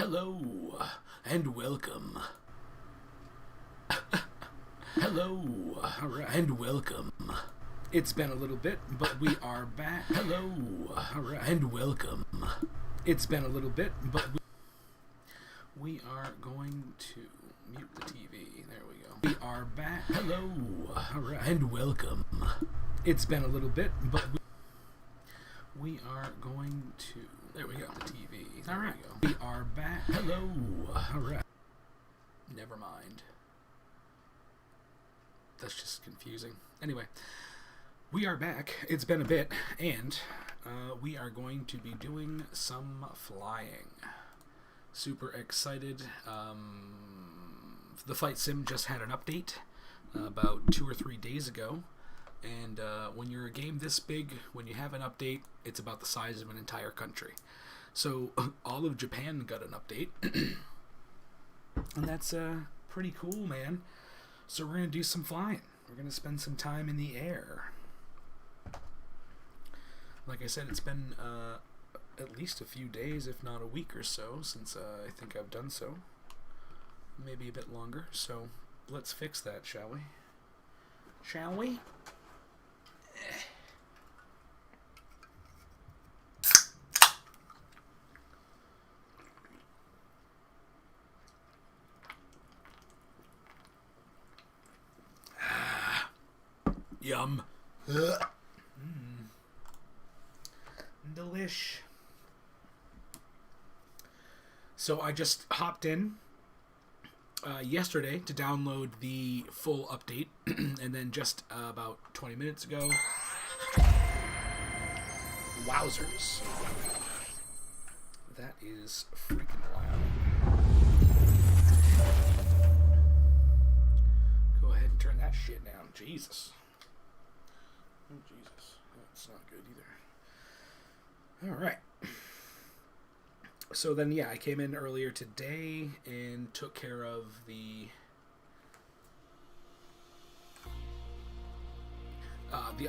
Hello and welcome. Hello and welcome. It's been a little bit, but we are back. Hello and welcome. It's been a little bit, but we are going to mute the TV. There we go. We are back. Hello and welcome. It's been a little bit, but we are going to... There we go. The TV. There we go. We are back. Hello. Never mind. That's just confusing. Anyway, we are back. It's been a bit, and we are going to be doing some flying. Super excited. The flight sim just had an update about 2 or 3 days ago. And when you're a game this big, when you have an update, it's about the size of an entire country. So all of Japan got an update. And that's pretty cool, man. So we're going to do some flying. We're going to spend some time in the air. Like I said, it's been at least a few days, if not a week or so, since I think I've done so. Maybe a bit longer. So let's fix that, shall we? Shall we? Yum. Delish. So I just hopped in yesterday to download the full update, and then just about 20 minutes ago, wowzers. That is freaking loud. Go ahead and turn that shit down. Jesus. Oh, Jesus. That's not good either. Alright. So then, yeah, I came in earlier today and took care of the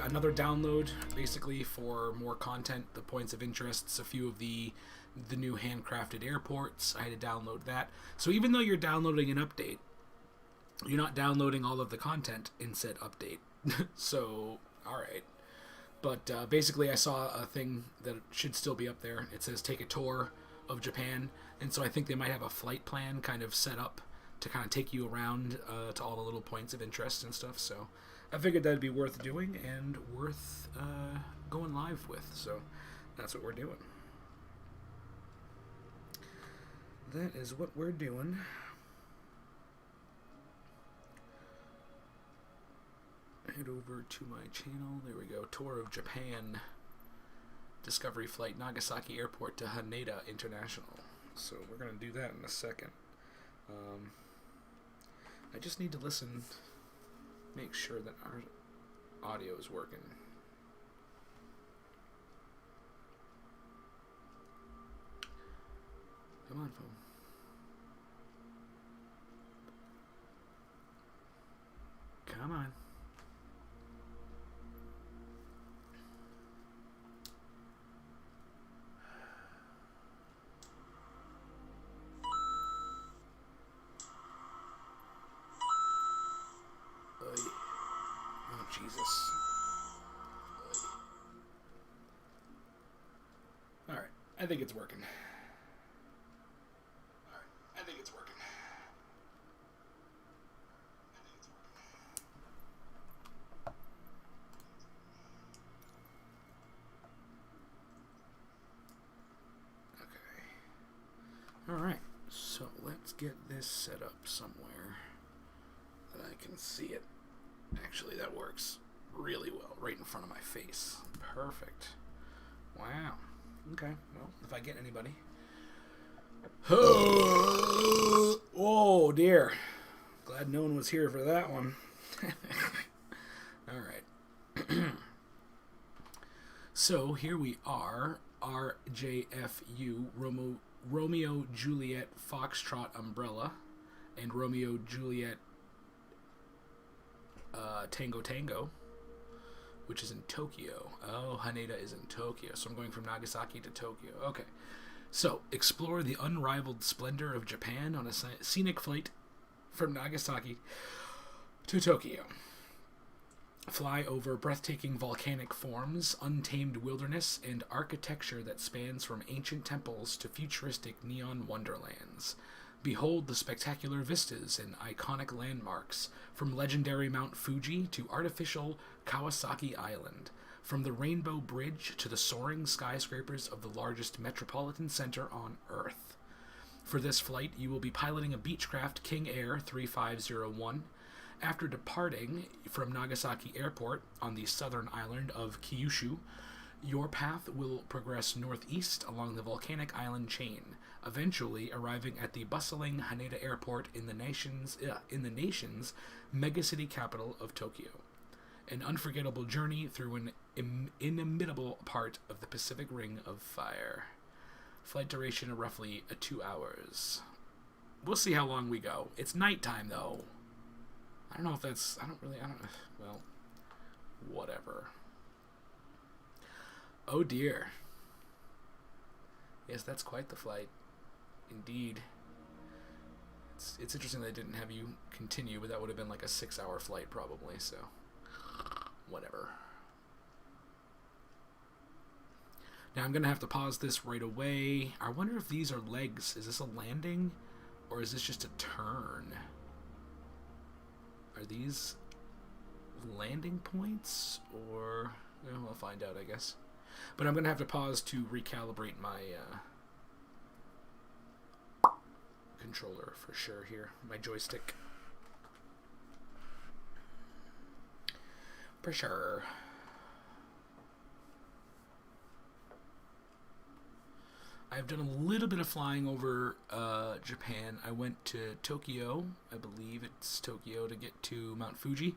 another download, basically, for more content, the points of interest, a few of the new handcrafted airports. I had to download that. So even though you're downloading an update, you're not downloading all of the content in said update. So, alright. But basically I saw a thing that should still be up there. It says take a tour of Japan. And so I think they might have a flight plan kind of set up to kind of take you around to all the little points of interest and stuff. So I figured that'd be worth doing and worth going live with. So that's what we're doing. That is what we're doing. Head over to my channel. There we go. Tour of Japan. Discovery flight Nagasaki Airport to Haneda International. So we're going to do that in a second. I just need to listen. Make sure that our audio is working. Come on, phone. Come on. Jesus. Alright, I think it's working. Okay. Alright, so let's get this set up somewhere that I can see it. Actually, that works really well, right in front of my face. Perfect. Wow. Okay, well, if I get anybody. Oh, dear. Glad no one was here for that one. Alright. So, here we are. RJFU, Romeo Juliet Foxtrot Umbrella, and Romeo Juliet Tango Tango, which is in Tokyo. Oh, Haneda is in Tokyo. So I'm going from Nagasaki to Tokyo. Okay. So, explore the unrivaled splendor of Japan on a scenic flight from Nagasaki to Tokyo. Fly over breathtaking volcanic forms, untamed wilderness, and architecture that spans from ancient temples to futuristic neon wonderlands. Behold the spectacular vistas and iconic landmarks, from legendary Mount Fuji to artificial Kawasaki Island, from the Rainbow Bridge to the soaring skyscrapers of the largest metropolitan center on Earth. For this flight, you will be piloting a Beechcraft King Air 3501. After departing from Nagasaki Airport on the southern island of Kyushu, your path will progress northeast along the volcanic island chain, eventually arriving at the bustling Haneda Airport in the nation's megacity capital of Tokyo. An unforgettable journey through an inimitable part of the Pacific Ring of Fire. Flight duration of roughly 2 hours. We'll see how long we go. It's nighttime, though. I don't know if that's... Well, whatever. Oh, dear. Yes, that's quite the flight. Indeed. It's interesting that they didn't have you continue, but that would have been like a 6-hour flight, probably, so... Whatever. Now I'm going to have to pause this right away. I wonder if these are legs. Is this a landing? Or is this just a turn? Are these landing points? Or... Well, we'll find out, I guess. But I'm going to have to pause to recalibrate my controller for sure here. My joystick. For sure. I've done a little bit of flying over Japan. I went to Tokyo, I believe it's Tokyo, to get to Mount Fuji.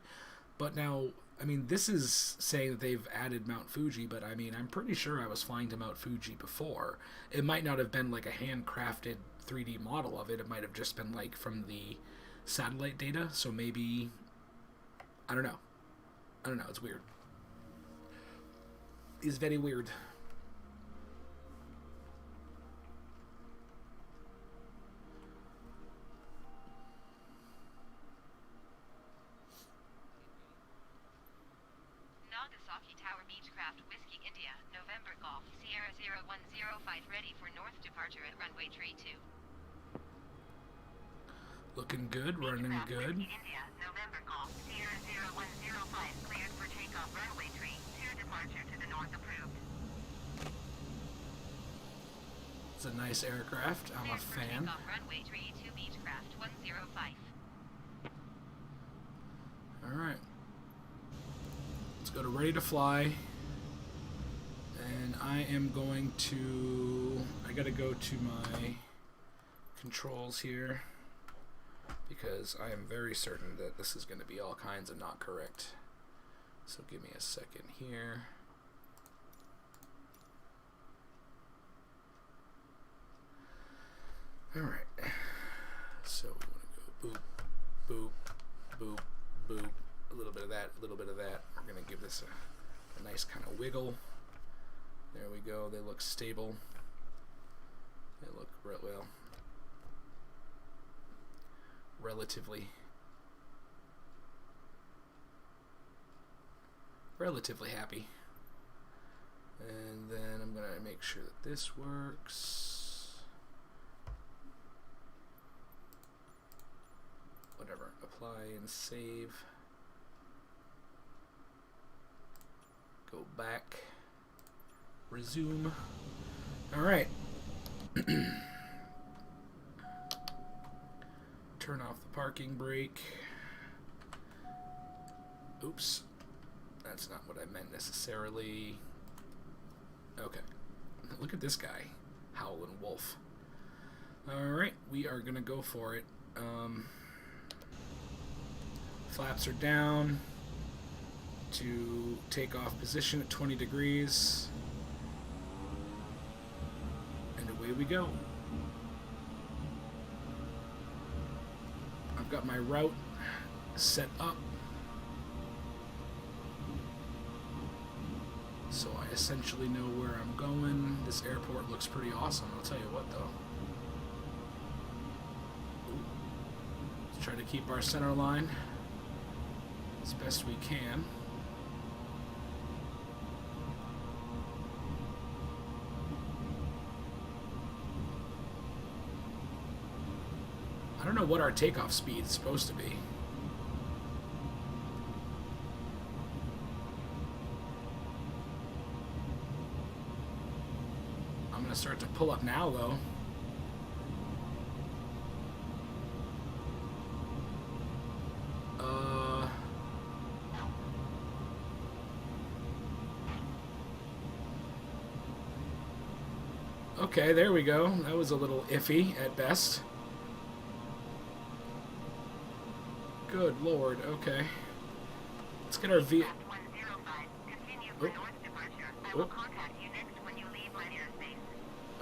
But now, I mean, this is saying that they've added Mount Fuji, but I mean, I'm pretty sure I was flying to Mount Fuji before. It might not have been like a handcrafted 3D model of it. It might have just been like from the satellite data. So maybe, I don't know. It's weird. It's very weird. Nagasaki Tower Beechcraft Whiskey India, November Golf, Sierra 0105, ready for north departure at runway 32. Looking good, running good. India, November Golf, Sierra 0105, cleared for takeoff, runway 32, departure to the north approved. It's a nice aircraft. I'm a fan. Takeoff, runway 32, Beechcraft 105. Alright. Let's go to ready to fly. And I am going to... I gotta go to my controls here, because I am very certain that this is going to be all kinds of not correct. So give me a second here. Alright. So we want to go boop, boop, boop, boop. A little bit of that, a little bit of that. We're going to give this a nice kind of wiggle. There we go. They look stable. They look, well, relatively happy. And then I'm going to make sure that this works. Whatever. Apply and save. Go back. Resume. Alright. Turn off the parking brake. Oops. That's not what I meant necessarily. Okay. Look at this guy. Howlin' Wolf. Alright, we are gonna go for it. Flaps are down to take off position at 20 degrees. And away we go. I've got my route set up. So I essentially know where I'm going. This airport looks pretty awesome, I'll tell you what though. Ooh. Let's try to keep our center line as best we can. I don't know what our takeoff speed is supposed to be. I'm going to start to pull up now, though. Okay, there we go. That was a little iffy at best. Good lord, okay. Let's get our V...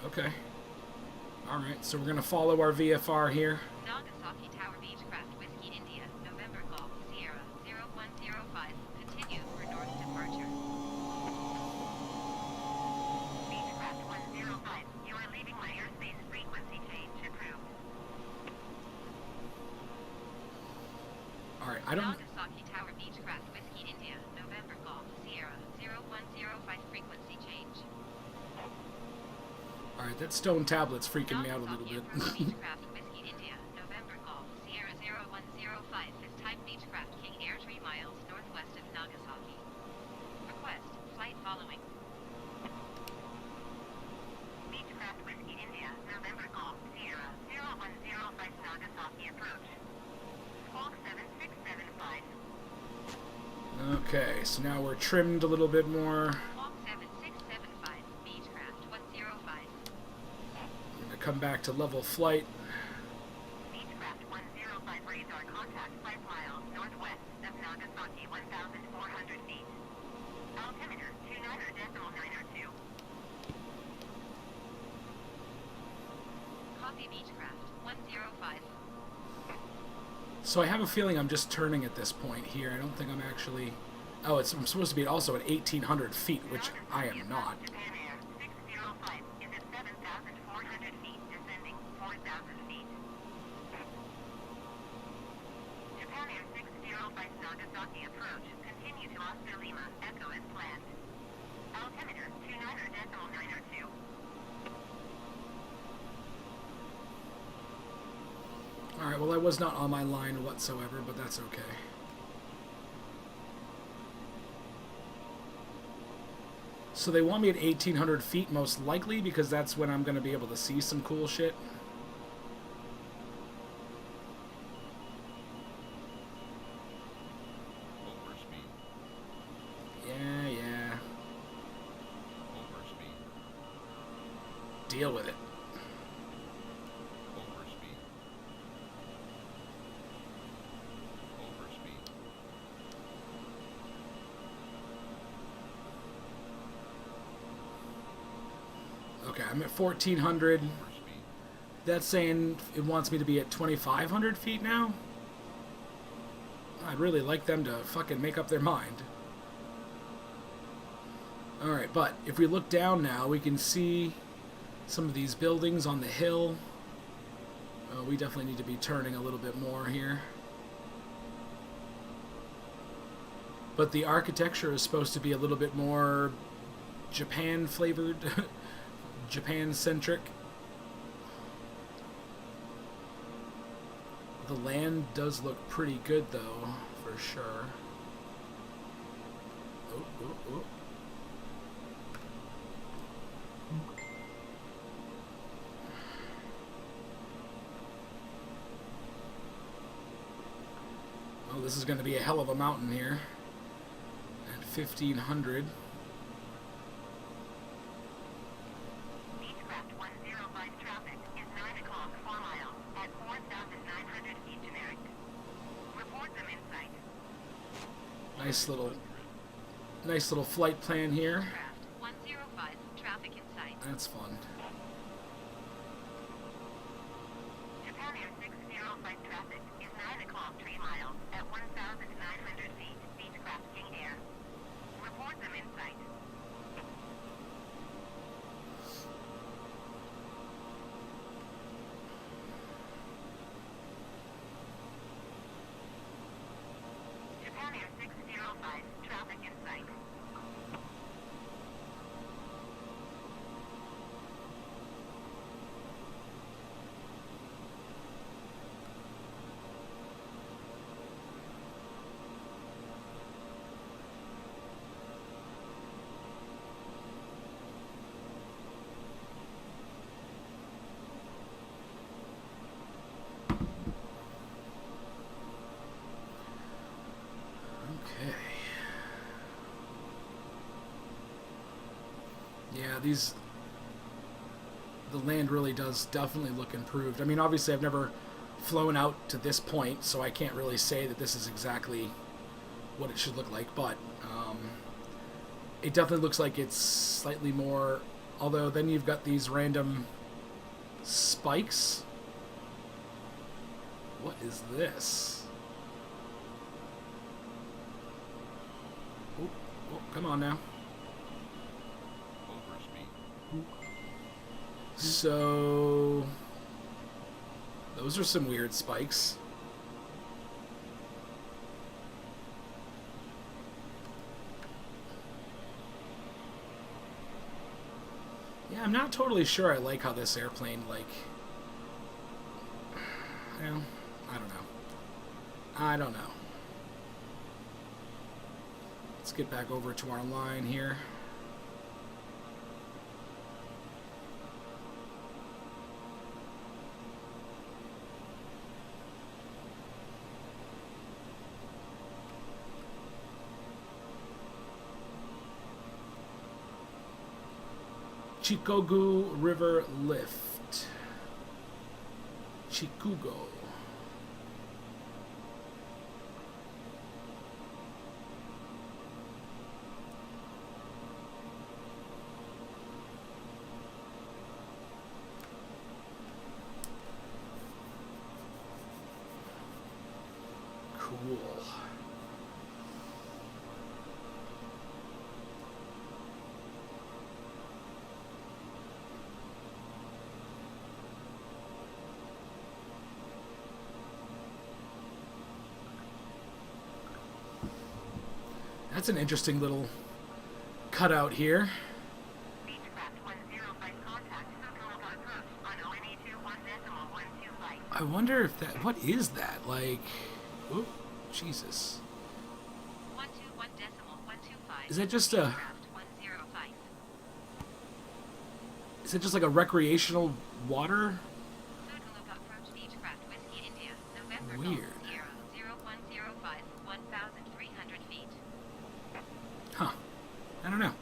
Okay. Alright, so we're going to follow our VFR here. Nagasaki Tower Beechcraft Whiskey India, November Golf Sierra 0105. Continue for north departure. Beechcraft 105, you are leaving my airspace frequency change approved. Alright, I don't... Nagasaki Tower Beechcraft Whiskey India, November Golf Sierra 0105 frequency change. Alright, that stone tablet's freaking me out a little bit. Beechcraft Whiskey India, November Golf Sierra 0105 is type Beechcraft King Air 3 miles northwest of Nagasaki. Request flight following. Beechcraft Whiskey India, November Golf Sierra 0105 Nagasaki approach. Squawk 7675. Okay, so now we're trimmed a little bit more. Squawk 7675, Beechcraft 105. I'm going to come back to level flight. Beechcraft 105 radar contact 5 miles northwest of Nagasaki 1,400 feet. Altimeter 29.902. Copy Beechcraft 105. So I have a feeling I'm just turning at this point here. I don't think I'm actually... Oh, I'm supposed to be also at 1,800 feet, which I am not. Japan Air 605 is at 7,400 feet, descending 4,000 feet. Japan Air 605 Nagasaki approach. Continue to Oscar Lima, Echo as planned. Altimeter 29.902. Alright, well I was not on my line whatsoever, but that's okay. So they want me at 1,800 feet most likely because that's when I'm going to be able to see some cool shit. Overspeed. Yeah. Overspeed. Deal with it. Overspeed. Overspeed. Okay, I'm at 1,400. Overspeed. That's saying it wants me to be at 2,500 feet now? I'd really like them to fucking make up their mind. Alright, but if we look down now, we can see some of these buildings on the hill. We definitely need to be turning a little bit more here. But the architecture is supposed to be a little bit more Japan flavored, Japan centric. The land does look pretty good though, for sure. Oh. Oh, this is going to be a hell of a mountain here. At 1,500. Beechcraft 105 traffic is 9 o'clock 4 miles at 4,900 feet generic. Report them in sight. Nice little flight plan here. Beechcraft 105 traffic in sight. That's fun. Japan Air 605 traffic is 9 o'clock 3 miles at 1,900 feet. Beechcraft King Air. Report them in sight. Yeah, the land really does definitely look improved. I mean, obviously I've never flown out to this point, so I can't really say that this is exactly what it should look like, but it definitely looks like it's slightly more, although then you've got these random spikes. What is this? Oh, come on now. So those are some weird spikes. Yeah, I'm not totally sure I like how this airplane, like, well, I don't know. Let's get back over to our line here. Chikogu River Lift. Chikugo. Cool. That's an interesting little cutout here. I wonder if that... What is that? Like... Oh, Jesus. 121.125. Is that just a... Is it just like a recreational water? Weird. Huh. I don't know.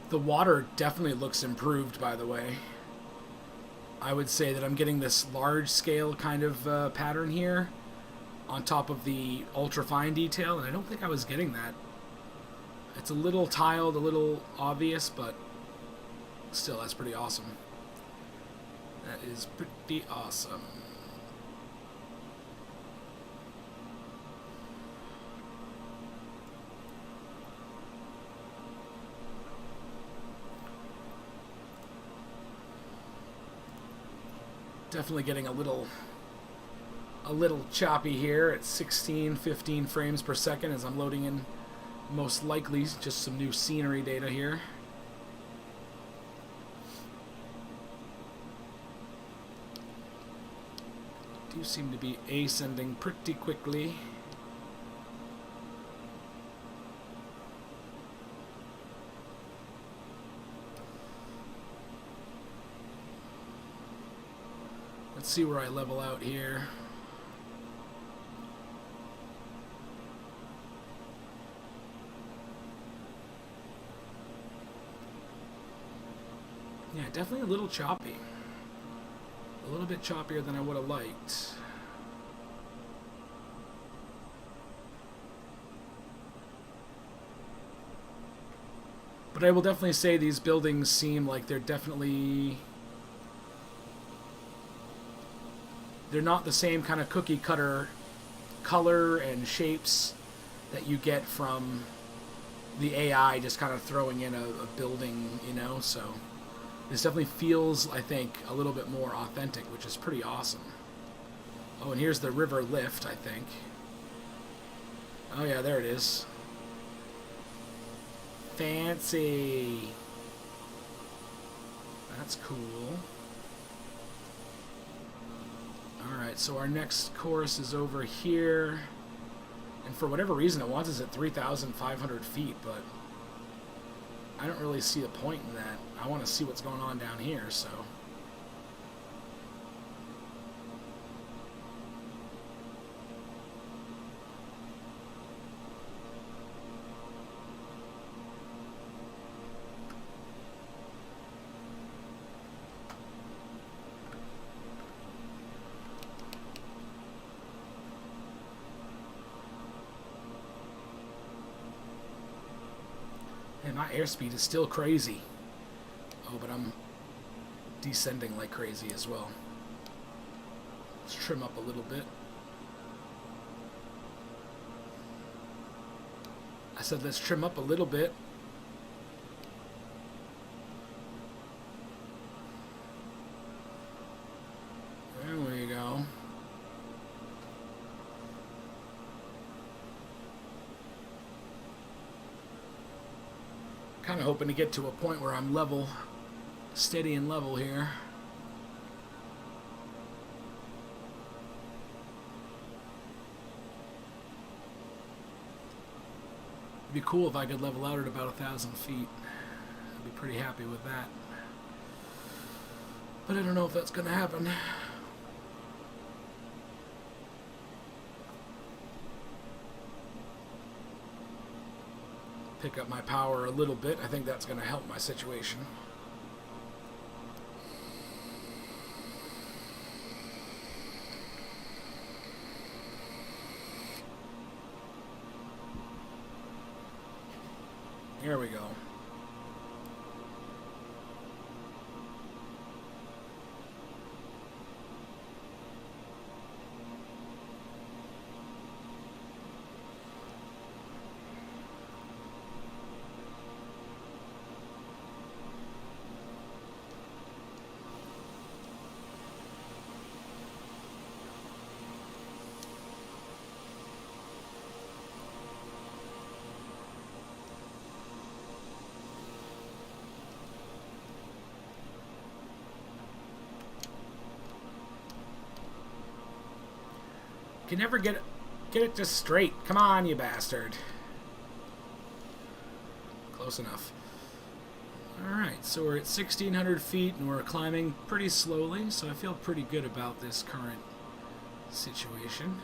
The water definitely looks improved, by the way. I would say that I'm getting this large-scale kind of pattern here on top of the ultra-fine detail, and I don't think I was getting that. It's a little tiled, a little obvious, but still, that's pretty awesome. That is pretty awesome. Definitely getting a little choppy here at 15 frames per second as I'm loading in most likely just some new scenery data here. Do seem to be ascending pretty quickly. Let's see where I level out here. Yeah, definitely a little choppy. A little bit choppier than I would have liked. But I will definitely say these buildings seem like they're definitely... They're not the same kind of cookie cutter color and shapes that you get from the AI just kind of throwing in a building, you know, so this definitely feels, I think, a little bit more authentic, which is pretty awesome. Oh, and here's the river lift, I think. Oh yeah, there it is. Fancy. That's cool. Alright, so our next course is over here. And for whatever reason, it wants us at 3,500 feet, but I don't really see a point in that. I want to see what's going on down here, so... And my airspeed is still crazy. Oh, but I'm descending like crazy as well. Let's trim up a little bit. I said let's trim up a little bit. There we go. Kind of hoping to get to a point where I'm level, steady and level here. It'd be cool if I could level out at about 1,000 feet. I'd be pretty happy with that. But I don't know if that's going to happen. Pick up my power a little bit. I think that's going to help my situation. Here we go. Can never get it just straight. Come on, you bastard. Close enough. Alright, so we're at 1,600 feet and we're climbing pretty slowly, so I feel pretty good about this current situation.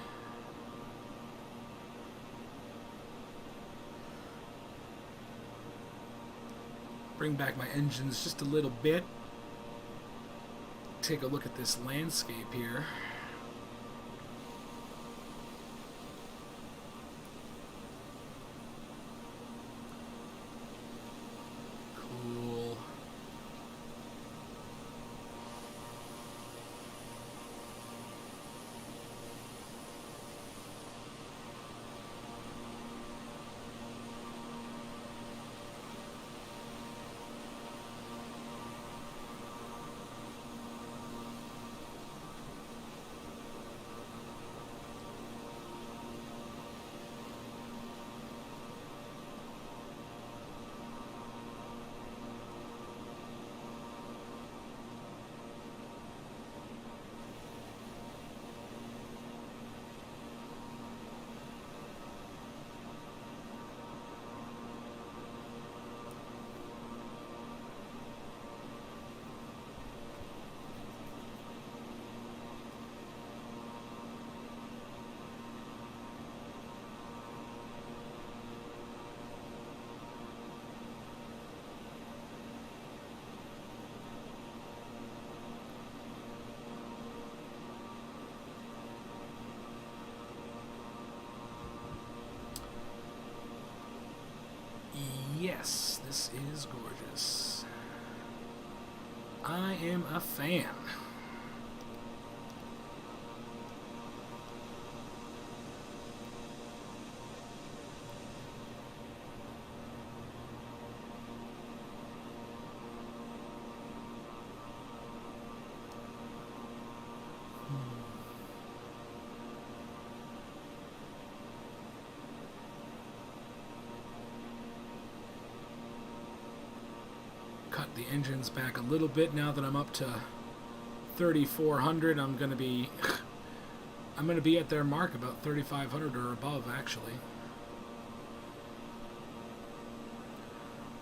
Bring back my engines just a little bit. Take a look at this landscape here. Yes, this is gorgeous. I am a fan. Cut the engines back a little bit now that I'm up to 3,400. I'm gonna be at their mark about 3,500 or above, actually.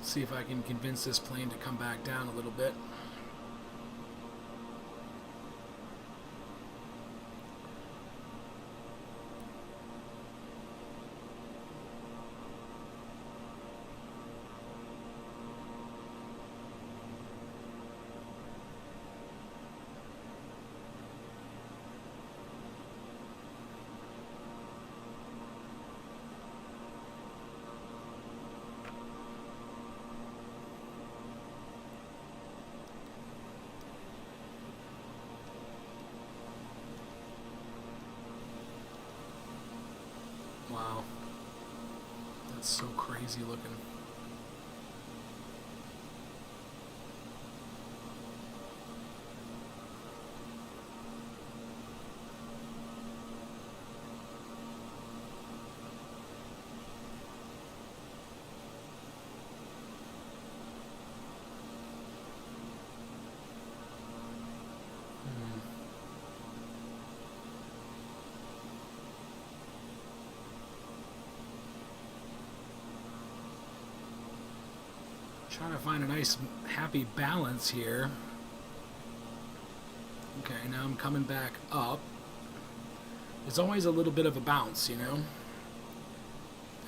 See if I can convince this plane to come back down a little bit. Wow. That's so crazy looking. Trying to find a nice happy balance here. Okay, now I'm coming back up. There's always a little bit of a bounce, you know?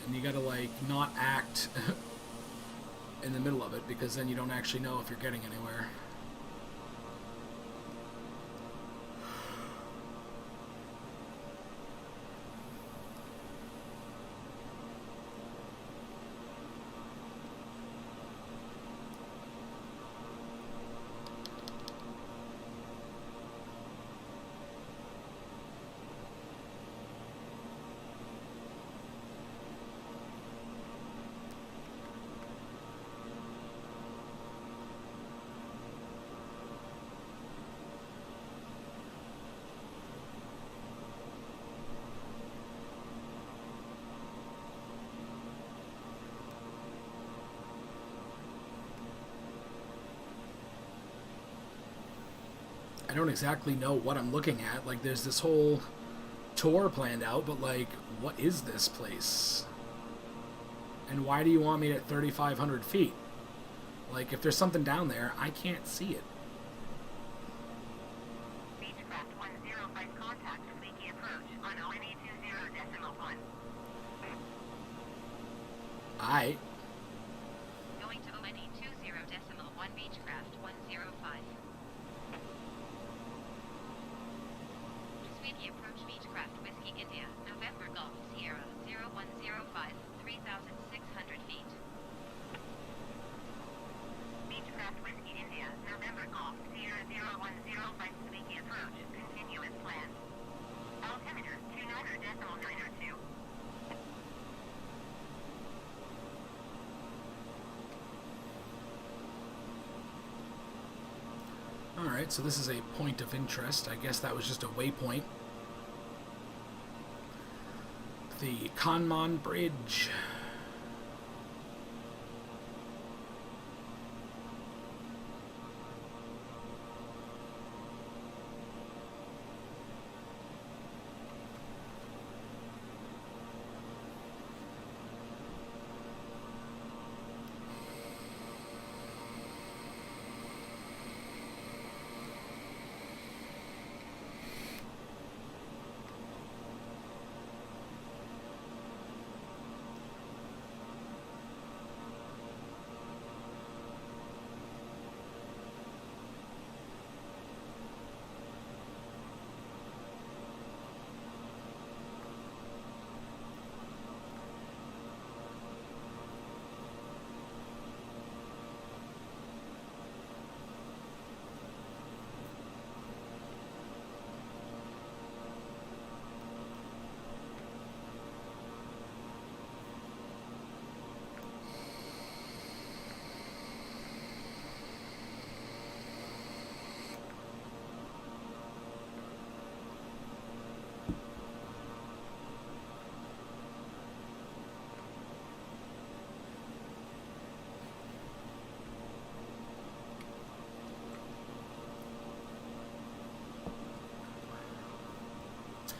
And you gotta, like, not act in the middle of it, because then you don't actually know if you're getting anywhere. I don't exactly know what I'm looking at. Like, there's this whole tour planned out, but, like, what is this place? And why do you want me at 3,500 feet? Like, if there's something down there, I can't see it. Beechcraft 105 contact Squeaky approach on ONE20.1. Aight. Going to ONE20.1 Beechcraft 105. Squeaky approach Beechcraft Whiskey India, November Golf Sierra 0105, 3,600 feet. Beechcraft Whiskey India, November Golf Sierra 0105, Squeaky approach, continuous plan. Altimeter 29.902. Alright, so this is a point of interest. I guess that was just a waypoint. The Kanman Bridge.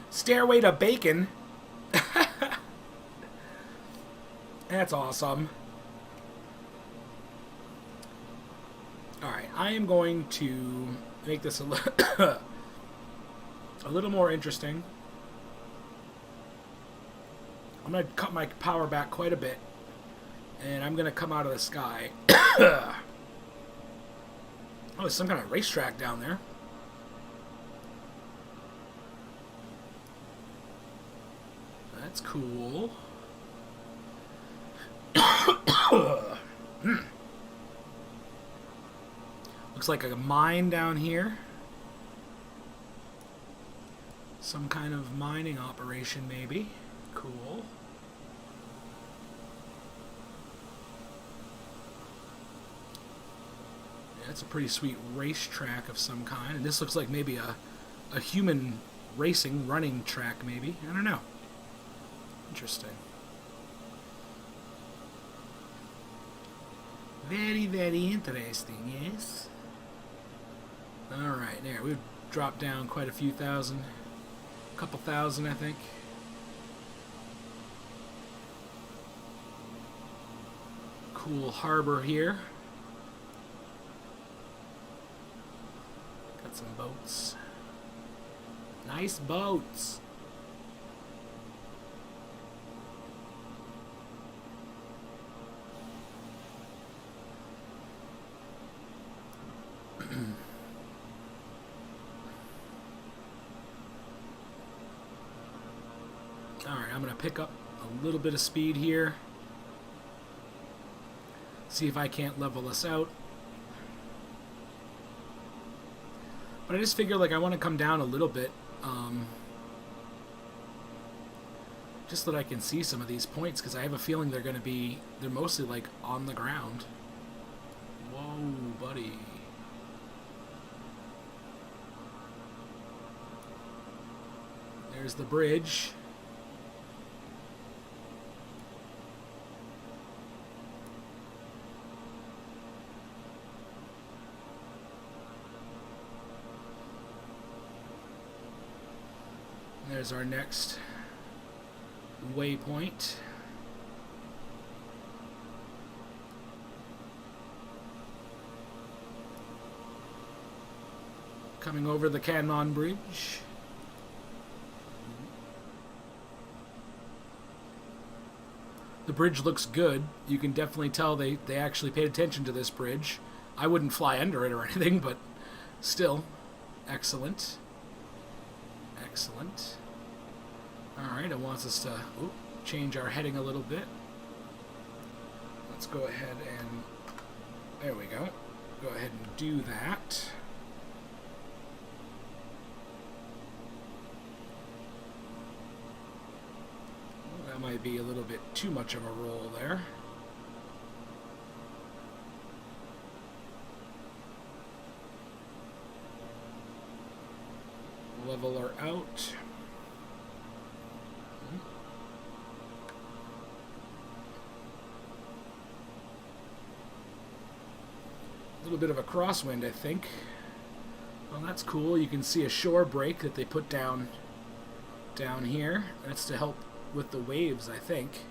Stairway to Bacon. That's awesome. I am going to make this a little more interesting. I'm going to cut my power back quite a bit, and I'm going to come out of the sky. Oh, there's some kind of racetrack down there. That's cool. Looks like a mine down here. Some kind of mining operation, maybe. Cool. Yeah, it's a pretty sweet racetrack of some kind. And this looks like maybe a human racing, running track, maybe. I don't know. Interesting. Very, very interesting, yes? Alright, there. We've dropped down quite a few thousand. A couple thousand, I think. Cool harbor here. Got some boats. Nice boats. Alright, I'm going to pick up a little bit of speed here. See if I can't level this out. But I just figure like I want to come down a little bit. Just so that I can see some of these points, because I have a feeling they're mostly like on the ground. Whoa, buddy. There's the bridge. There's our next waypoint. Coming over the Cannon Bridge. The bridge looks good. You can definitely tell they actually paid attention to this bridge. I wouldn't fly under it or anything, but still, excellent. Excellent. Alright, it wants us to change our heading a little bit. Let's go ahead and... There we go. Go ahead and do that. That might be a little bit too much of a roll there. Level her out. A little bit of a crosswind, I think. Well, that's cool. You can see a shore break that they put down here. That's to help with the waves, I think.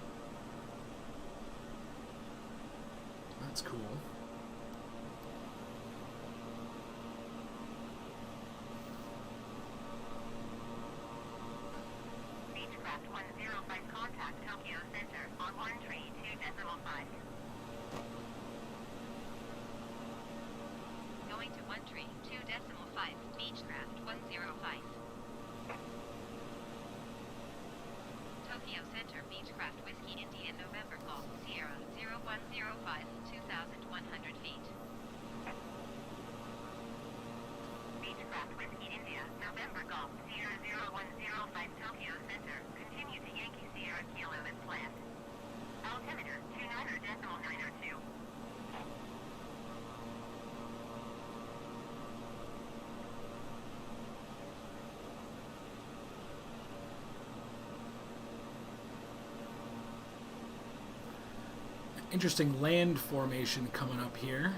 That's cool. Beechcraft 105, contact Tokyo Center on 132.5. Going to 132.5, Beechcraft 105. Tokyo Center, Beechcraft Whiskey India, November Golf Sierra 0105, 2,100 feet. Beechcraft Whiskey India, November Golf Sierra 0105, Tokyo Center. Continue to Yankee Sierra Kilo as planned. Altimeter 29.902. Interesting land formation coming up here.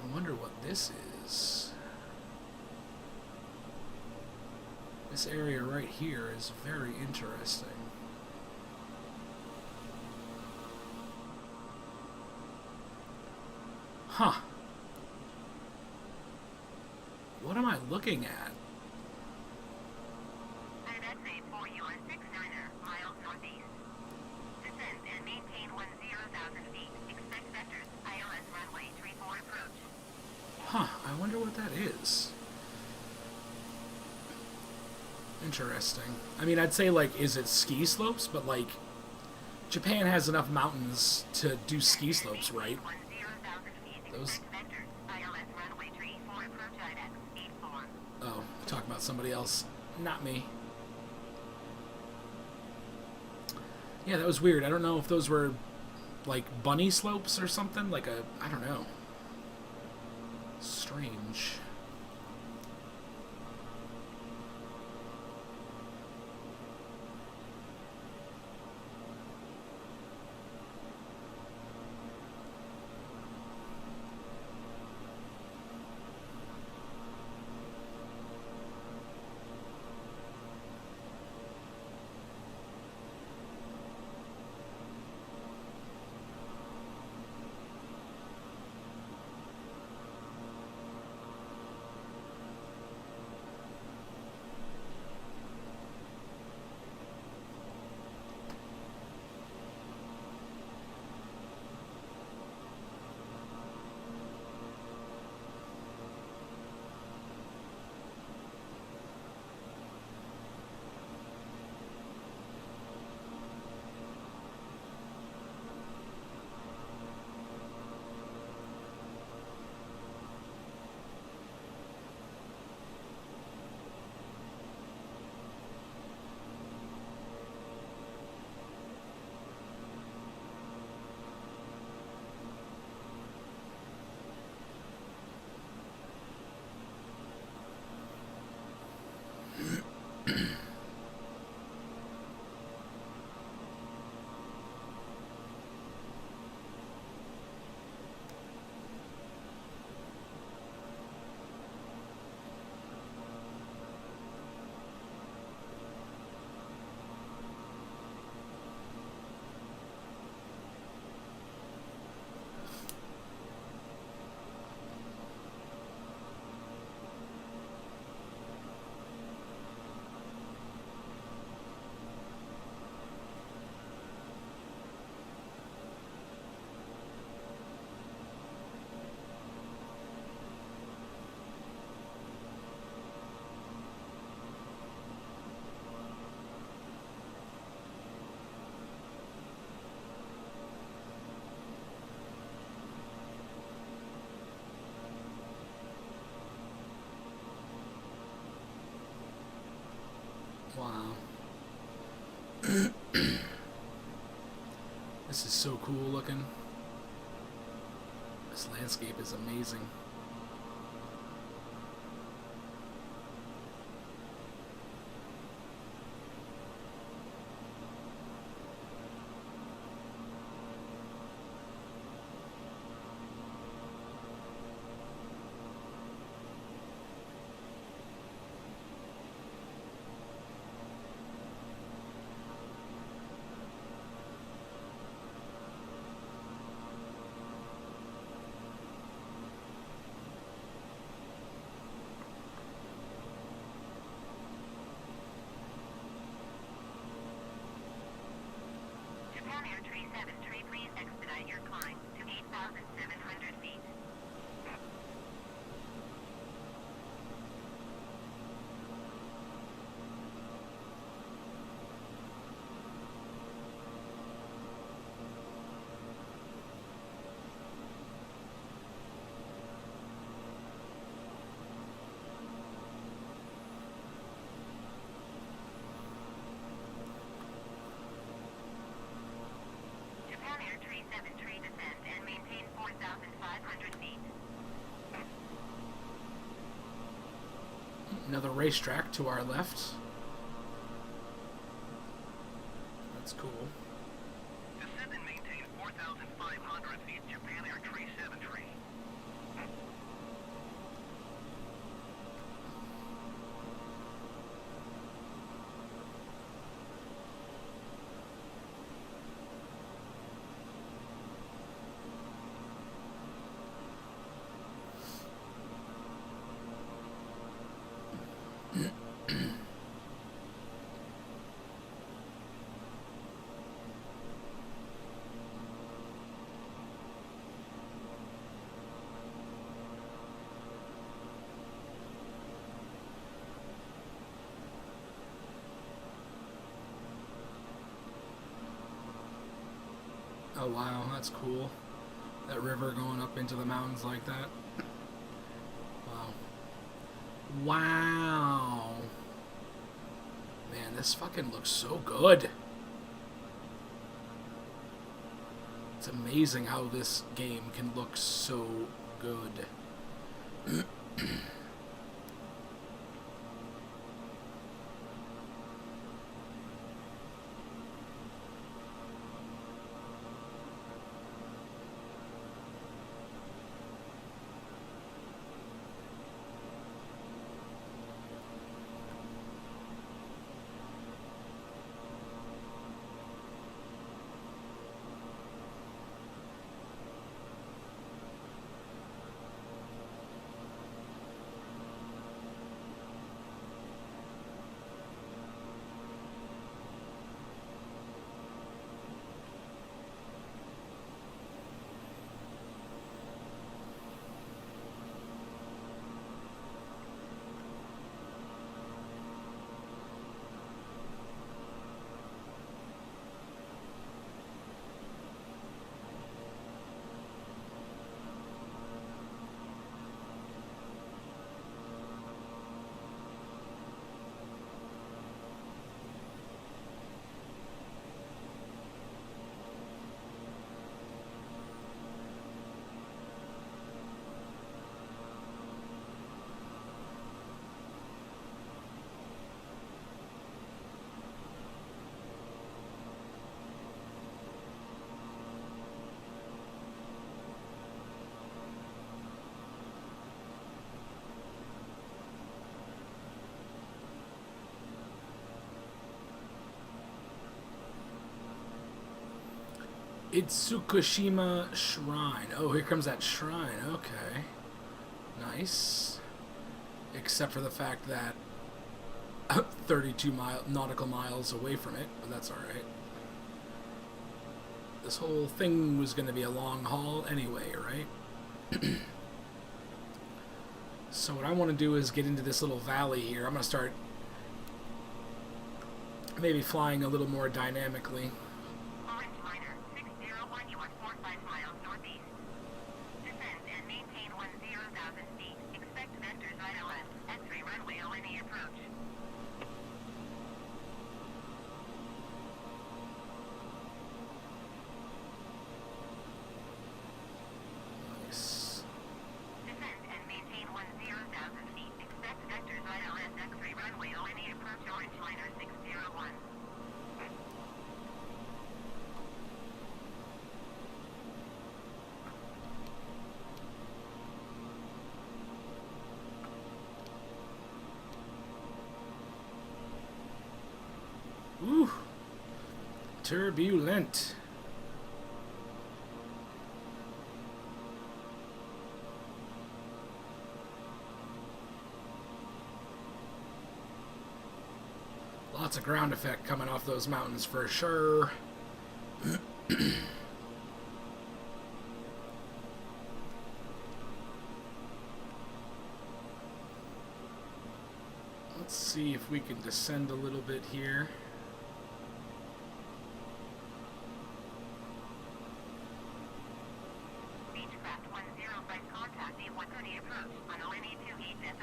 I wonder what this is. This area right here is very interesting. Huh. What am I looking at? Exit 4069er, miles northeast. Descend and maintain 10,000 feet. Expect vectors. ILS runway 34 approach. Huh, I wonder what that is. Interesting. I mean, I'd say, like, is it ski slopes? But, like, Japan has enough mountains to do ski slopes, right? 10,000 feet. Those... Expect vectors. ILS runway 34 approach IDEX 84. Oh, talking about somebody else. Not me. Yeah, that was weird. I don't know if those were, like, bunny slopes or something. Like a... I don't know. Strange. Wow. This is so cool looking. This landscape is amazing. Japan Air 373, please expedite your climb to 8,700 feet. Japan Air 373, descend and maintain 4,500 feet. Another racetrack to our left. That's cool. Descend and maintain 4,500 feet, Japan Air 373. Oh wow, that's cool. That river going up into the mountains like that. Wow. Wow. Man, this fucking looks so good. It's amazing how this game can look so good. Itsukushima Shrine. Oh, here comes that shrine. Okay. Nice. Except for the fact that 32 nautical miles away from it, but that's alright. This whole thing was going to be a long haul anyway, right? So what I want to do is get into this little valley here. I'm going to start maybe flying a little more dynamically. Orange liner, 601, you are 45 miles northeast. Descend and maintain 10,000 feet. Expect vectors right left. X-ray runway ONE approach. Nice. Descend and maintain 10,000 feet. Expect vectors right left. X-ray runway ONE approach. Orange liner, 601. Ooh. Turbulent. Lots of ground effect coming off those mountains for sure. Let's see if we can descend a little bit here. Beechcraft 105 contact the 130 approach on ONE 28.0.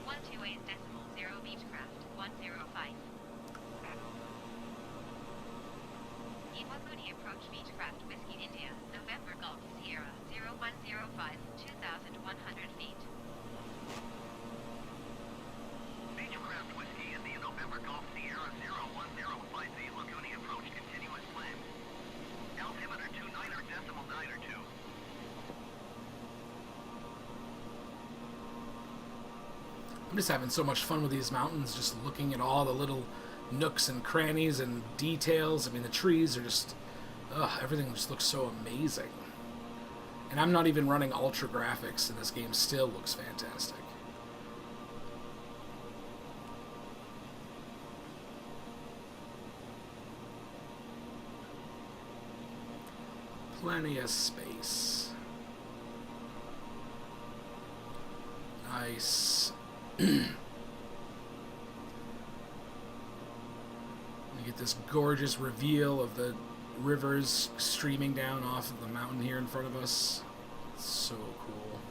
128.0 Beechcraft 105. Iwakuni approach Beechcraft Whiskey India, November Golf Sierra 0105, 2,100 feet. Beechcraft Whiskey India, November Golf Sierra 0105, the Laguni approach, continuous plan. Altimeter 29.92. I'm just having so much fun with these mountains, just looking at all the little nooks and crannies and details. I mean, the trees are just, everything just looks so amazing. And I'm not even running ultra graphics, and this game still looks fantastic. Plenty of space. Nice. this gorgeous reveal of the rivers streaming down off of the mountain here in front of us. It's so cool.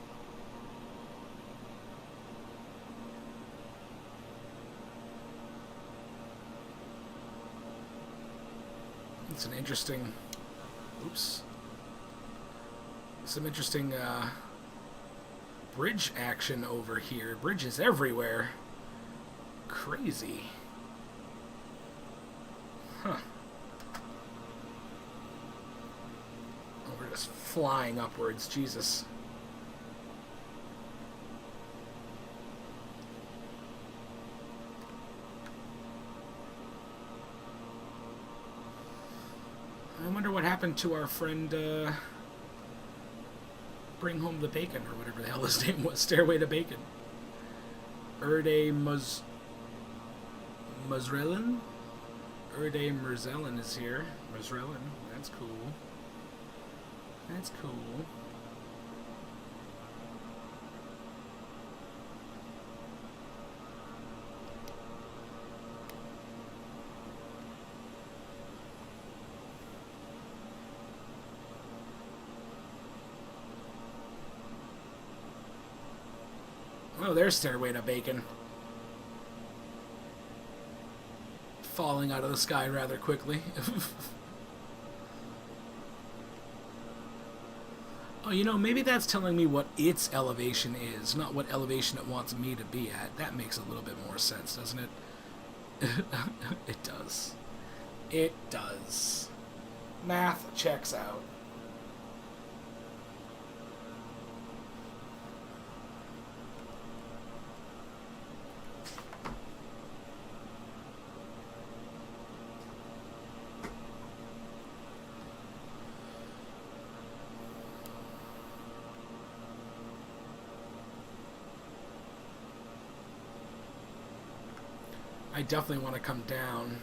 It's an interesting... Oops. Some interesting bridge action over here. Bridges everywhere. Crazy. Huh. Oh, we're just flying upwards. Jesus. I wonder what happened to our friend, Bring Home the Bacon, or whatever the hell his name was. Stairway to Bacon. Erde Muzrelin? Erde Merzellin is here. Merzellin. That's cool. That's cool. Oh, there's Stairway to Bacon. Falling out of the sky rather quickly. Oh, you know, maybe that's telling me what its elevation is, not what elevation it wants me to be at. That makes a little bit more sense, doesn't it? It does. It does. Math checks out. I definitely want to come down.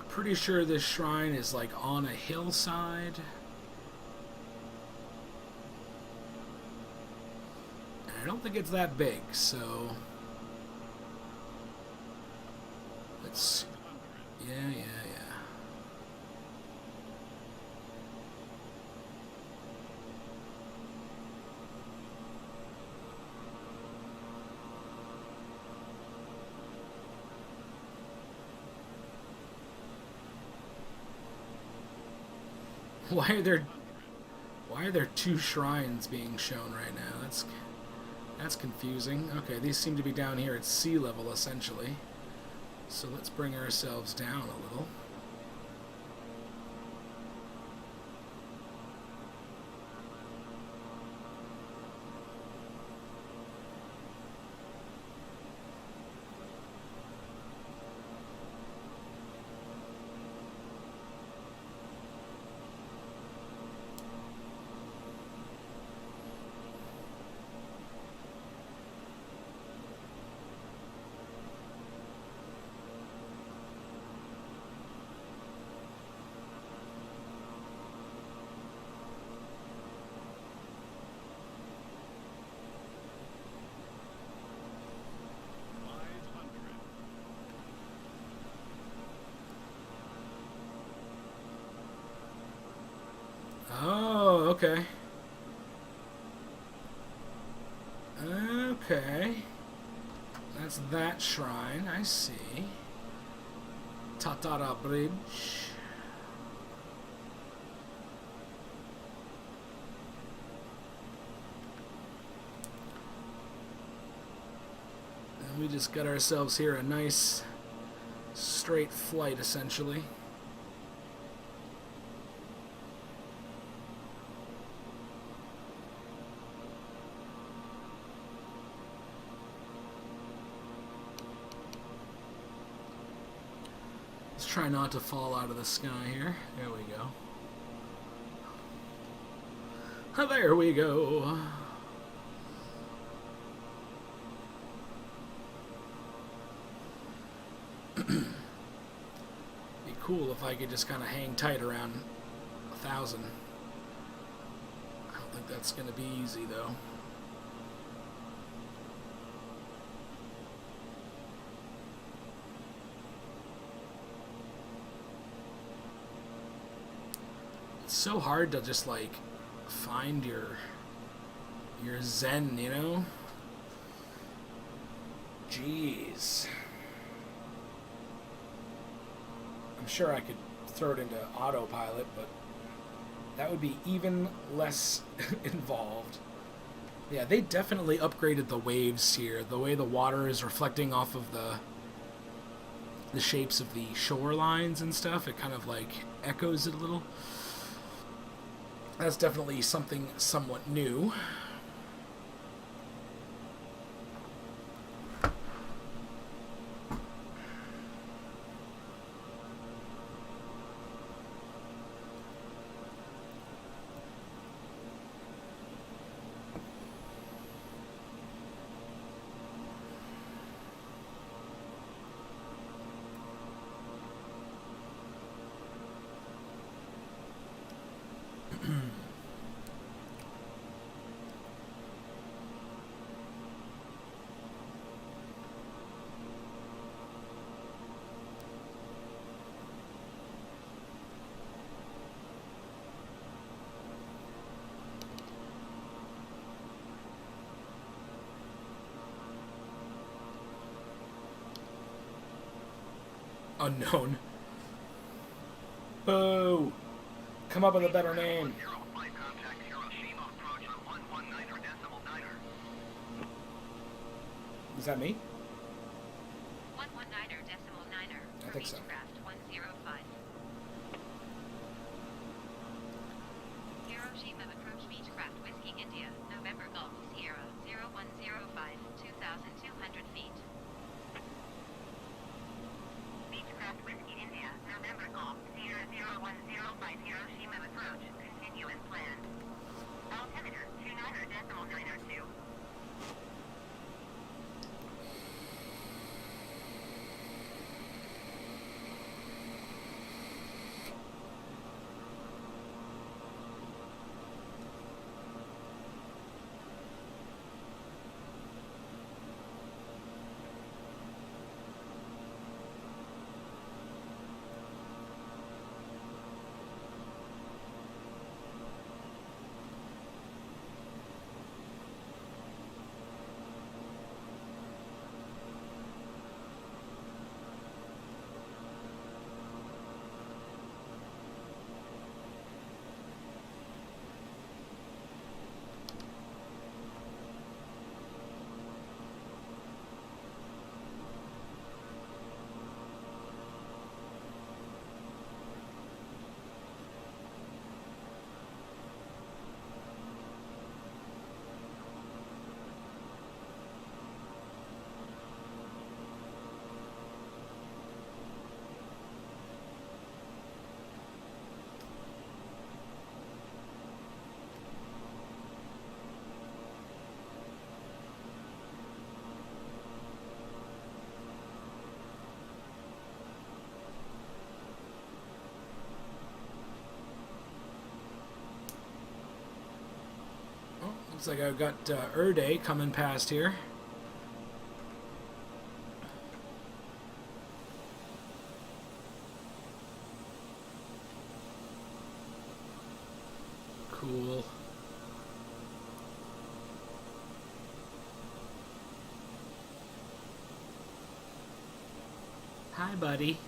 Pretty sure this shrine is like on a hillside. And I don't think it's that big, so let's... Yeah. Why are there two shrines being shown right now? That's confusing. Okay, these seem to be down here at sea level essentially. So let's bring ourselves down a little. okay. Okay. That's that shrine, I see. Tatara Bridge. And we just got ourselves here a nice straight flight, essentially. Let's try not to fall out of the sky here. There we go. There we go. Be cool if I could just kind of hang tight around 1,000. I don't think that's going to be easy, though. It's so hard to just, like, find your zen, you know? Jeez. I'm sure I could throw it into autopilot, but that would be even less involved. Yeah, they definitely upgraded the waves here. The way the water is reflecting off of the shapes of the shorelines and stuff, it kind of like echoes it a little. That's definitely something somewhat new. Unknown. Boo! Come up with a better name. Is that me? 119.9er. I think so. Beechcraft 105. Hiroshima approach Beechcraft Whiskey India, November Golf Sierra 0105, 2,200 feet. Beechcraft Whiskey India, November Golf Sierra 0105, Hiroshima approach, continue as planned. Altimeter 29.902. Looks like I've got Erde coming past here. Cool. Hi, buddy.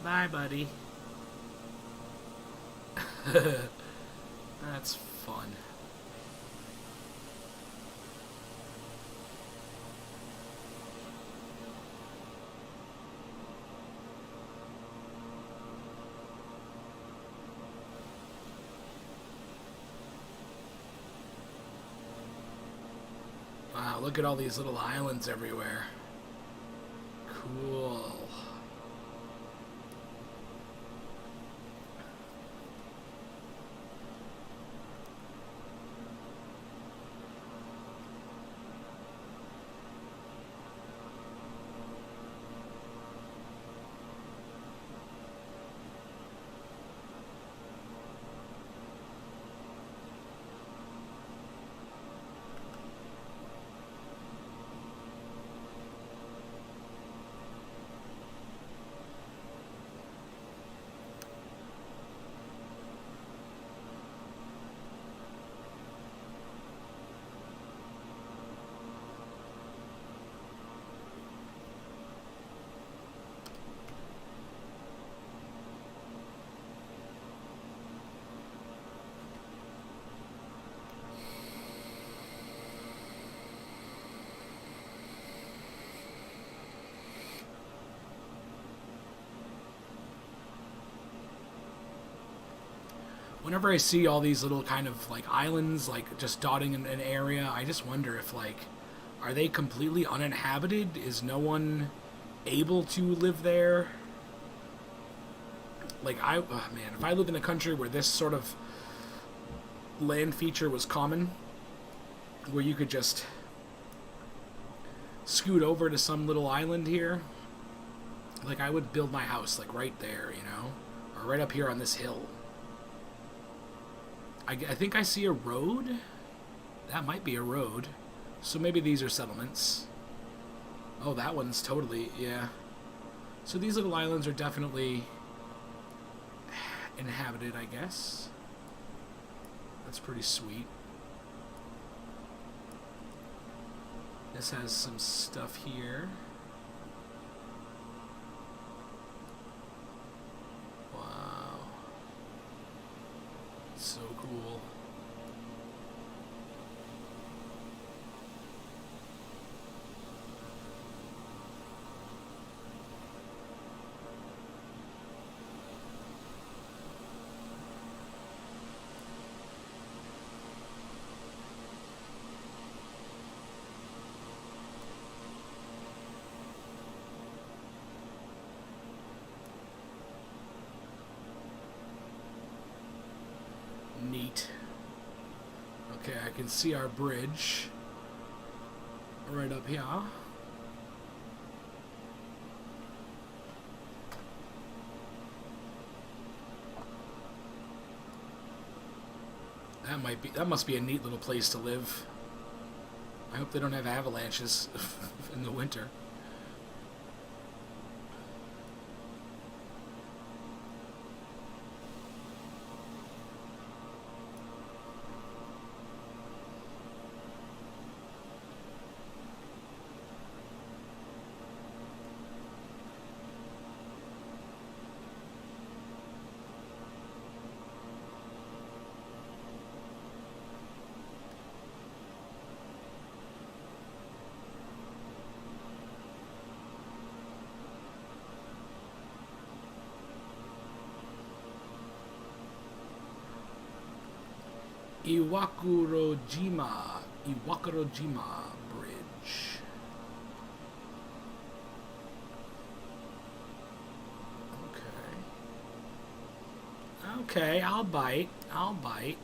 Bye, buddy. That's fun. Wow, look at all these little islands everywhere. Cool. Whenever I see all these little kind of like islands, like just dotting an area, I just wonder if like, are they completely uninhabited? Is no one able to live there? Like oh man, if I lived in a country where this sort of land feature was common, where you could just scoot over to some little island here, like I would build my house like right there, you know, or right up here on this hill. I think I see a road. That might be a road. So maybe these are settlements. Oh, that one's totally, yeah. So these little islands are definitely inhabited, I guess. That's pretty sweet. This has some stuff here. Wow. So cool. Neat. Okay, I can see our bridge right up here. That must be a neat little place to live. I hope they don't have avalanches in the winter. Iwakurojima Bridge. Okay. Okay, I'll bite. I'll bite.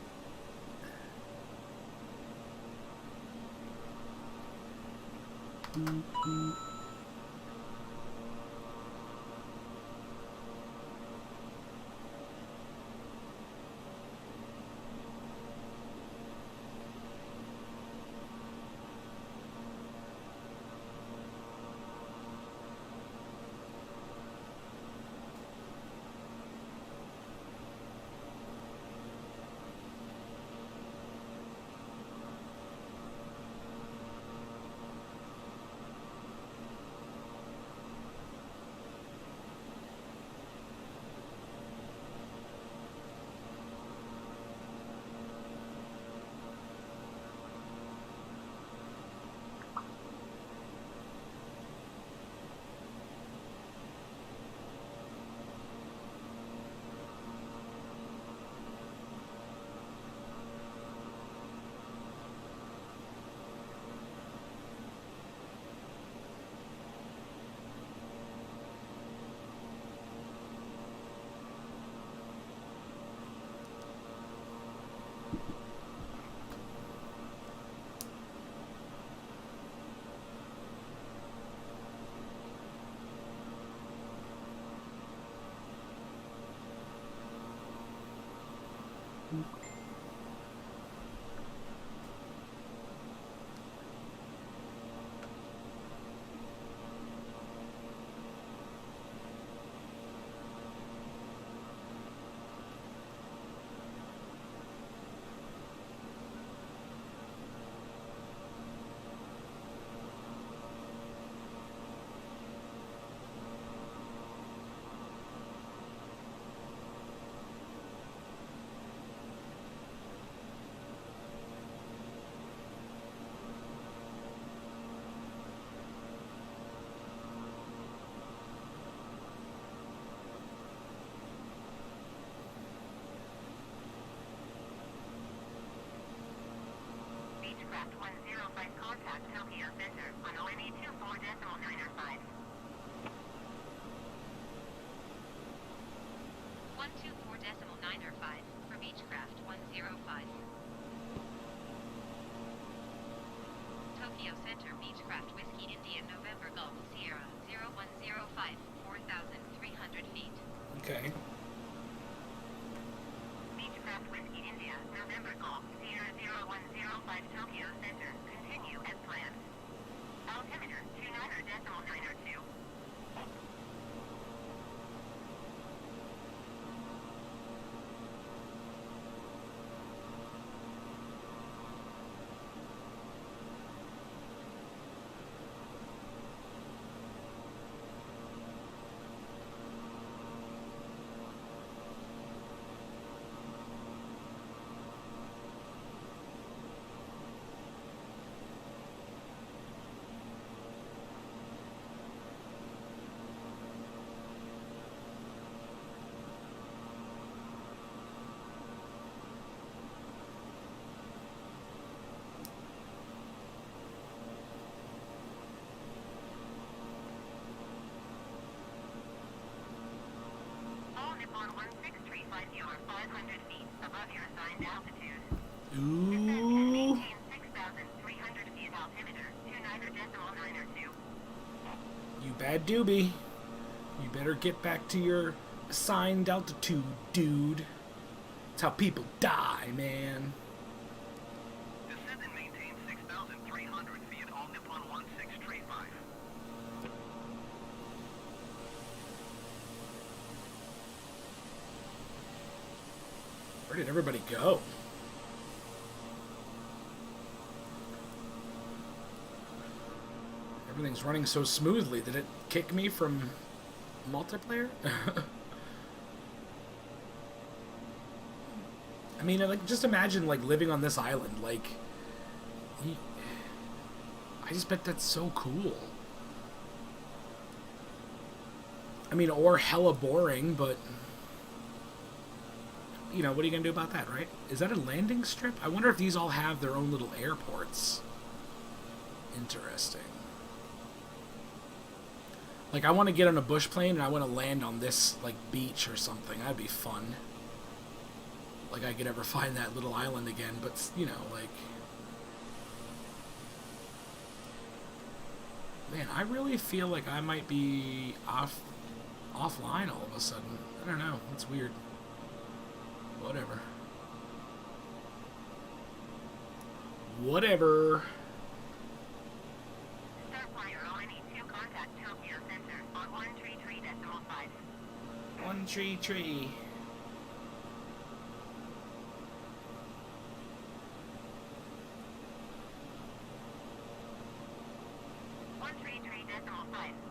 Advise contact Tokyo Center on ONE 24.905. 124.905 for Beechcraft 105. Tokyo Center Beechcraft Whiskey India November Golf Sierra 0105 4,300 feet. Okay. Beechcraft Whiskey India November Golf Sierra 0105 Tokyo Center. Continue as planned. Altimeter 29.902. All Nippon 1635, you are 500 feet above your assigned altitude. Descend and Ooh. maintain 6,300 feet altimeter 29.902. You bad doobie. You better get back to your assigned altitude, dude. That's how people die, man. Descend and maintain 6,300 feet at All Nippon 1635. Where did everybody go? Everything's running so smoothly. Did it kick me from multiplayer? I mean, like, just imagine, like, living on this island. Like, I just bet that's so cool. I mean, or hella boring, but... You know, what are you going to do about that, right? Is that a landing strip? I wonder if these all have their own little airports. Interesting. Like, I want to get on a bush plane and I want to land on this, like, beach or something. That'd be fun. Like, I could ever find that little island again, but, you know, like... Man, I really feel like I might be offline all of a sudden. I don't know. It's weird. Whatever. Whatever. Starflyer ONE 2 contact Tokyo Center on 133.5. 133.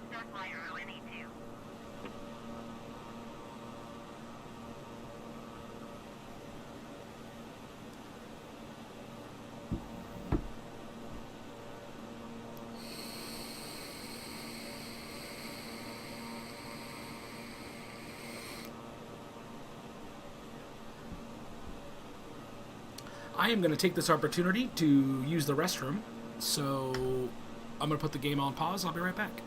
Starflyer ONE 2. I am going to take this opportunity to use the restroom, so I'm going to put the game on pause. I'll be right back.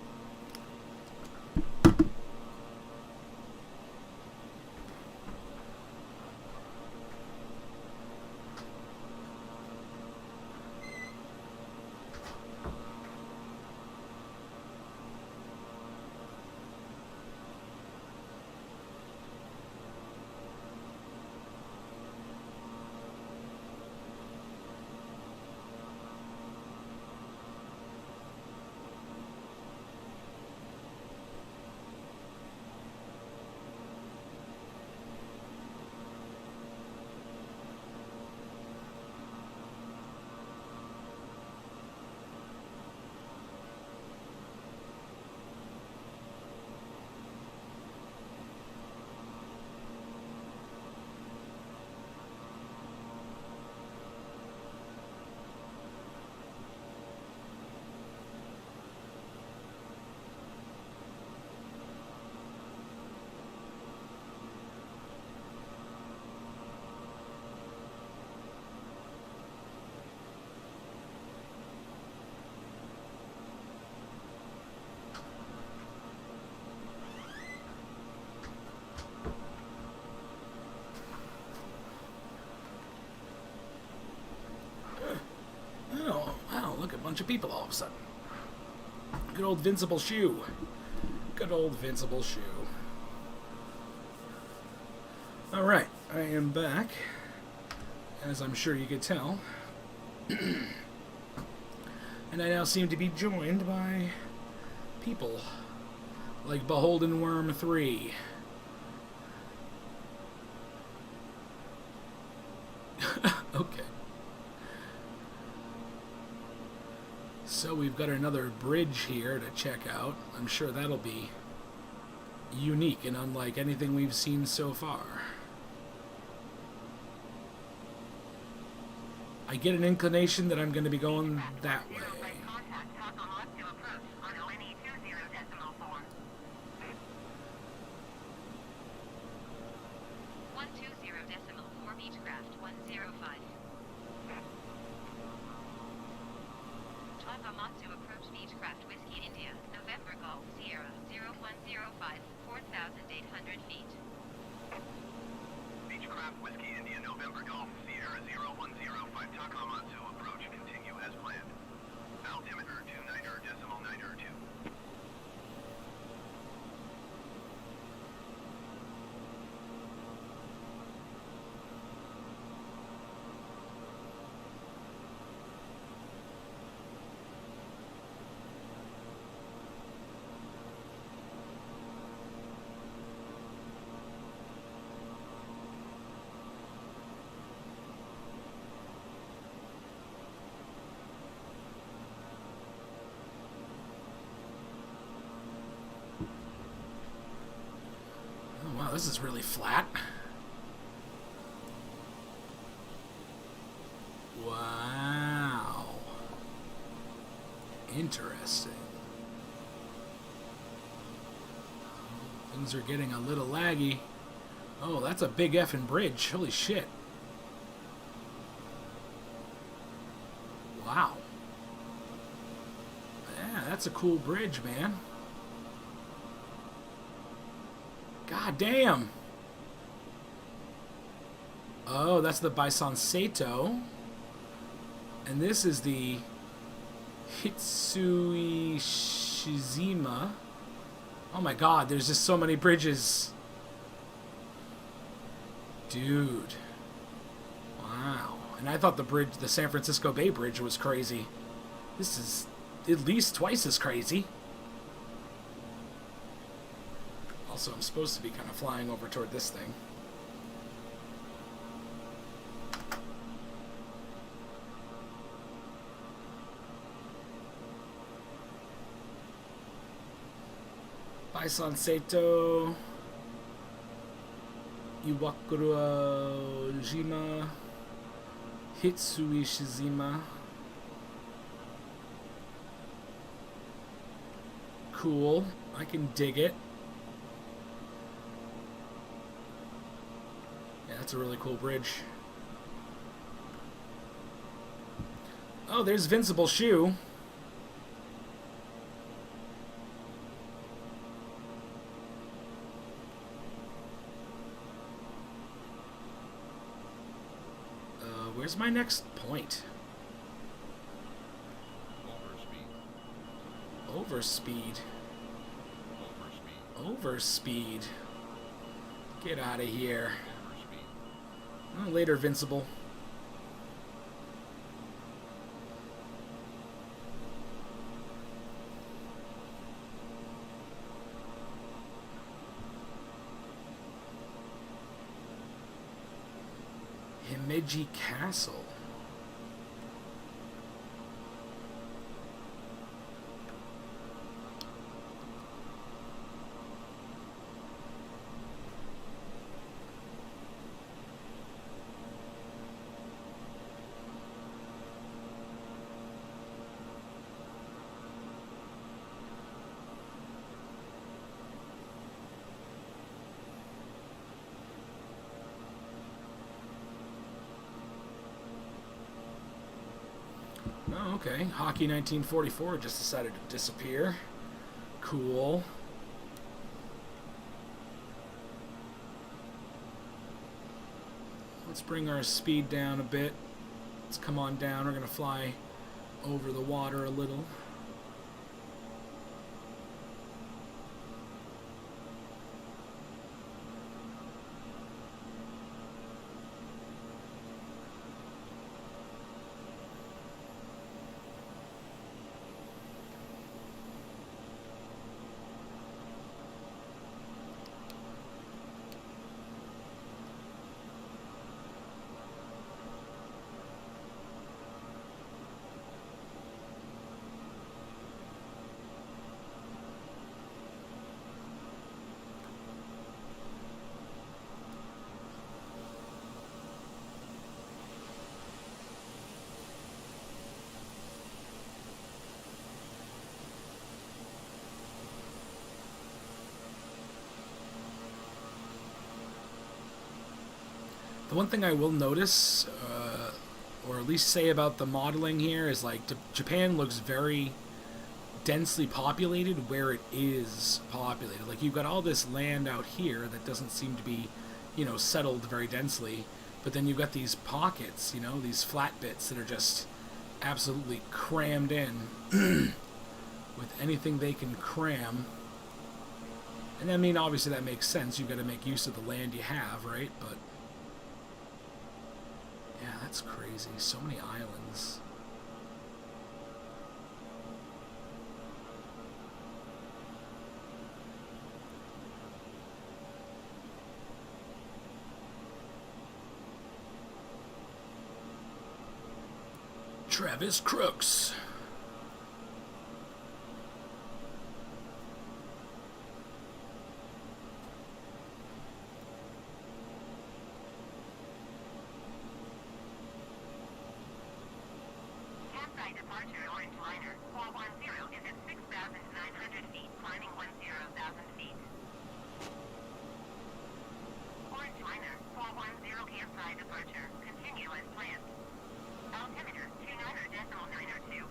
people all of a sudden. Good old Vincible Shoe. Good old Vincible Shoe. Alright, I am back, as I'm sure you could tell. And I now seem to be joined by people like Beholden Worm 3. Okay. So we've got another bridge here to check out. I'm sure that'll be unique and unlike anything we've seen so far. I get an inclination that I'm going to be going that way. Contact Taco Matsu approach on ONE 20.4. 120.4 Beechcraft 105. Takamatsu approach Beechcraft Whiskey India, November Golf Sierra 0105, 4,800 feet. Beechcraft Whiskey India November Golf Sierra 0105 Takamatsu approach continue as planned. Altimeter 29.92. Oh, wow, this is really flat. Wow. Interesting. Things are getting a little laggy. Oh, that's a big effing bridge. Holy shit. Wow. Yeah, that's a cool bridge, man. God damn. Oh, that's the Bison Seito. And this is the Hitsui Shizima. Oh my god, there's just so many bridges. Dude. Wow. And I thought the bridge, the San Francisco Bay Bridge, was crazy. This is at least twice as crazy. Also, I'm supposed to be kind of flying over toward this thing. Bison Seito, Iwakura Jima, Hitsui Shizima. Cool. I can dig it. Yeah, that's a really cool bridge. Oh, there's Vincible Shoe. Where's my next point? Overspeed. Overspeed. Get out of here. Oh, later, Vincible. Himeji Castle. Oh, okay. Hockey 1944 just decided to disappear. Cool. Let's bring our speed down a bit. Let's come on down. We're going to fly over the water a little. The one thing I will notice, or at least say about the modeling here, is like Japan looks very densely populated where it is populated. Like you've got all this land out here that doesn't seem to be, settled very densely, but then you've got these pockets, these flat bits that are just absolutely crammed in with anything they can cram. And I mean, obviously that makes sense. You've got to make use of the land you have, right? But yeah, that's crazy. So many islands. Travis Crooks. Campsite departure Orange Liner 410 is at 6,900 feet, climbing 10,000 feet. Orange Liner 410 campsite departure. Continue as planned. Altimeter 29.902.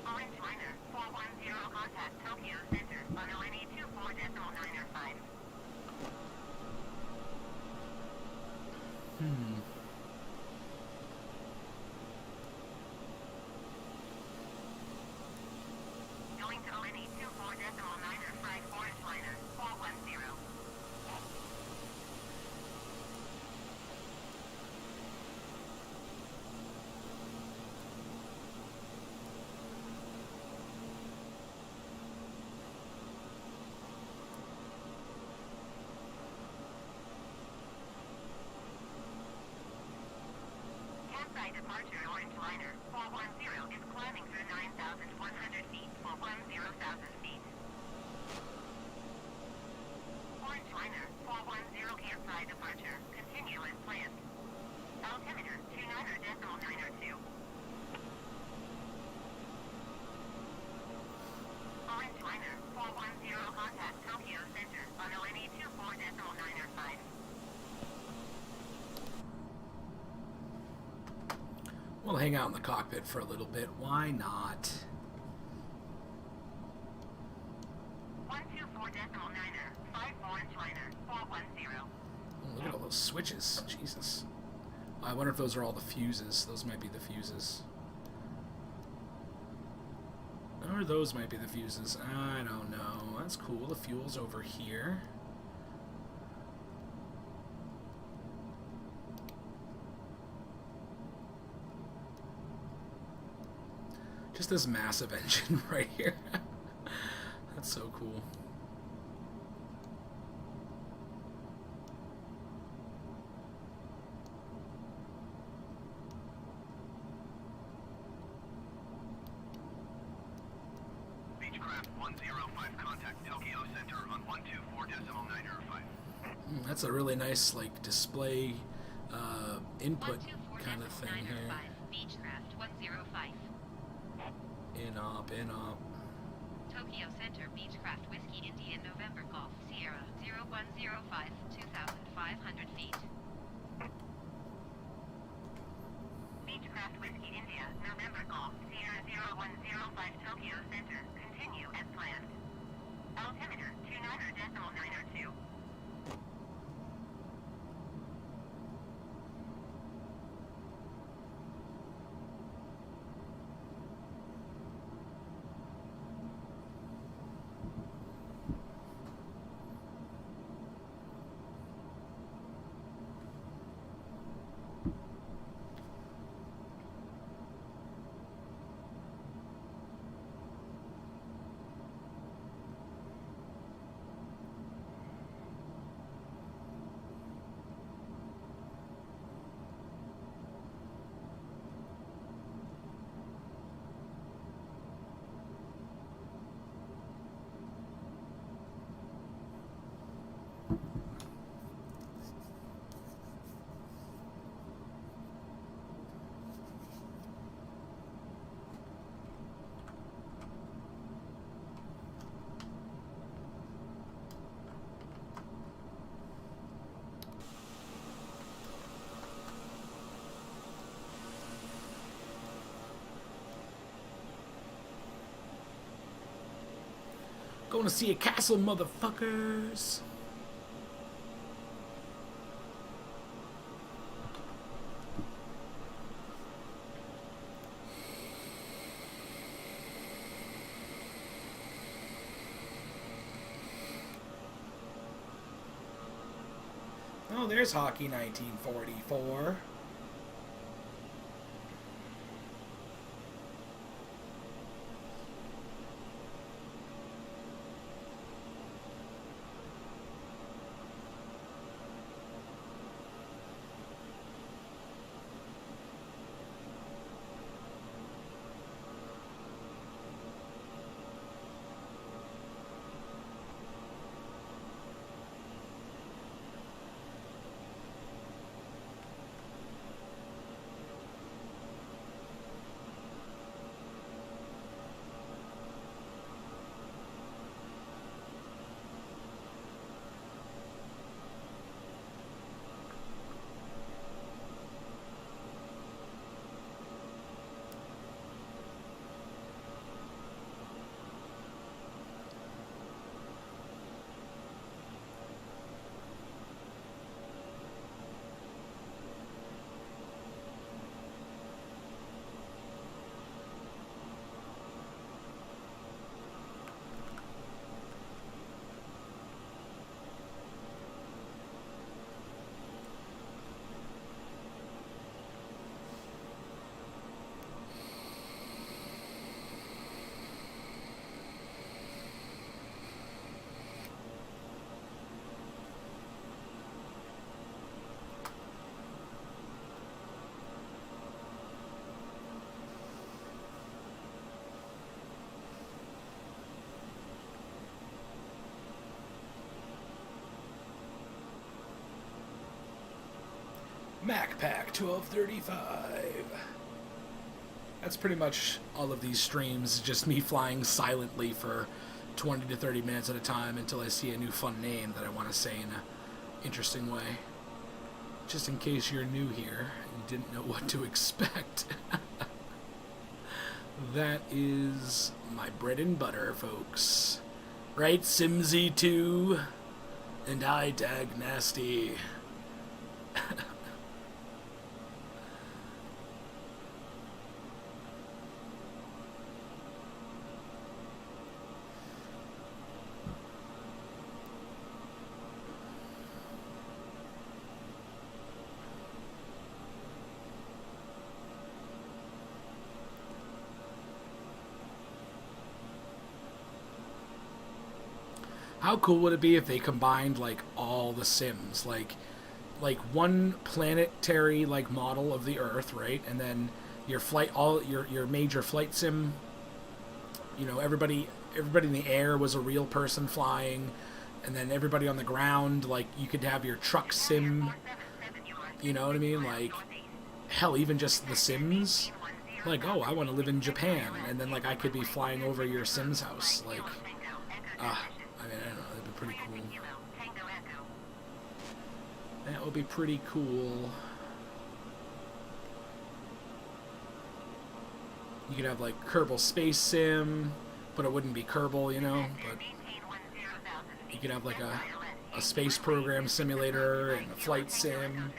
Orange Liner 410 contact Tokyo Center on ONE 24.905. Going to ONE 24.905 Orange Liner 410. Campsite departure Orange Liner 410 is climbing through 9,100 feet for 10,000 feet. Orange Liner 410 campsite departure. Continue as planned. Altimeter 29.902. Orange Liner 410 contact Tokyo Center on ONE 24.905. We'll hang out in the cockpit for a little bit. Why not? 124.905 Orange Liner 410. Oh, look at all those switches. Jesus. I wonder if those are all the fuses. Those might be the fuses. Or those might be the fuses. I don't know. That's cool. The fuel's over here. Just this massive engine right here. That's so cool. Beechcraft 105, contact Tokyo Center on 124.905. That's a really nice like display input kind of thing here. Beechcraft 105. pin up. Tokyo Center, Beechcraft Whiskey, Indian, November Golf, Sierra, 0105, 2,500 feet. Beechcraft Whiskey, India, November Golf, Sierra, 0105, Tokyo Center, continue as planned. Altimeter, 29.902. Going to see a castle, motherfuckers. Oh, there's Hockey 1944. MacPack 1235. That's pretty much all of these streams, just me flying silently for 20 to 30 minutes at a time until I see a new fun name that I want to say in an interesting way. Just in case you're new here and didn't know what to expect. That is my bread and butter, folks. Right, Simsy2 and I Dag Nasty. How cool would it be if they combined like all the Sims, like one planetary like model of the Earth, right? And then your flight, all your major flight sim. You know, everybody in the air was a real person flying, and then everybody on the ground, like you could have your truck sim. You know what I mean? Like, hell, even just the Sims. like, oh, I want to live in Japan, and then like I could be flying over your Sims house, like, I mean, I don't know, that'd be pretty cool. That would be pretty cool. You could have like Kerbal Space Sim, but it wouldn't be Kerbal, you know. But you could have like a space program simulator and a flight sim,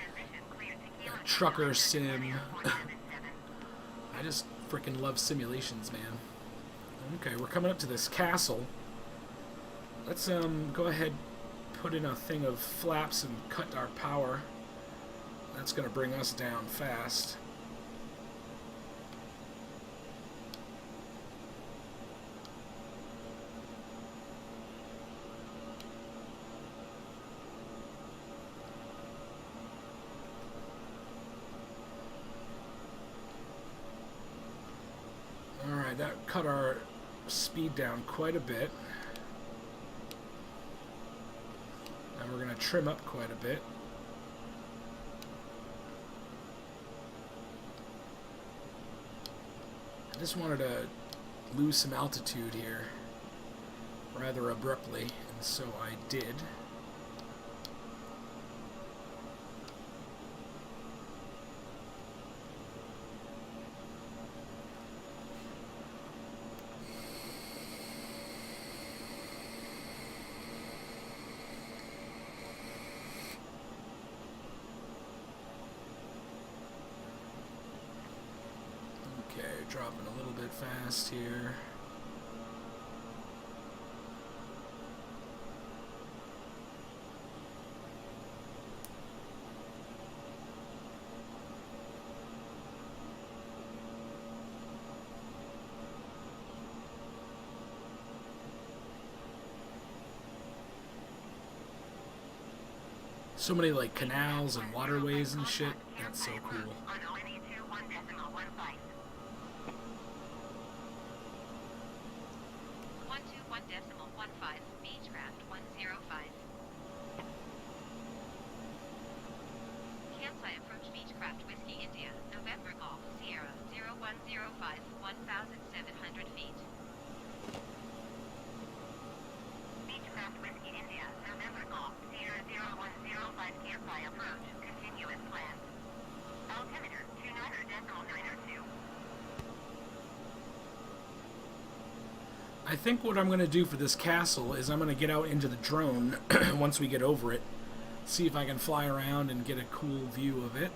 a trucker sim. I just freaking love simulations, man. Okay, we're coming up to this castle. Let's go ahead, put in a thing of flaps and cut our power. That's gonna bring us down fast. Alright, that cut our speed down quite a bit. And we're going to trim up quite a bit. I just wanted to lose some altitude here rather abruptly, and so I did. Dropping a little bit fast here. So many like canals and waterways and shit. That's so cool. I think what I'm going to do for this castle is I'm going to get out into the drone once we get over it. See if I can fly around and get a cool view of it.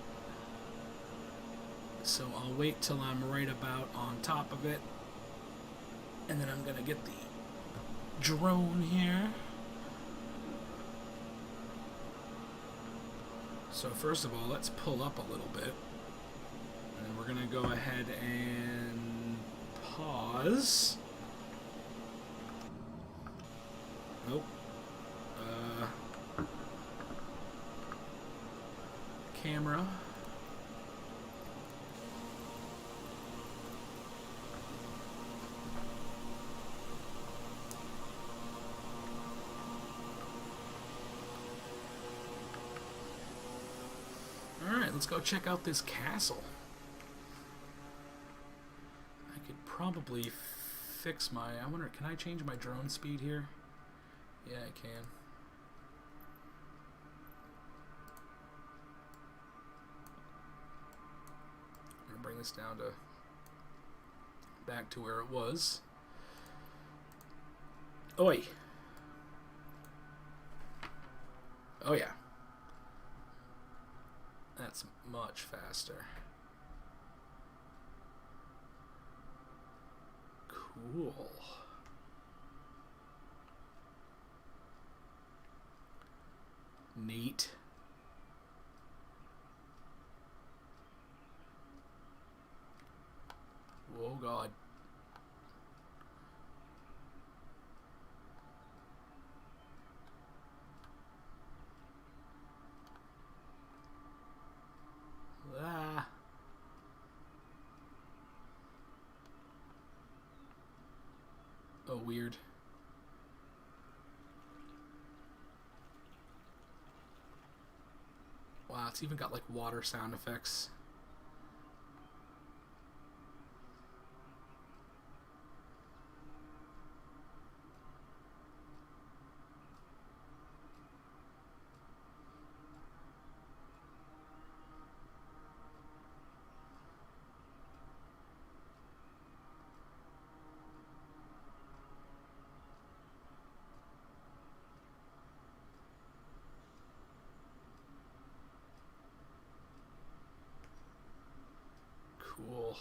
So I'll wait till I'm right about on top of it. And then I'm going to get the drone here. So first of all, let's pull up a little bit. And we're going to go ahead and pause. Nope. Camera. Alright, let's go check out this castle. I could probably fix my... I wonder, can I change my drone speed here? Yeah, I can. I'm gonna bring this down to back to where it was. Oi! Oh yeah. That's much faster. Cool. Neat. Oh God. Ah. Oh, weird. Wow, it's even got like water sound effects. Cool.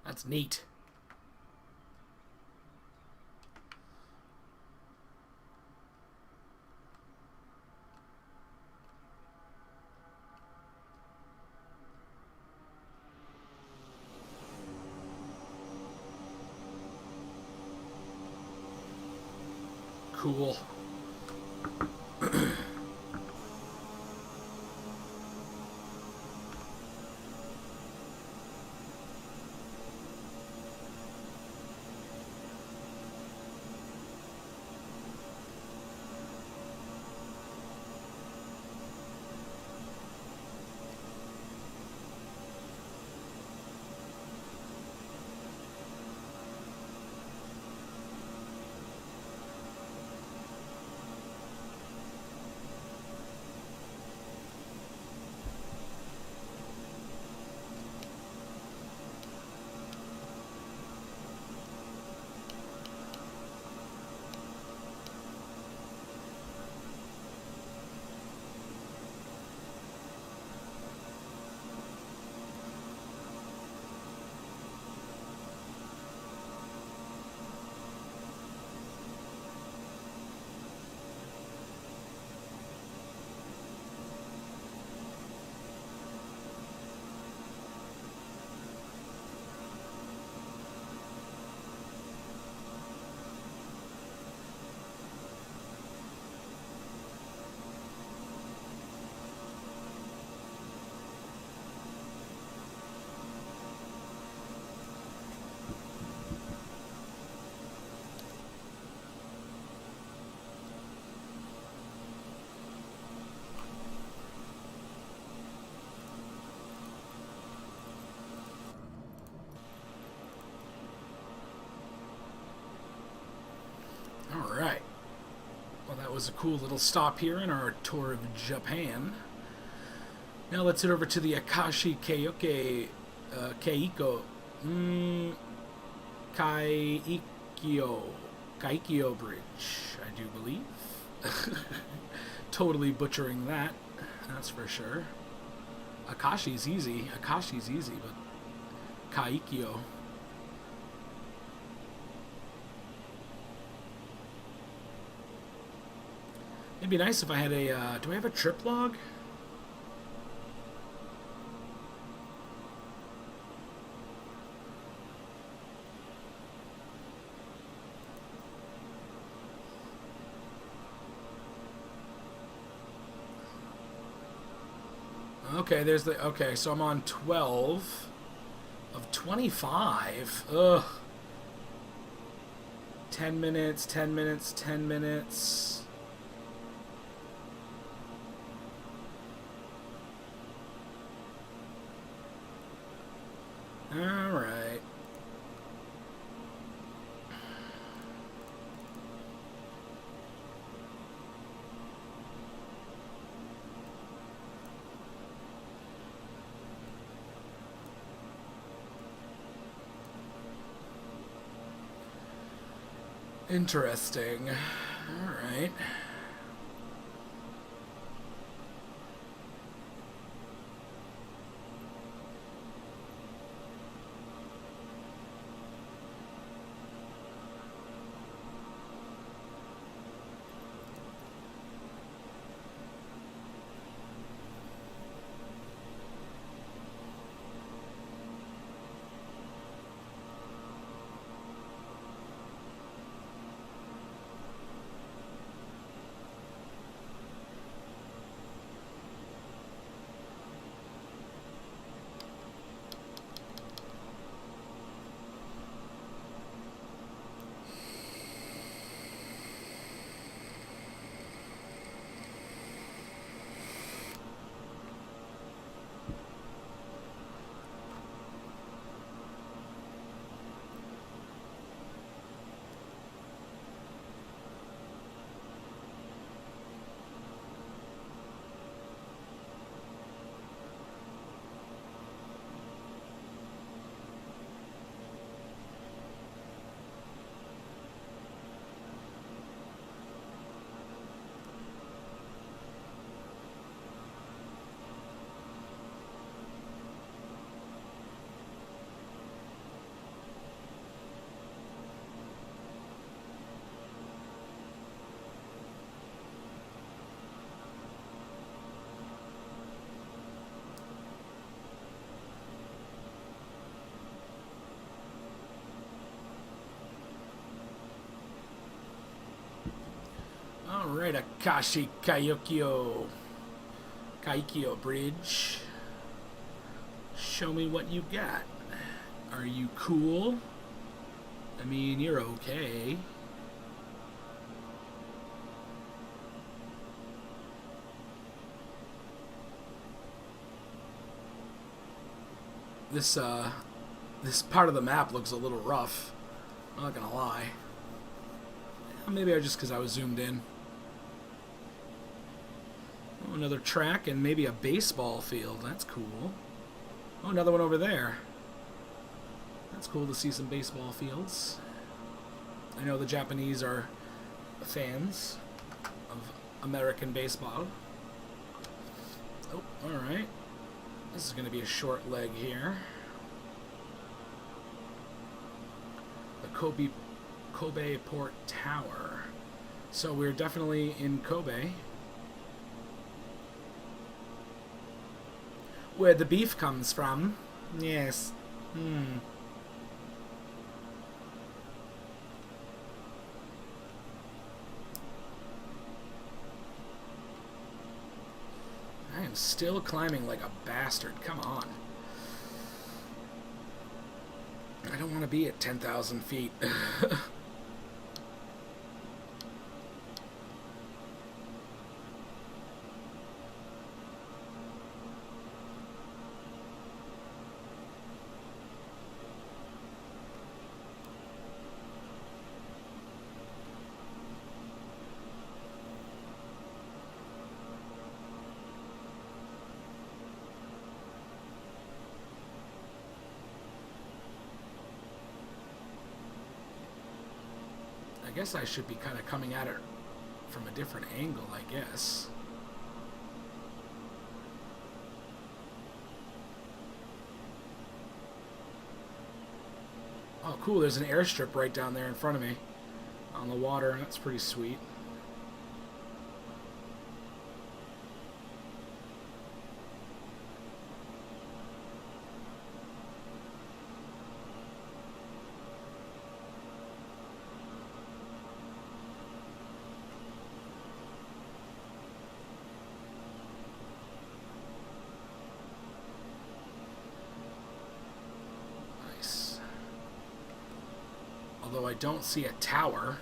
That's neat. Cool. All right. Well, that was a cool little stop here in our tour of Japan. Now let's head over to the Akashi Keiko Kaikyo Bridge, I do believe. Totally butchering that, that's for sure. Akashi's easy, but Kaikyo. It'd be nice if I had a, do I have a trip log? Okay, there's the, okay, so I'm on 12 of 25. Ugh. 10 minutes, 10 minutes, 10 minutes. Alright. Interesting. Alright. Alright, Akashi Kaikyo Bridge. Show me what you got. Are you cool? I mean, you're okay. This part of the map looks a little rough. I'm not gonna lie. Maybe just because I was zoomed in. Oh, another track and maybe a baseball field. That's cool. Oh, another one over there. That's cool to see some baseball fields. I know the Japanese are fans of American baseball. Oh, alright. This is going to be a short leg here. The Kobe Port Tower. So we're definitely in Kobe. Where the beef comes from. Yes. I am still climbing like a bastard. Come on. I don't want to be at 10,000 feet. I guess I should be kind of coming at it from a different angle, I guess. Oh, cool. There's an airstrip right down there in front of me on the water. That's pretty sweet. Although I don't see a tower.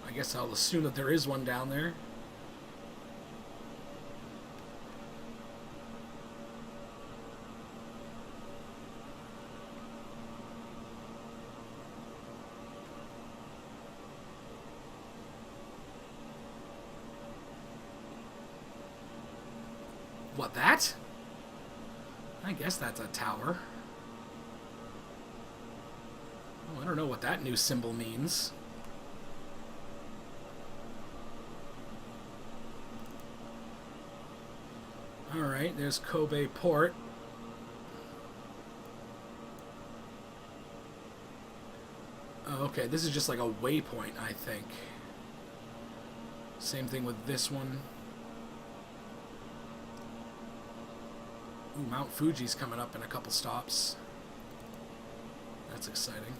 I guess I'll assume that there is one down there. What, that? I guess that's a tower. I don't know what that new symbol means. Alright, there's Kobe Port. Oh, okay, this is just like a waypoint, I think. Same thing with this one. Ooh, Mount Fuji's coming up in a couple stops. That's exciting.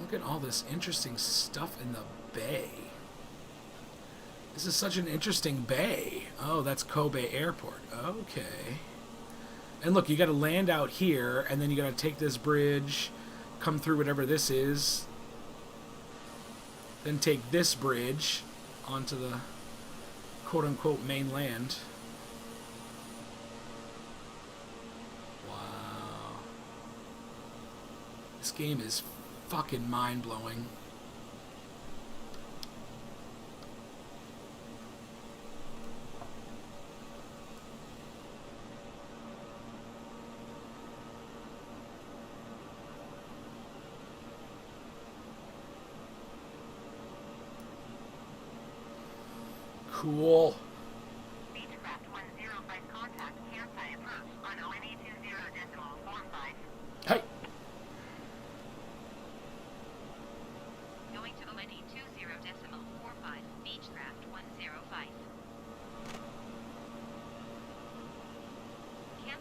Look at all this interesting stuff in the bay. This is such an interesting bay. Oh, that's Kobe Airport. Okay. And look, you got to land out here, and then you got to take this bridge, come through whatever this is, then take this bridge onto the quote-unquote mainland. Wow. This game is fucking mind-blowing. Cool. Beechcraft 105 contact campsite approach on ONE 20.45. Hey. Going to ONE 20.45, Beechcraft 105.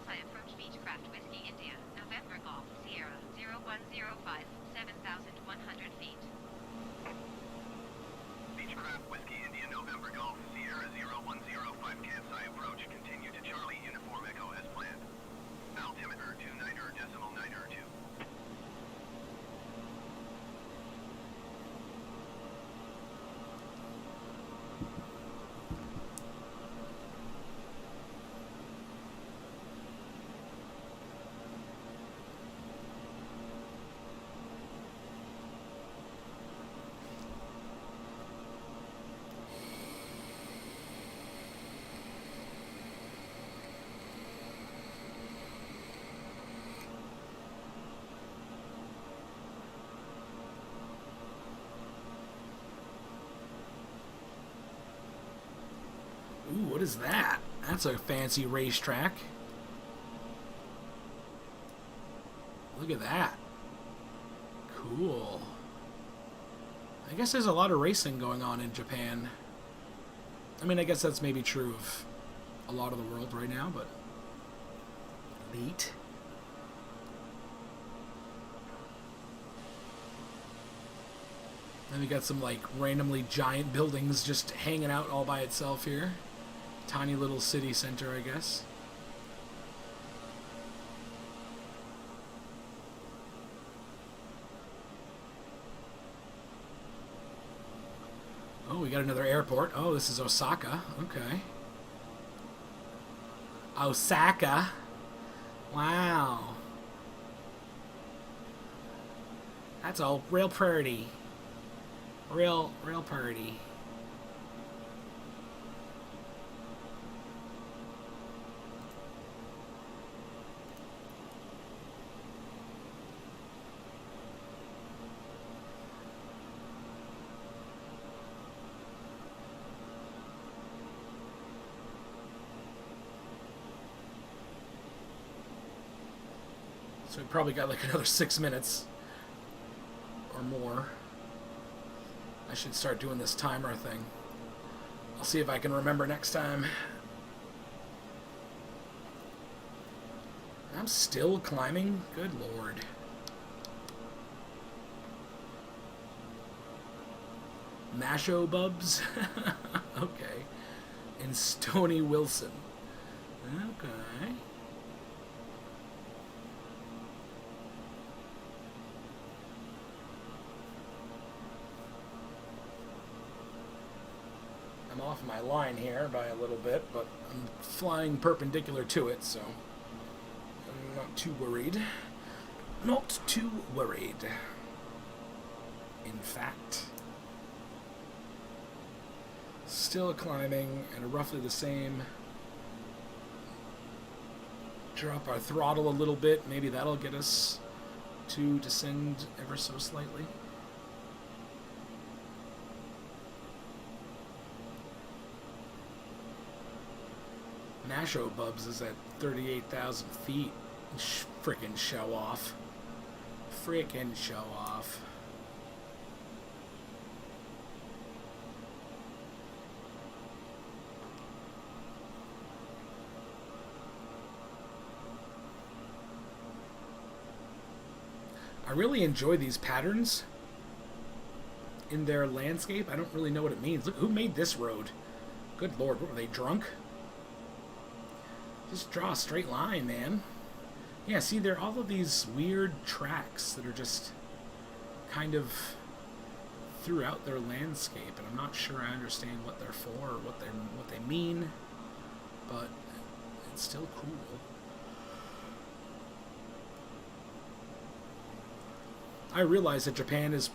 Kansai approach Beechcraft Whiskey India, November Golf Sierra 0105, 7,100 feet. Beechcraft Whiskey India November Golf Sierra 0105 Kansai approach. Continue to Charlie Uniform Echo as planned. Altimeter 29er decimal 9er 2. Ooh, what is that? That's a fancy racetrack. Look at that. Cool. I guess there's a lot of racing going on in Japan. I mean, I guess that's maybe true of a lot of the world right now, but neat. Then we got some like randomly giant buildings just hanging out all by itself here. Tiny little city center, I guess. Oh, we got another airport. Oh, this is Osaka. Okay. Osaka. Wow. That's all real pretty. Real pretty. So we probably got like another 6 minutes or more. I should start doing this timer thing. I'll see if I can remember next time. I'm still climbing? Good lord. Masho Bubs? Okay. And Stony Wilson. Okay. I'm off my line here by a little bit, but I'm flying perpendicular to it, so I'm not too worried. Not too worried. In fact, still climbing at roughly the same. Drop our throttle a little bit. Maybe that'll get us to descend ever so slightly. Masho Bubs is at 38,000 feet. Frickin' show off. Frickin' show off. I really enjoy these patterns in their landscape. I don't really know what it means. Look, who made this road? Good lord, what were they, drunk? Just draw a straight line, man. Yeah, see, there are all of these weird tracks that are just kind of throughout their landscape, and I'm not sure I understand what they're for or what they mean, but it's still cool. I realize that Japan is,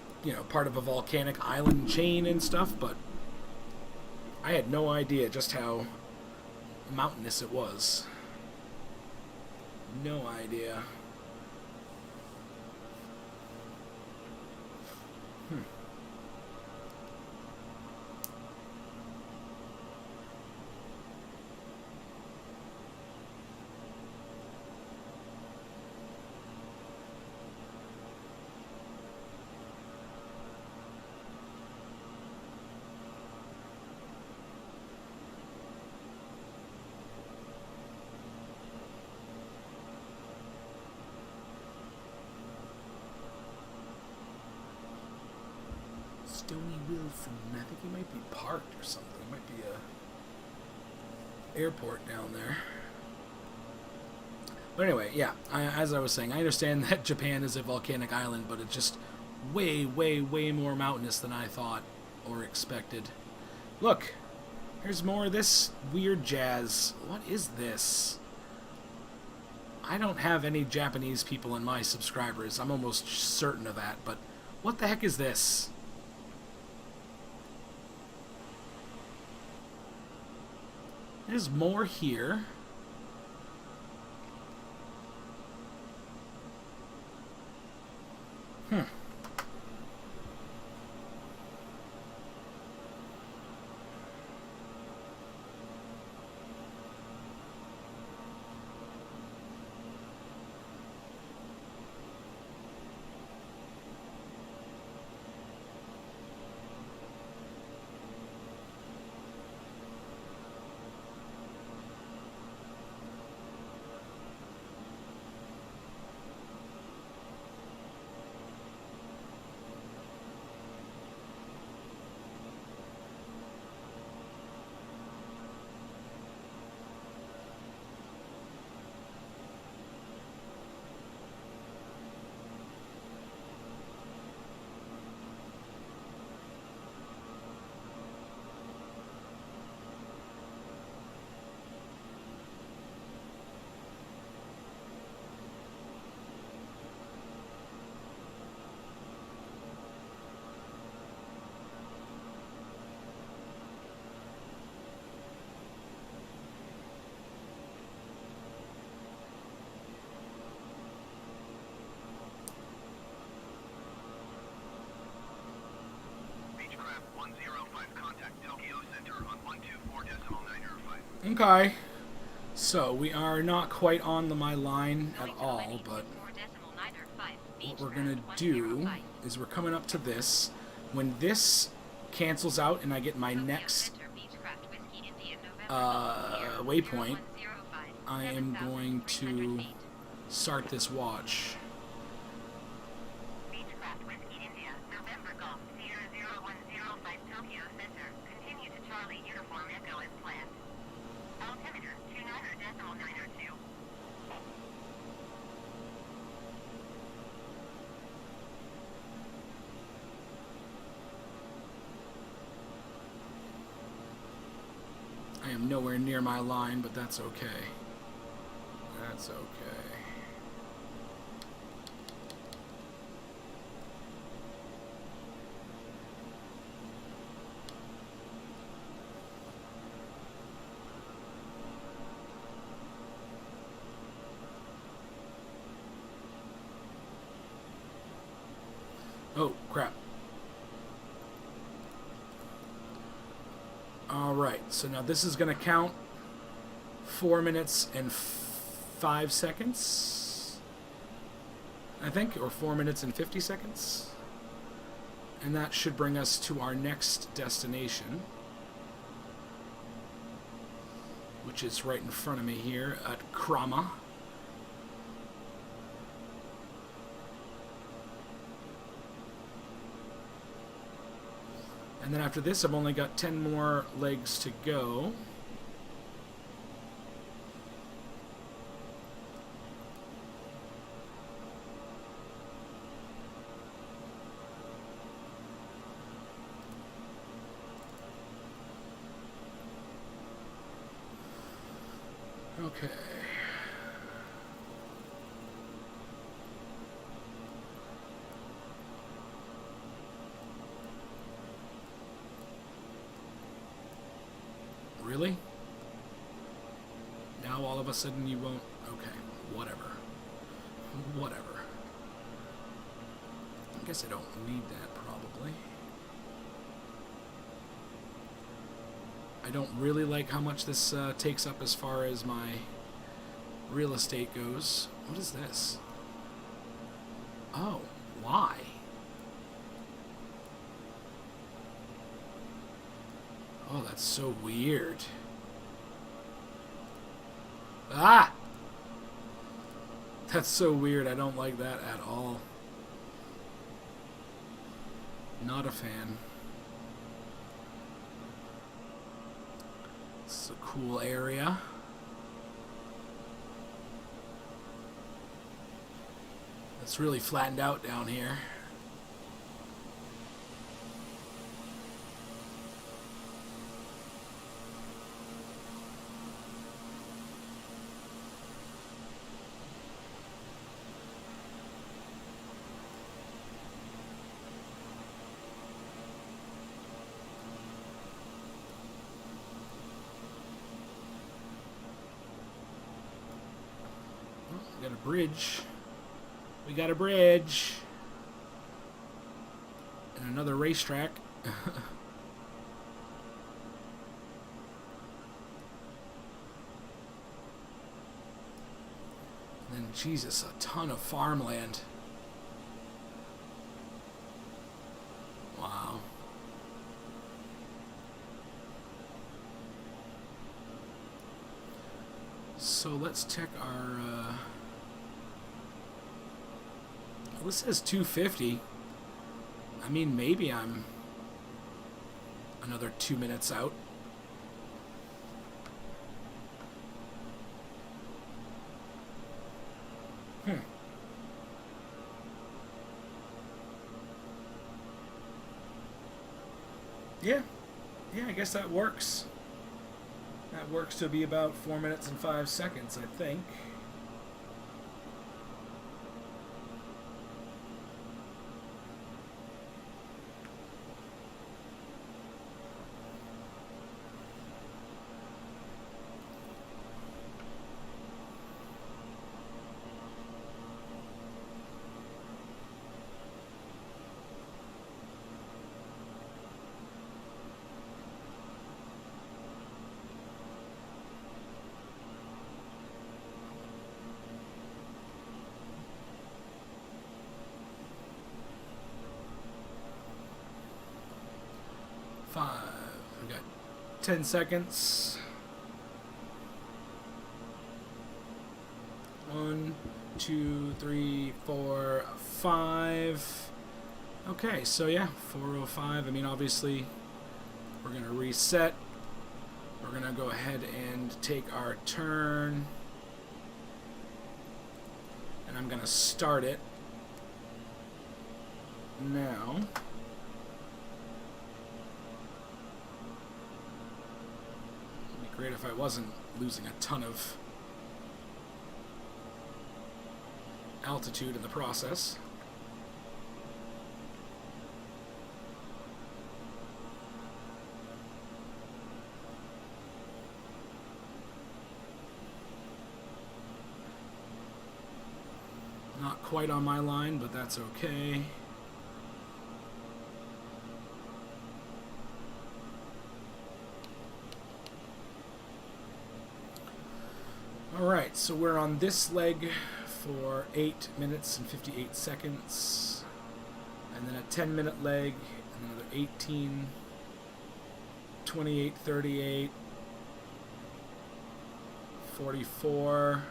part of a volcanic island chain and stuff, but I had no idea just how mountainous it was. No idea. Stoney Wilson. I think he might be parked or something. It might be a airport down there. But anyway, yeah, as I was saying, I understand that Japan is a volcanic island, but it's just way, way, way more mountainous than I thought or expected. Look, here's more of this weird jazz. What is this? I don't have any Japanese people in my subscribers. I'm almost certain of that, but what the heck is this? There's more here. Beechcraft 105, contact Tokyo Center on 124.905. Okay. So, we are not quite on my line at all, but what we're going to do is we're coming up to this. When this cancels out and I get my next waypoint, I am going to start this watch. Beechcraft Whiskey India, November Golf, Sierra 0105 Tokyo Center. Continue to Charlie Uniform Echo as planned. Altimeter 29.902. I am nowhere near my line, but that's okay. That's okay. Oh, crap. Alright, so now this is going to count 4 minutes and 5 seconds, I think, or 4 minutes and 50 seconds. And that should bring us to our next destination, which is right in front of me here at Krama. And then after this, I've only got 10 more legs to go. Okay. Really? Now all of a sudden you won't? Okay, whatever. Whatever. I guess I don't need that, probably. I don't really like how much this takes up as far as my real estate goes. What is this? Oh, why? Oh, that's so weird. Ah! That's so weird. I don't like that at all. Not a fan. It's a cool area. It's really flattened out down here. Oh, we got a bridge. We got a bridge. And another racetrack. And Jesus, a ton of farmland. Wow. So let's check our this says 250. I mean, maybe I'm another 2 minutes out. Yeah. Yeah, I guess that works. That works to be about 4 minutes and 5 seconds, I think. We got 10 seconds. 1, 2, 3, 4, 5. Okay, so yeah, 4:05. I mean, obviously, we're gonna reset. We're gonna go ahead and take our turn, and I'm gonna start it now. Great if I wasn't losing a ton of altitude in the process. Not quite on my line, but that's okay. Alright, so we're on this leg for 8 minutes and 58 seconds. And then a 10-minute leg, and another 18, 28, 38, 44,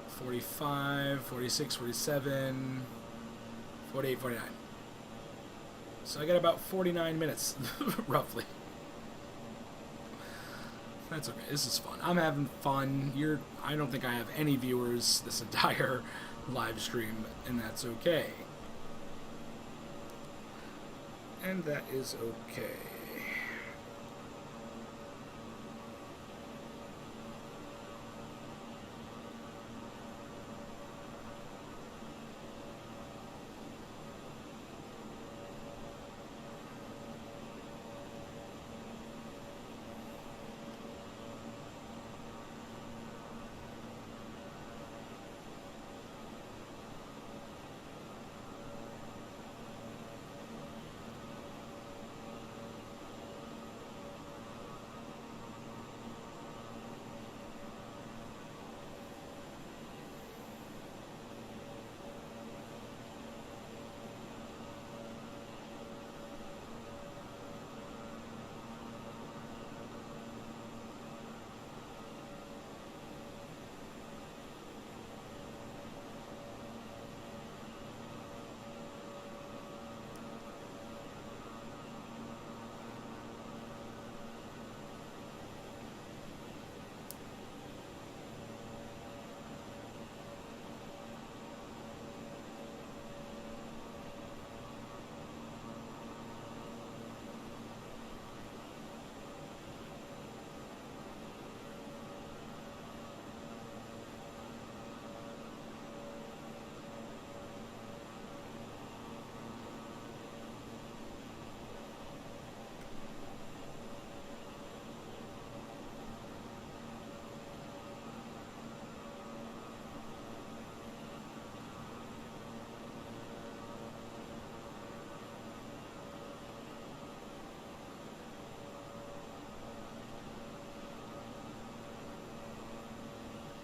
45, 46, 47, 48, 49. So I got about 49 minutes, roughly. That's okay. This is fun. I'm having fun. I don't think I have any viewers this entire live stream, and that's okay. And that is okay.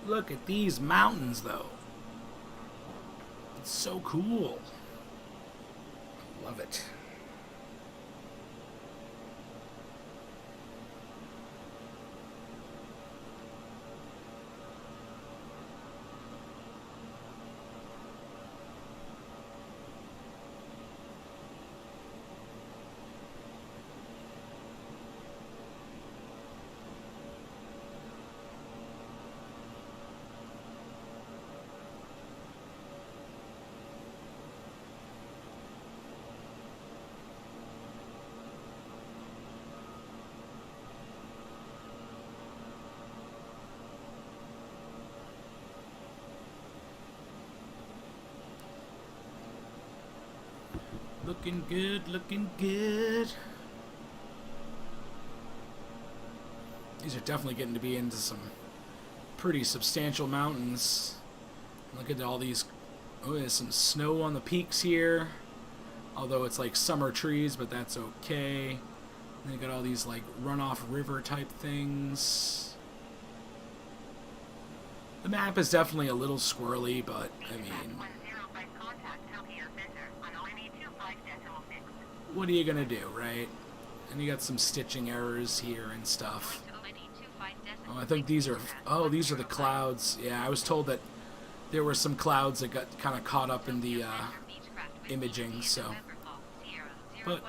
Look at these mountains, though. It's so cool. Love it. Looking good, looking good. These are definitely getting to be into some pretty substantial mountains. Look at all these. Oh, there's some snow on the peaks here. Although it's like summer trees, but that's okay. And you got all these like runoff river type things. The map is definitely a little squirrely, but I mean, what are you gonna do, right? And you got some stitching errors here and stuff. Oh, I think these are... Oh, these are the clouds. Yeah, I was told that there were some clouds that got kind of caught up in the imaging, so... But...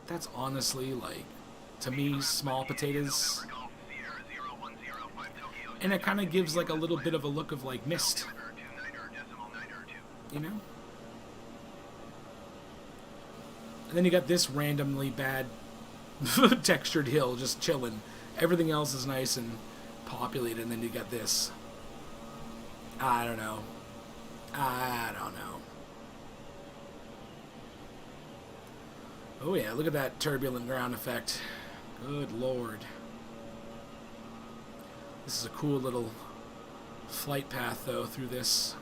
That's honestly, like, to me, small potatoes. And it kind of gives, like, a little bit of a look of, like, mist. You know? And then you got this randomly bad textured hill just chilling. Everything else is nice and populated, and then you got this. I don't know. Oh yeah, look at that turbulent ground effect. Good lord. This is a cool little flight path, though, through this.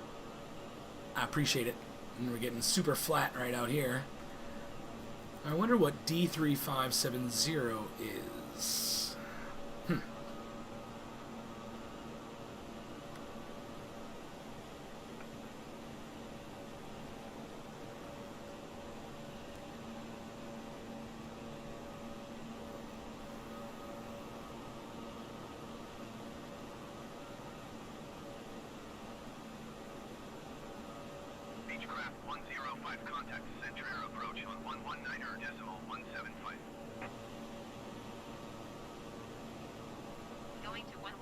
I appreciate it. And we're getting super flat right out here. I wonder what D3570 is. Beechcraft 105 contact center approach on 119.175. Going to 119.175,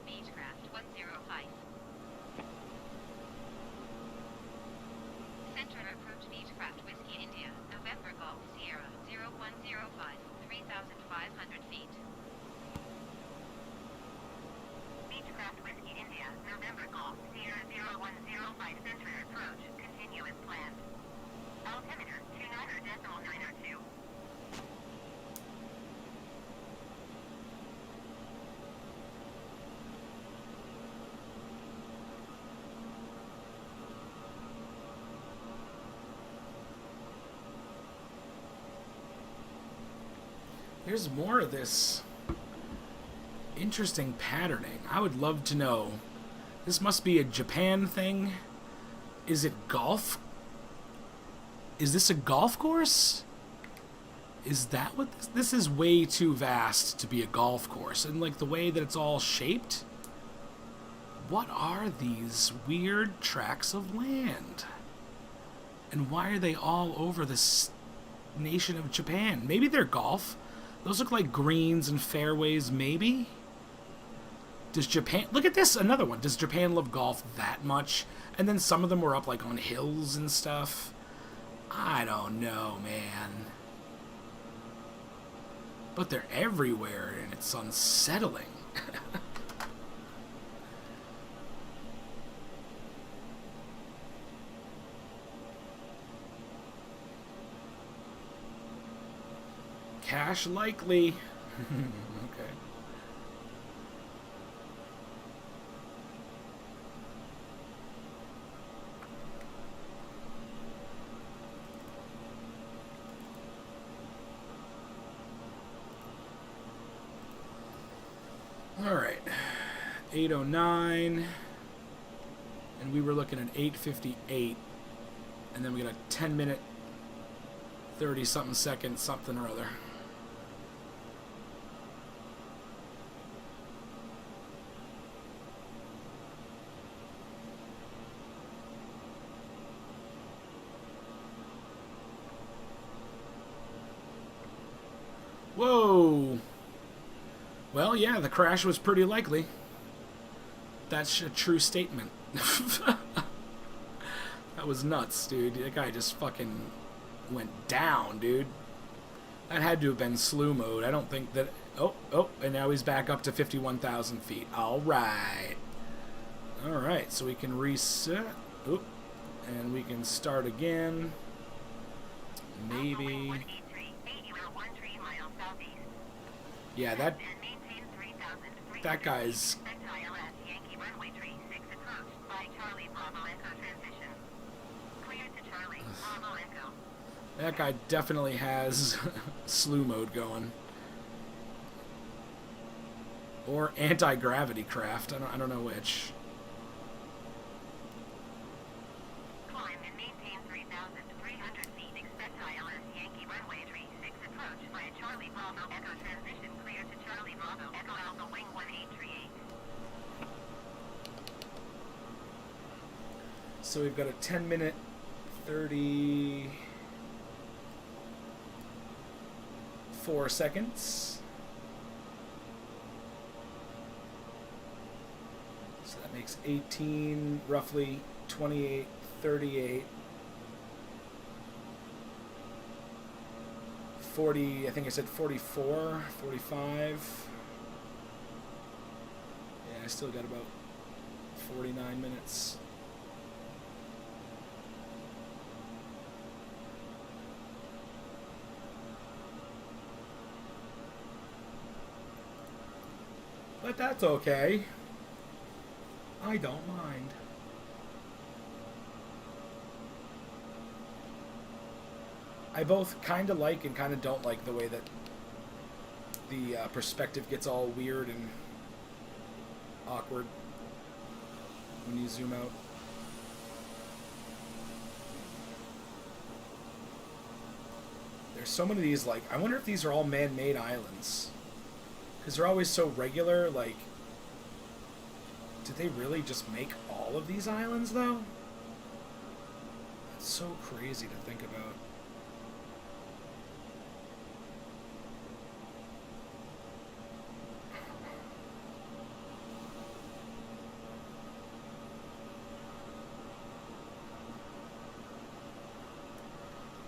Beechcraft 105. Center approach Beechcraft Whiskey India, November Golf Sierra 0105, 3,500 feet. Beechcraft Whiskey India, November Golf Sierra 0105, center approach, continue as planned. Altimeter 29.902. There's more of this interesting patterning. I would love to know. This must be a Japan thing. Is it golf? Is this a golf course? Is that what this is? Way too vast to be a golf course. And like the way that it's all shaped. What are these weird tracts of land? And why are they all over this nation of Japan? Maybe they're golf. Those look like greens and fairways, maybe? Does Japan... Look at this, another one. Does Japan love golf that much? And then some of them were up, like, on hills and stuff. I don't know, man. But they're everywhere, and it's unsettling. Cash likely. Okay. 8:09, and we were looking at 8:58, and then we got a 10-minute, 30-something second something or other. Whoa! Well, yeah, the crash was pretty likely. That's a true statement. That was nuts, dude. That guy just fucking went down, dude. That had to have been slew mode. I don't think that... Oh, and now he's back up to 51,000 feet. Alright. Alright, so we can reset. Oop. And we can start again. Maybe... Yeah, that guy's... That guy definitely has slew mode going. Or anti-gravity craft. I don't know which. Climb and maintain 3,300 feet. Expect ILS Yankee runway 36 approach via Charlie Bravo Echo transition clear to Charlie Bravo Echo Alpha wing 1838. So we've got a 10-minute, 34 seconds. So that makes 18, roughly 28, 38, 40, I think I said 44, 45. Yeah, I still got about 49 minutes. But that's okay. I don't mind. I both kind of like and kind of don't like the way that the perspective gets all weird and awkward when you zoom out. There's so many of these, like, I wonder if these are all man-made islands. Because they're always so regular, like... Did they really just make all of these islands, though? That's so crazy to think about.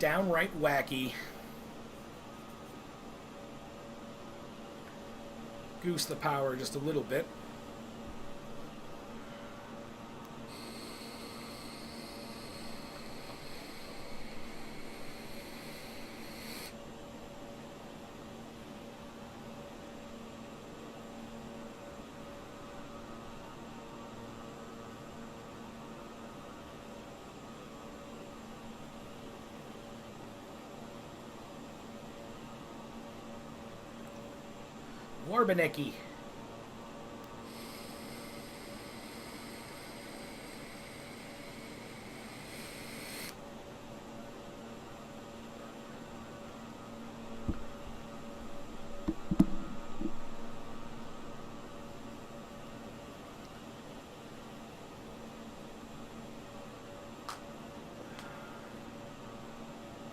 Downright wacky. Goose the power just a little bit. Warbaneki.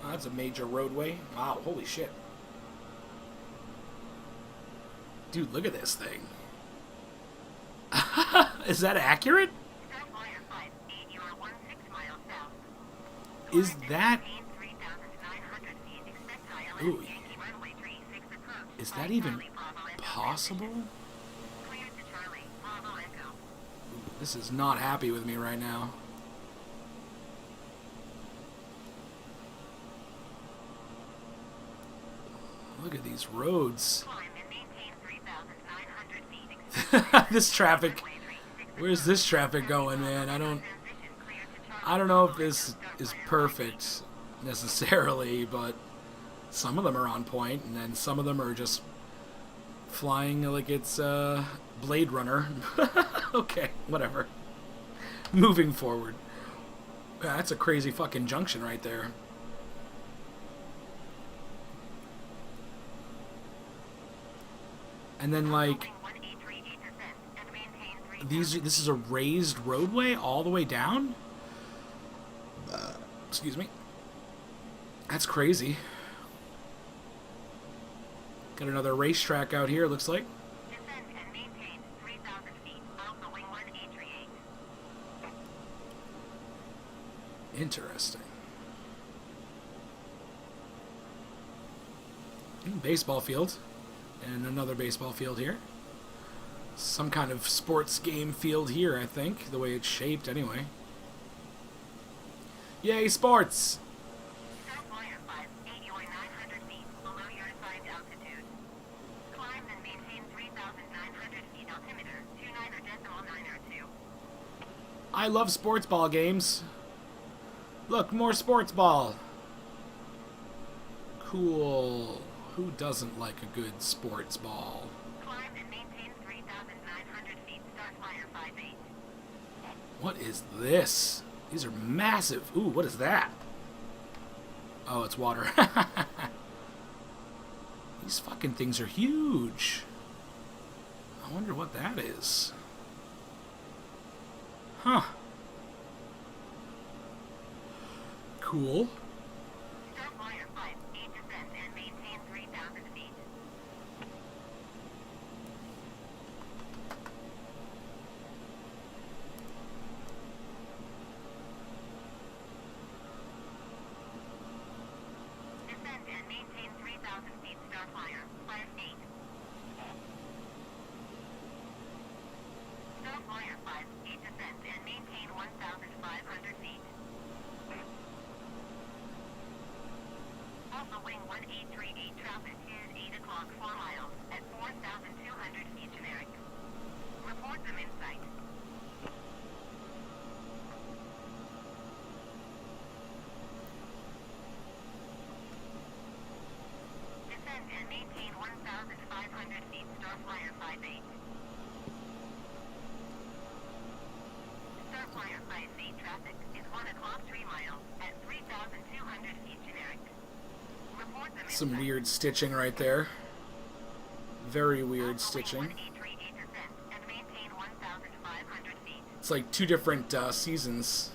Oh, that's a major roadway. Wow, holy shit. Dude, look at this thing. Is that accurate? Is that... Ooh. Is that even possible? Ooh, this is not happy with me right now. Look at these roads. This traffic, where's this traffic going, man? I don't know if this is perfect necessarily, but some of them are on point, and then some of them are just Flying like it's Blade Runner. Okay, whatever. Moving forward. That's a crazy fucking junction right there. And then like this is a raised roadway all the way down? Excuse me. That's crazy. Got another racetrack out here, looks like. Descend and maintain 3,000 feet off the wing 1838. Interesting. Baseball field. And another baseball field here. Some kind of sports game field here, I think. The way it's shaped, anyway. Yay, sports! Start wire 5, 80 or 900 feet below your assigned altitude. Climb and maintain 3,900 feet altimeter, 29.902. I love sports ball games. Look, more sports ball. Cool. Who doesn't like a good sports ball? Climb and maintain 3,900 feet. Start wire 5-8. What is this? These are massive. Ooh, what is that? Oh, it's water. These fucking things are huge. I wonder what that is. Huh. Cool. Start wire 5, 8 descend and maintain 3,000 feet. Descend and maintain 3,000 feet. Start wire 5-8. Start wire 5-8 descend and maintain 1,500 feet. Alpha wing 1838 traffic is 8 o'clock 4 miles at 4,200 feet generic. Report them in sight. Descend and maintain 1,500 feet. Start wire 5-8. Start wire 5-8 traffic is 1 o'clock 3 miles at 3,200 feet generic. Report them in Some sight. weird stitching right there. Very weird stitching. 1838 descend and maintain 1,500 feet. It's like two different seasons.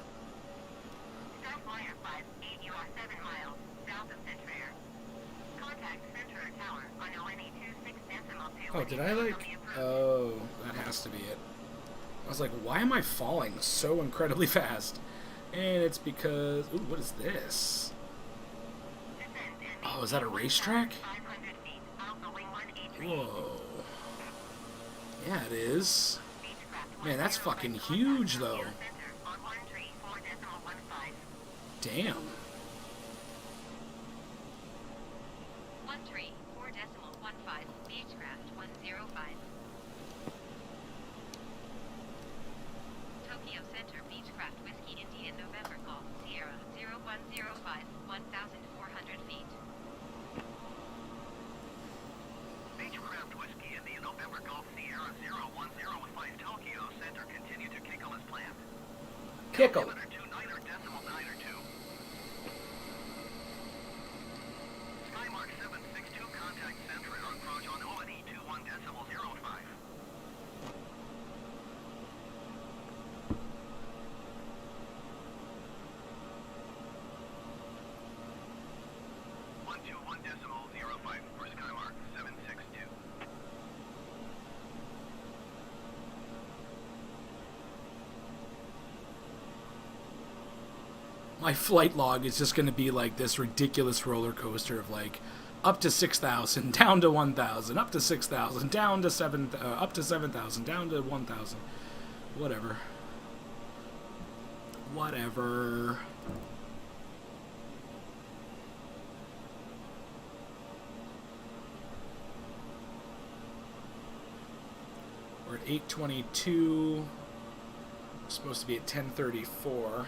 Start wire 5-8. You are 7 miles south of Centrair. Contact Centrair Tower on ONE 26.2. Oh, did I like... Oh, that has to be it. I was like, why am I falling so incredibly fast? And it's because... Ooh, what is this? Oh, is that a racetrack? 500 feet off the wing 1838. Whoa. Yeah, it is. Beechcraft Man, that's 105 fucking contact huge, Tokyo though. Center on 134.15. Damn. 134.15. Beechcraft 105. Tokyo Center Beechcraft Whiskey Indian November Golf Sierra 0105 1,400 feet. Beechcraft Whiskey India November Golf Sierra 0105 Tokyo Center continue to kickle as planned. Kickle. Altimeter 29.902. Skymark 762 contact Centrair approach on ONE 21.05. One two one decimal 05 for Skymark 762. My flight log is just going to be like this ridiculous roller coaster of like up to 6,000, down to 1,000, up to 6,000, down to 7,000, down to 1,000. Whatever. Whatever. We're at 8:22. We're supposed to be at 10:34.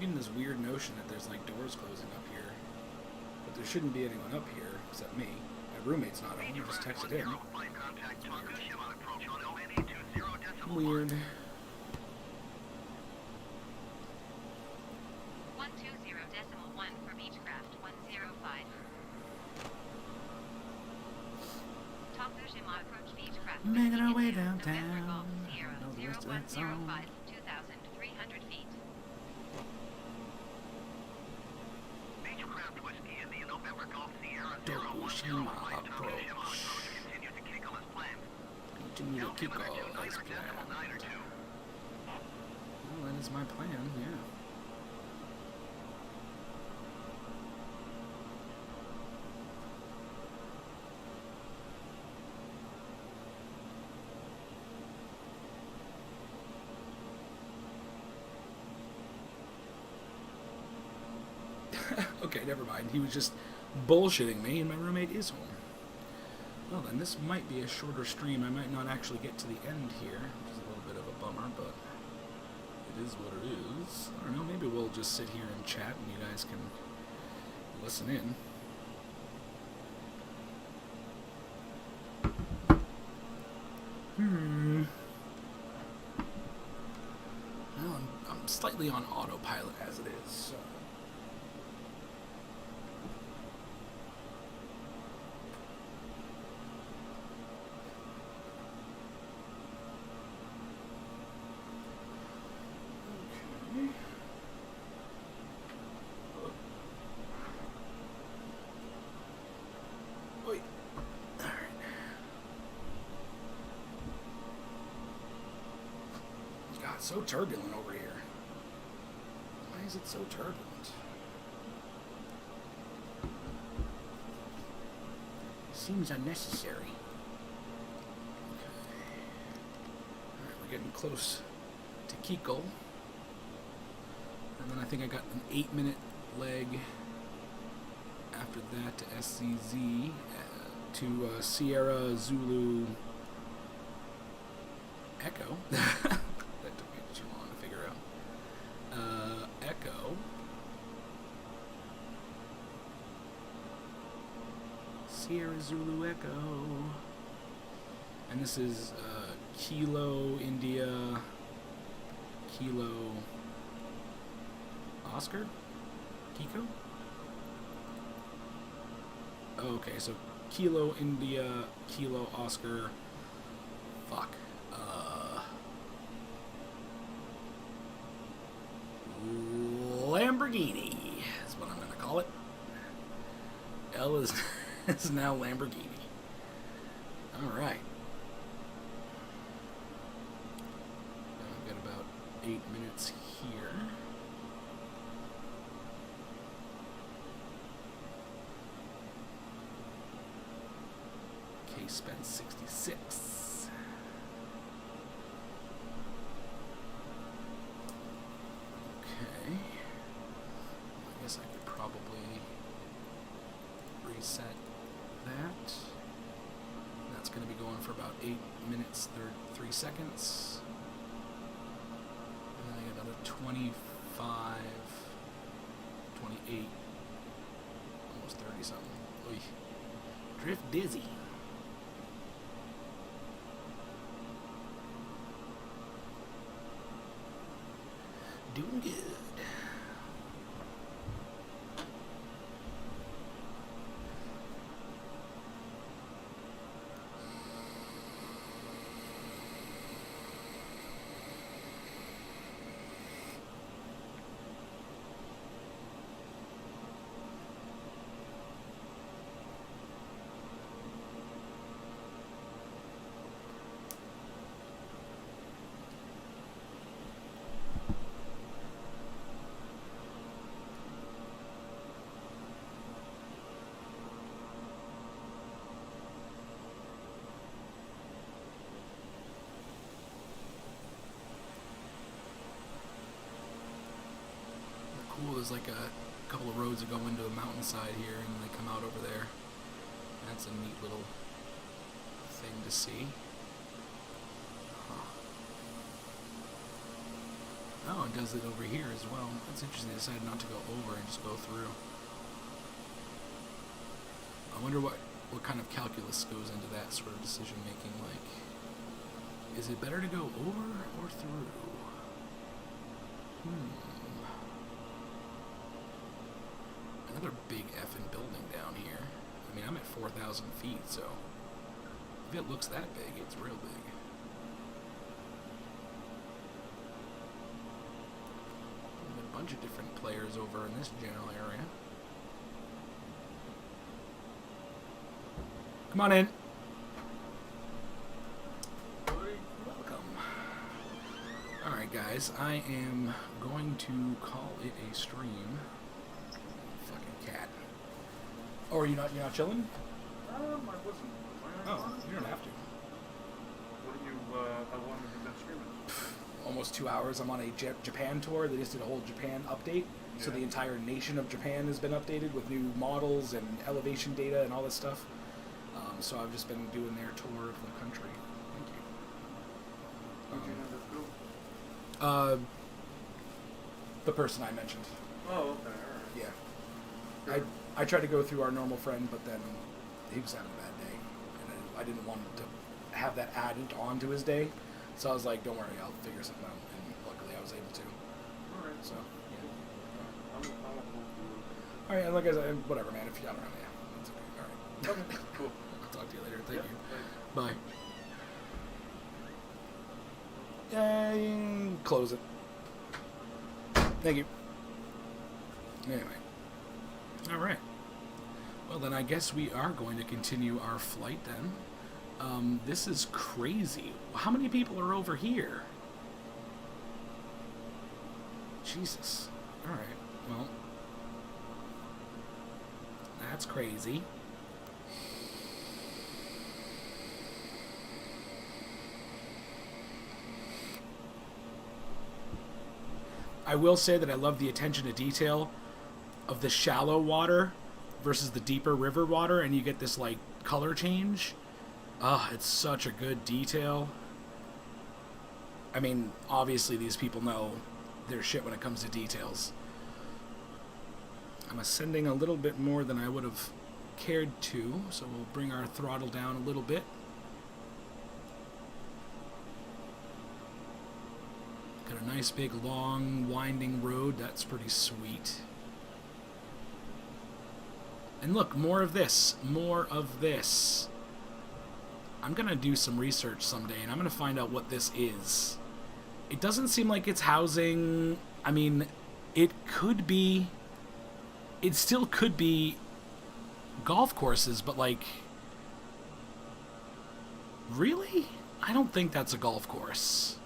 getting this weird notion that there's like doors closing up here, but there shouldn't be anyone up here except me. My roommate's not home. I just texted him. Weird. 120.1 for Beechcraft 105. Takushima approach Beechcraft. Making our way November downtown. Golf Sierra Know the rest of that song. 0105 2,300 feet. Beechcraft Whiskey India November Golf Sierra Tokushima 010 approach. Continue to kickle as planned. Continue to kick Altimeter all as 29 decimal planned. 9 or 2. Well, that is my plan, yeah. Okay, never mind. He was just bullshitting me, and my roommate is home. Well, then this might be a shorter stream. I might not actually get to the end here, which is a little bit of a bummer, but it is what it is. I don't know, maybe we'll just sit here and chat, and you guys can listen in. Well, I'm slightly on autopilot as it is, so... Oi. Alright. God, it's so turbulent over here. Why is it so turbulent? Seems unnecessary. Okay. Alright, we're getting close to Kiko. And then I think I got an 8-minute leg after that to SCZ, to Sierra Zulu Echo. That took me too long to figure out. Echo. Sierra Zulu Echo. And this is Kilo India Kilo Oscar? Kiko? Okay, so Kilo India Kilo Oscar. Fuck. Lamborghini is what I'm gonna call it. L is is now Lamborghini. Alright. I've got about 8 minutes here. Case spent 66. Okay. I guess I could probably reset that. That's going to be going for about 8 minutes, 3 seconds. And then I got another 25, 28, almost 30 something. Oy. Drift dizzy. Doing good. Cool, there's like a couple of roads that go into a mountainside here and they come out over there. That's a neat little thing to see. Huh. Oh, it does it over here as well. That's interesting. They decided not to go over and just go through. I wonder what kind of calculus goes into that sort of decision making. Like, is it better to go over or through? Another big effing building down here. I mean, I'm at 4,000 feet, so if it looks that big, it's real big. A bunch of different players over in this general area. Come on in. Welcome. Alright guys, I am going to call it a stream. Fucking cat. Oh, are you not, you're not chilling? I wasn't. Oh, you don't have to. What do you, how long have you been streaming? Almost 2 hours. I'm on a Japan tour. They just did a whole Japan update. So Yeah. the entire nation of Japan has been updated with new models and elevation data and all this stuff. So I've just been doing their tour of the country. Thank you. Who'd you know this group? The person I mentioned. Oh, okay, alright. Yeah. I tried to go through our normal friend, but then he was having a bad day. And I didn't want to have that added onto his day. So I was like, don't worry, I'll figure something out. And luckily I was able to. Alright. So, yeah. I'm Alright, and like I said, whatever, man. If you're not around, yeah. That's okay. Alright. okay, cool. I'll talk to you later. Thank Yeah, you. thanks. Bye. Close it. Thank you. Anyway. Alright. Well, then I guess we are going to continue our flight then. This is crazy. How many people are over here? Jesus. Alright. Well. That's crazy. I will say that I love the attention to detail of the shallow water versus the deeper river water, and you get this like color change. Ah, it's such a good detail. I mean, obviously these people know their shit when it comes to details. I'm ascending a little bit more than I would have cared to, so we'll bring our throttle down a little bit. Got a nice big long winding road. That's pretty sweet. And look, more of this. More of this. I'm gonna do some research someday and I'm gonna find out what this is. It doesn't seem like it's housing. I mean, it could be. It still could be golf courses, but like, really? I don't think that's a golf course.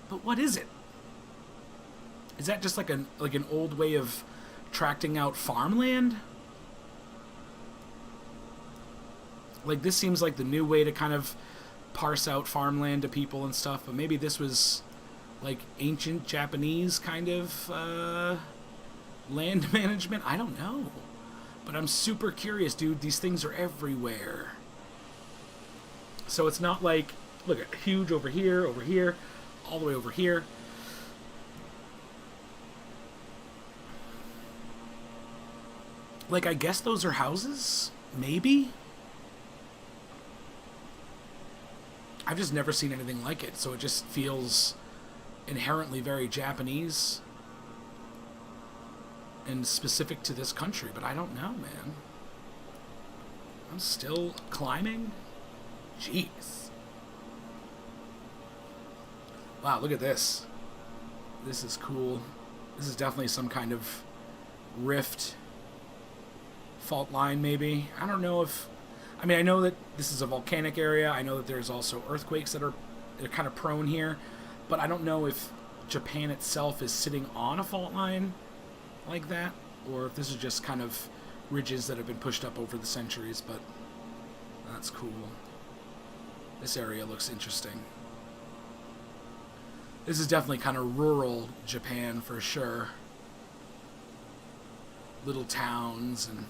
But what is it? Is that just like an old way of tracting out farmland? Like, this seems like the new way to kind of parse out farmland to people and stuff, but maybe this was like ancient Japanese kind of land management. I don't know. But I'm super curious, dude. These things are everywhere. So it's not like, look, huge over here, all the way over here. Like, I guess those are houses? Maybe? I've just never seen anything like it, so it just feels inherently very Japanese and specific to this country, but I don't know, man. I'm still climbing? Jeez. Wow, look at this. This is cool. This is definitely some kind of rift. Fault line, maybe. I don't know if... I mean, I know that this is a volcanic area. I know that there's also earthquakes that are kind of prone here. But I don't know if Japan itself is sitting on a fault line like that, or if this is just kind of ridges that have been pushed up over the centuries, but that's cool. This area looks interesting. This is definitely kind of rural Japan for sure. Little towns and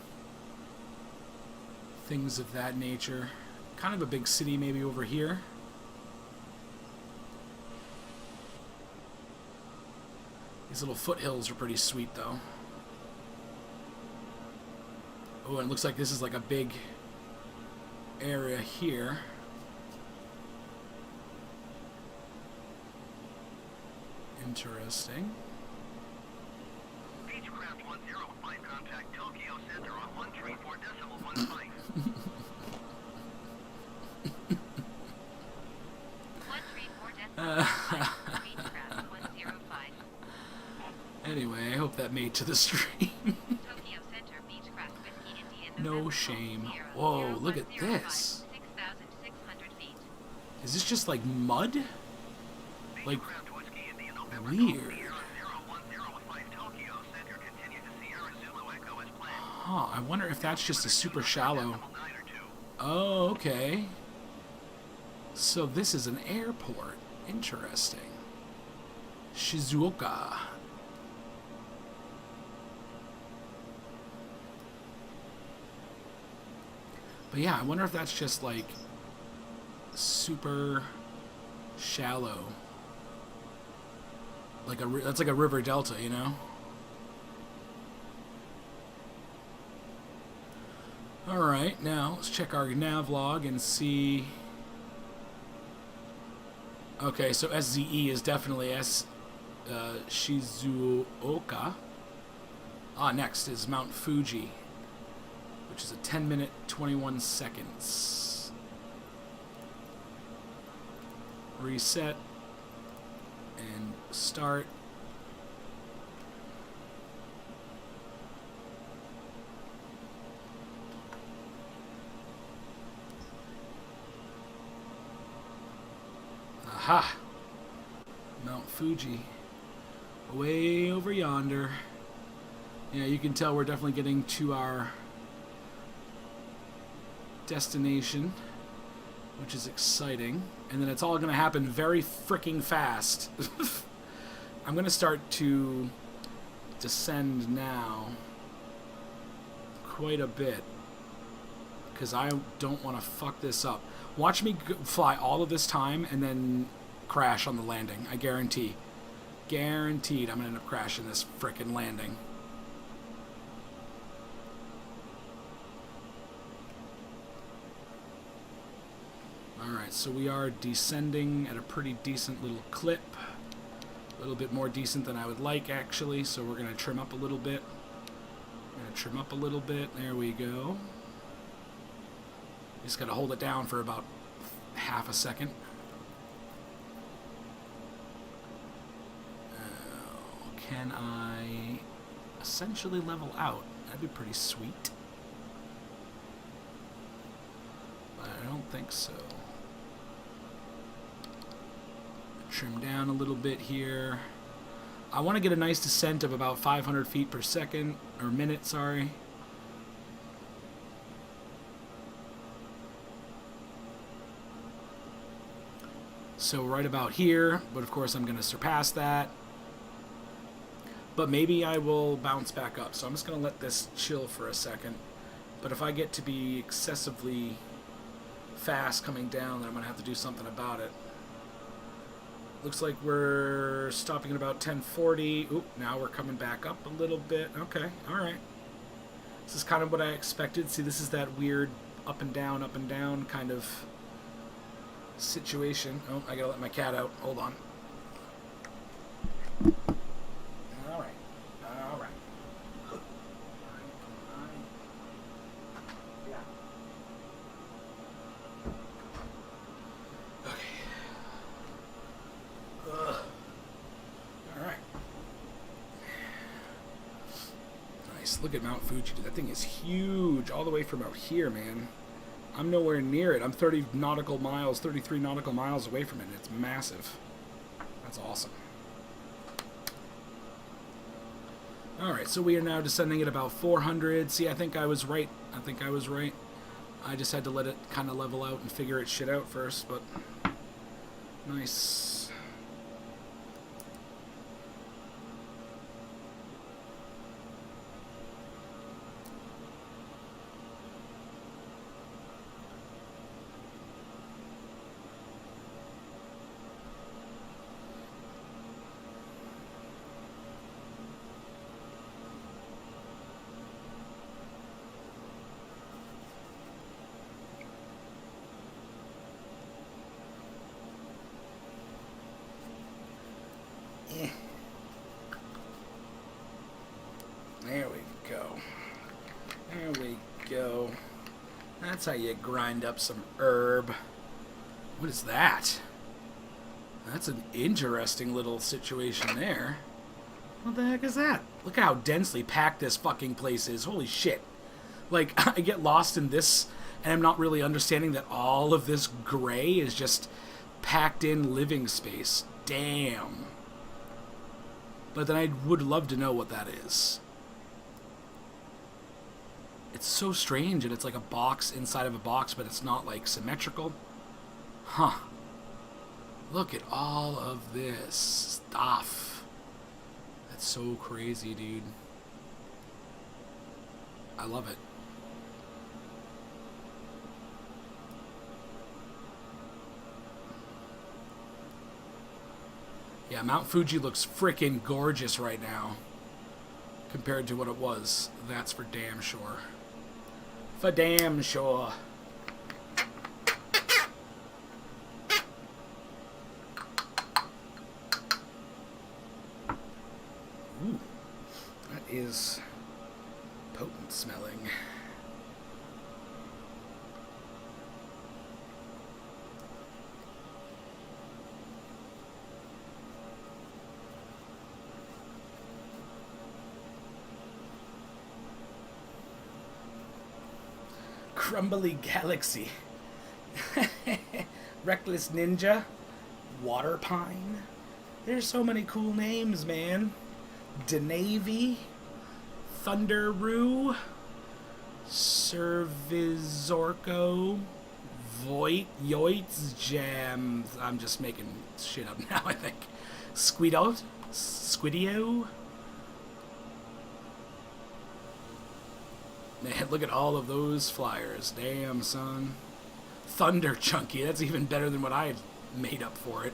things of that nature. Kind of a big city maybe over here. These little foothills are pretty sweet, though. Oh, and it looks like this is like a big area here. Interesting. Beechcraft 105, contact Tokyo Center on 134.15. 134.15. Beechcraft 105. Anyway, I hope that made to the stream. Tokyo Center, Beechcraft Whiskey India. No November shame. Golf Sierra, Whoa, look at 0105, this. 6,600 feet. Is this just like mud? Like, Beechcraft Whiskey India, November weird. Golf Sierra 0105 Tokyo Center, continue to Sierra Zulu Echo as planned. Huh, I wonder if that's just a super shallow... 9 or 2. Oh, okay. So this is an airport. Interesting. Shizuoka. But yeah, I wonder if that's just like super shallow. Like that's like a river delta, you know? Alright, now let's check our nav log and see. Okay, so SZE is definitely Shizuoka. Next is Mount Fuji, which is a 10-minute, 21 seconds. Reset and start. Aha! Mount Fuji. Way over yonder. Yeah, you can tell we're definitely getting to our destination, which is exciting. And then it's all going to happen very freaking fast. I'm going to start to descend now quite a bit because I don't want to fuck this up. Watch me fly all of this time and then crash on the landing. I guarantee. Guaranteed I'm going to end up crashing this frickin' landing. Alright, so we are descending at a pretty decent little clip. A little bit more decent than I would like, actually, so we're going to trim up a little bit. There we go. Just got to hold it down for about half a second. Can I essentially level out? That'd be pretty sweet. But I don't think so. Trim down a little bit here. I want to get a nice descent of about 500 feet per second, or minute, sorry. So right about here, but of course I'm going to surpass that. But maybe I will bounce back up. So I'm just going to let this chill for a second. But if I get to be excessively fast coming down, then I'm going to have to do something about it. Looks like we're stopping at about 1040. Oop, now we're coming back up a little bit. Okay, alright. This is kind of what I expected. See, this is that weird up and down kind of situation. Oh, I gotta let my cat out. Hold on. Alright. Yeah. Okay. Alright. Nice. Look at Mount Fuji. That thing is huge. All the way from out here, man. I'm nowhere near it. I'm 33 nautical miles away from it. It's massive. That's awesome. Alright, so we are now descending at about 400. See, I think I was right. I just had to let it kind of level out and figure its shit out first, but nice. go. That's how you grind up some herb. What is that? That's an interesting little situation there. What the heck is that? Look how densely packed this fucking place is. Holy shit. Like, I get lost in this, and I'm not really understanding that all of this gray is just packed in living space. Damn. But then I would love to know what that is. It's so strange, and it's like a box inside of a box, but it's not, like, symmetrical. Huh. Look at all of this stuff. That's so crazy, dude. I love it. Yeah, Mount Fuji looks freaking gorgeous right now compared to what it was. That's for damn sure. For damn sure. Ooh, that is potent smelling. Crumbly Galaxy. Reckless Ninja. Water Pine. There's so many cool names, man. Denavy. Thunderoo. Servizorco. Voit. Yoitz. Jam. I'm just making shit up now, I think. Squidot. Squidio. Man, look at all of those flyers. Damn, son. Thunder Chunky. That's even better than what I had made up for it.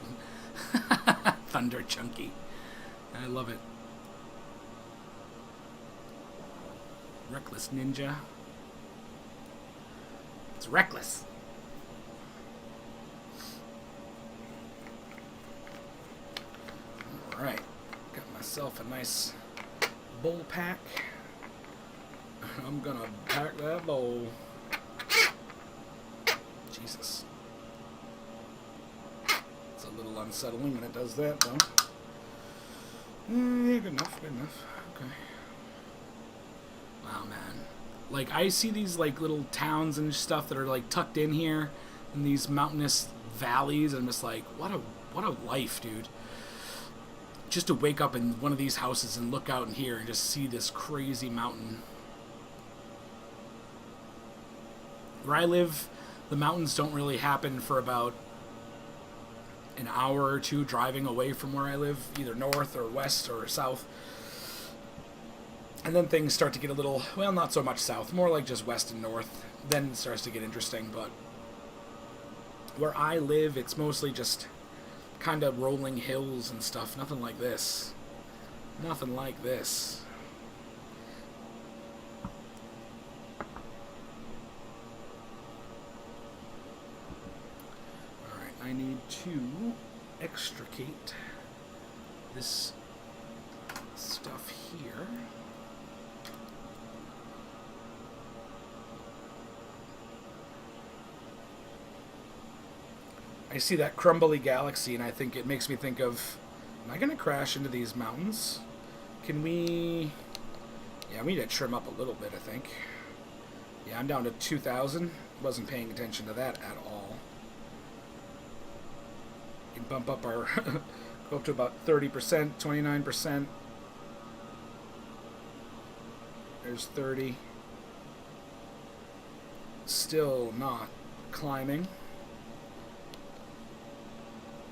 Thunder Chunky. I love it. Reckless Ninja. It's reckless. Alright. Got myself a nice bowl pack. I'm gonna pack that bowl. Jesus. It's a little unsettling when it does that, though. Yeah, good enough, good enough. Okay. Wow, man. Like, I see these, like, little towns and stuff that are, like, tucked in here in these mountainous valleys. I'm just like, what a life, dude. Just to wake up in one of these houses and look out in here and just see this crazy mountain. Where I live, the mountains don't really happen for about an hour or two driving away from where I live, either north or west or south. And then things start to get a little, well, not so much south, more like just west and north. Then it starts to get interesting, but where I live, it's mostly just kind of rolling hills and stuff. Nothing like this. Nothing like this. I need to extricate this stuff here. I see that crumbly galaxy and I think it makes me think of, am I going to crash into these mountains? Can we... Yeah, we need to trim up a little bit, I think. Yeah, I'm down to 2,000. Wasn't paying attention to that at all. Bump up our go up to about 30%, 29%. There's 30. Still not climbing.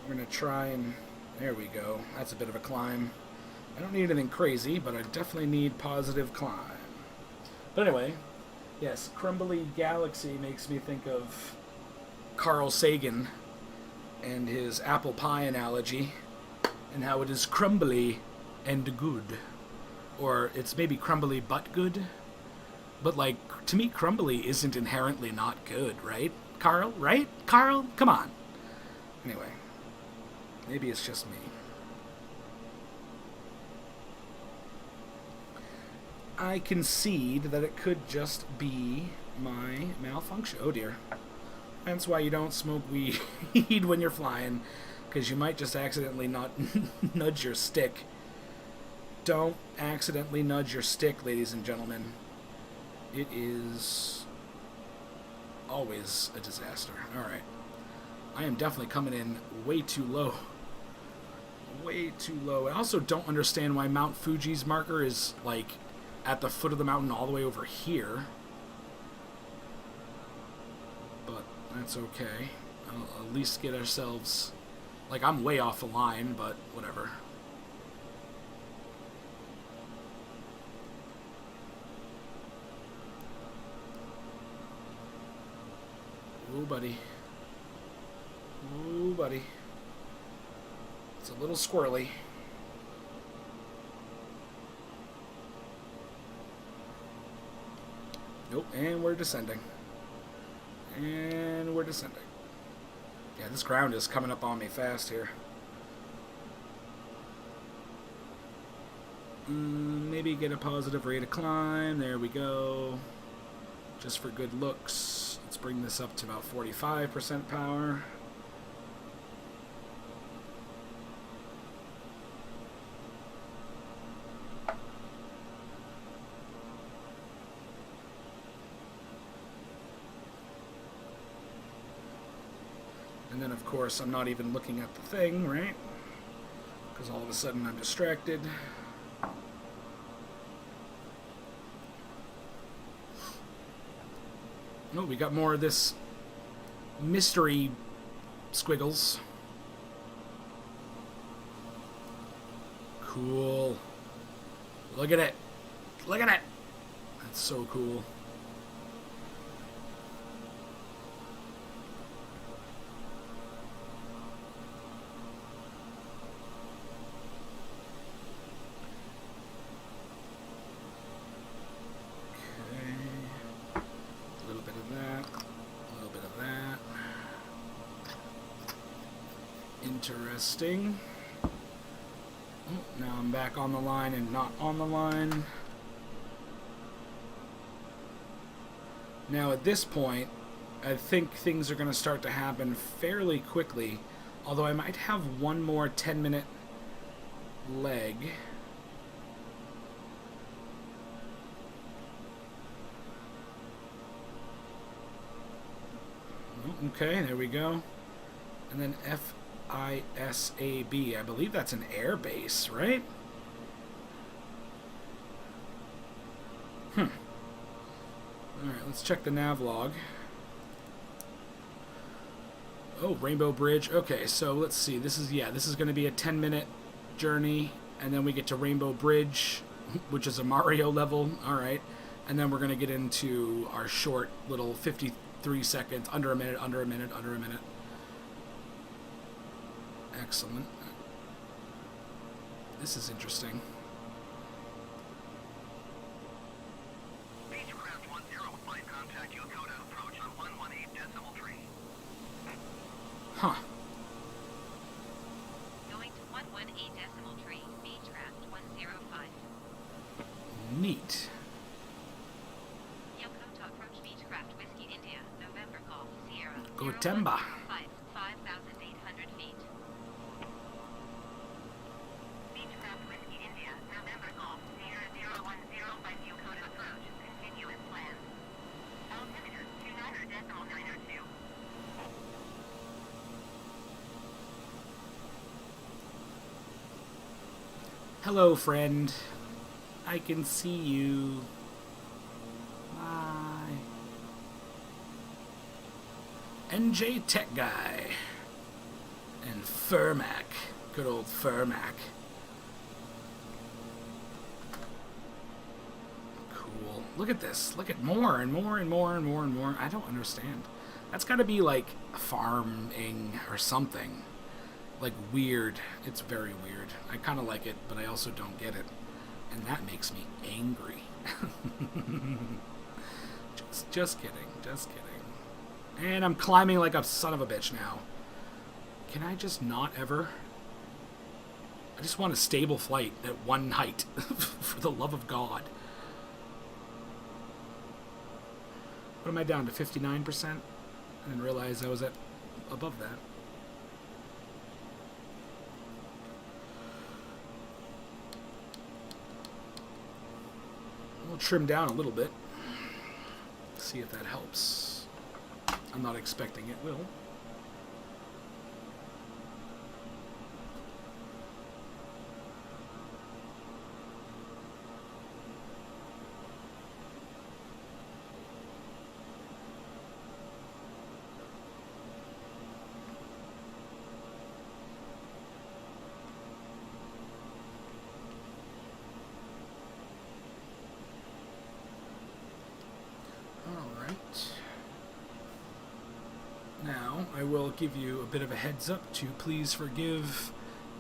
We're gonna try and there we go. That's a bit of a climb. I don't need anything crazy, but I definitely need positive climb. But anyway, yes, Crumbly Galaxy makes me think of Carl Sagan and his apple pie analogy, and how it is crumbly and good. Or it's maybe crumbly but good. But, like, to me, crumbly isn't inherently not good, right? Carl, right? Carl? Come on. Anyway, maybe it's just me. I concede that it could just be my malfunction. Oh dear. That's why you don't smoke weed when you're flying, because you might just accidentally not nudge your stick. Don't accidentally nudge your stick, ladies and gentlemen. It is always a disaster. Alright. I am definitely coming in way too low. Way too low. I also don't understand why Mount Fuji's marker is, like, at the foot of the mountain all the way over here. But that's okay. I'll at least get ourselves... Like, I'm way off the line, but whatever. Ooh, buddy. Ooh, buddy. It's a little squirrely. Nope, and we're descending. And we're descending. Yeah, this ground is coming up on me fast here. Maybe get a positive rate of climb. There we go. Just for good looks. Let's bring this up to about 45% power. And then, of course, I'm not even looking at the thing, right? Because all of a sudden I'm distracted. Oh, we got more of this mystery squiggles. Cool. Look at it. Look at it. That's so cool. Interesting. Oh, now I'm back on the line and not on the line. Now at this point, I think things are going to start to happen fairly quickly, although I might have one more 10-minute leg. Oh, okay, there we go. And then FISAB. I believe that's an air base, right? Alright, let's check the nav log. Oh, Rainbow Bridge. Okay, so let's see. This is going to be a 10-minute journey, and then we get to Rainbow Bridge, which is a Mario level. Alright. And then we're going to get into our short little 53 seconds, under a minute, under a minute, under a minute. Excellent. This is interesting. Beechcraft 10 with flight contact Yokota approach on 118.3. Huh. Going to 118.3, Beechcraft 105. Neat. Yokota approach Beechcraft Whiskey India, November Golf, Sierra. Gotemba. 5,800 feet. Beechcraft Whiskey India, November Golf, Sierra 0105 Yokota approach. Continue as planned. Altimeter 29.902. Hello, friend. I can see you. Bye. NJ Tech Guy. And Furmac. Good old Furmac. Cool. Look at this. Look at more and more and more and more and more. I don't understand. That's got to be like farming or something. Like weird. It's very weird. I kind of like it, but I also don't get it. And that makes me angry. Just kidding. Just kidding. And I'm climbing like a son of a bitch now. Can I just not ever? I just want a stable flight at one height. For the love of God. What am I down to? 59%? I didn't realize I was at above that. We'll trim down a little bit. See if that helps. I'm not expecting it will. Now, I will give you a bit of a heads up to please forgive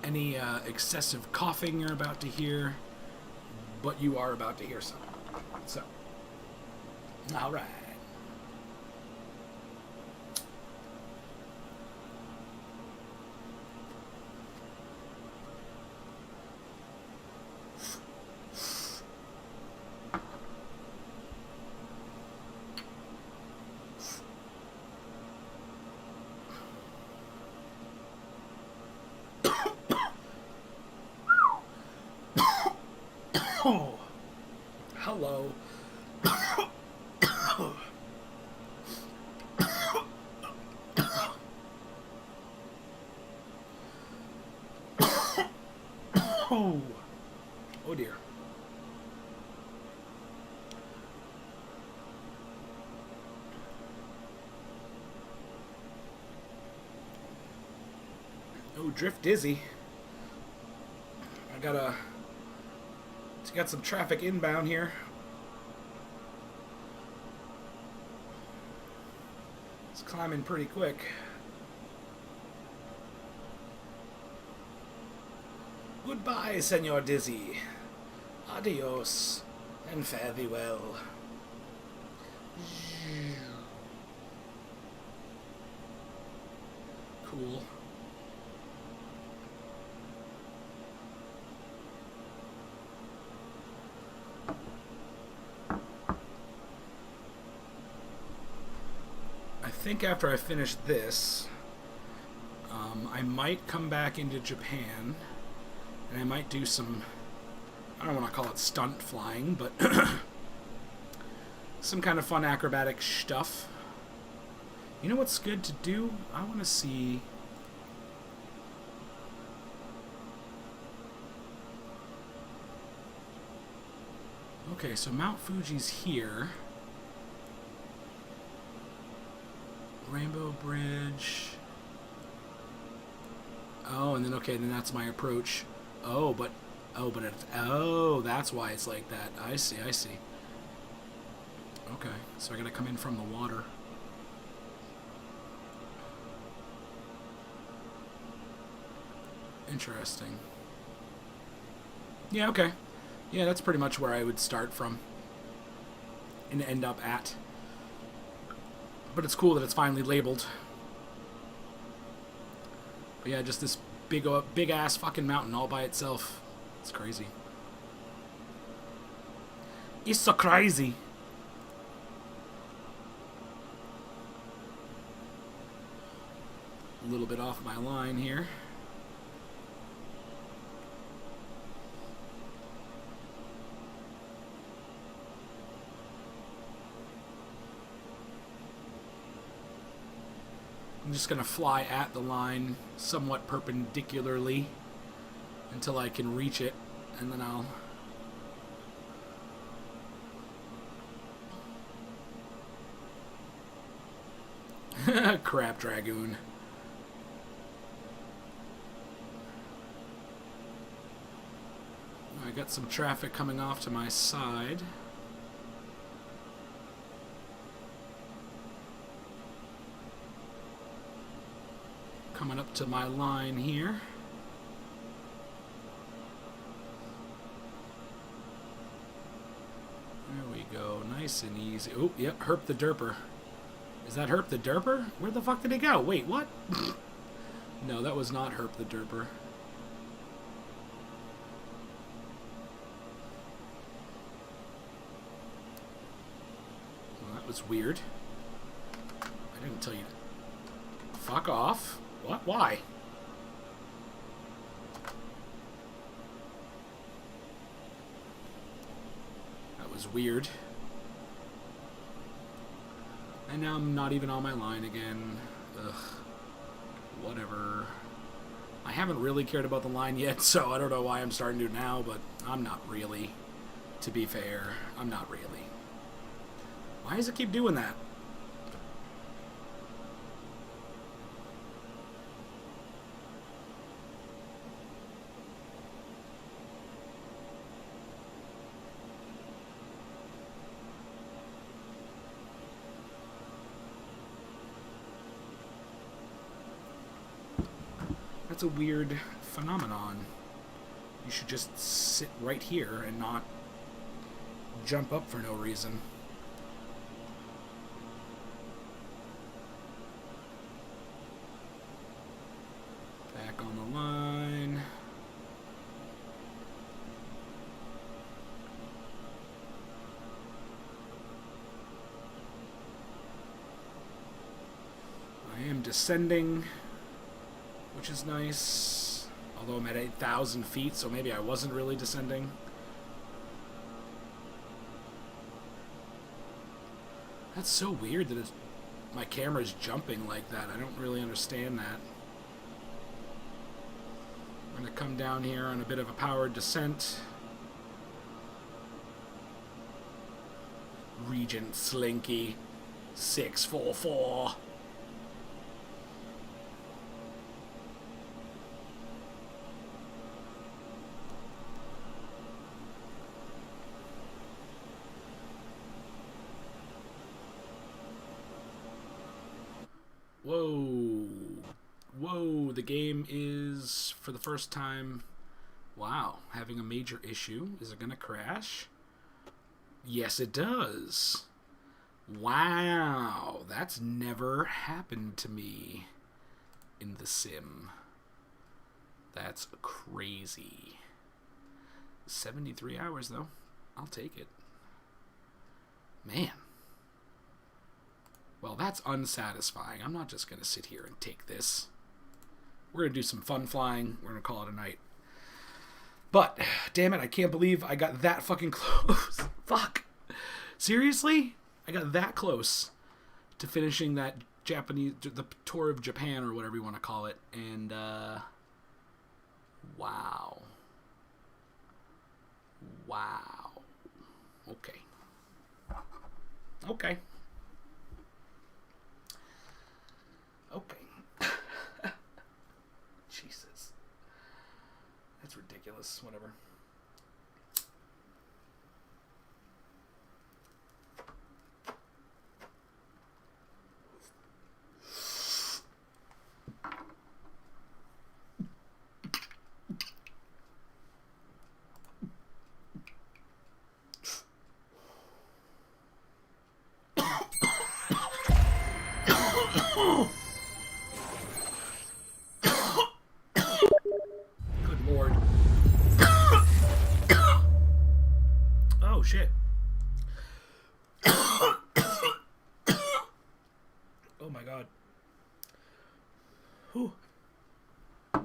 any excessive coughing you're about to hear, but you are about to hear some. So, alright. Oh, hello. Oh, oh dear. Oh, drift dizzy. Got some traffic inbound here. It's climbing pretty quick. Goodbye, Senor Dizzy. Adios, and fare thee well. Cool. I think after I finish this, I might come back into Japan, and I might do some, I don't want to call it stunt flying, but some kind of fun acrobatic stuff. You know what's good to do? I want to see... Okay, so Mount Fuji's here. Rainbow Bridge. Oh, and then okay, then that's my approach. Oh, but it's, oh, that's why it's like that. I see. Okay, so I gotta come in from the water. Interesting. Yeah, okay. Yeah, that's pretty much where I would start from and end up at. But it's cool that it's finally labeled. But yeah, just this big ass fucking mountain all by itself. It's crazy. It's so crazy. A little bit off my line here. I'm just going to fly at the line somewhat perpendicularly until I can reach it, and then I'll... Crap Dragoon. I got some traffic coming off to my side. Coming up to my line here. There we go, nice and easy. Oh, yep, Herp the Derper. Is that Herp the Derper? Where the fuck did he go? Wait, what? No, that was not Herp the Derper. Well, That was weird. I didn't tell you to... Fuck off. What? Why? That was weird. And now I'm not even on my line again. Ugh. Whatever. I haven't really cared about the line yet, so I don't know why I'm starting to now, but I'm not really. To be fair, I'm not really. Why does it keep doing that? That's a weird phenomenon. You should just sit right here and not jump up for no reason. Back on the line. I am descending, which is nice. Although I'm at 8,000 feet, so maybe I wasn't really descending. That's so weird that my camera's jumping like that. I don't really understand that. I'm going to come down here on a bit of a powered descent. Regent Slinky 644. Whoa. Whoa, the game is, for the first time, wow, having a major issue. Is it going to crash? Yes, it does. Wow, that's never happened to me in the sim. That's crazy. 73 hours, though. I'll take it. Man. Well, that's unsatisfying. I'm not just going to sit here and take this. We're going to do some fun flying. We're going to call it a night. But, damn it, I can't believe I got that fucking close. Fuck. Seriously? I got that close to finishing that the tour of Japan, or whatever you want to call it. And, wow. Wow. Okay. Okay. Okay. Jesus. That's ridiculous. Whatever. Good Lord. Oh, shit. Oh, my God. Whew. I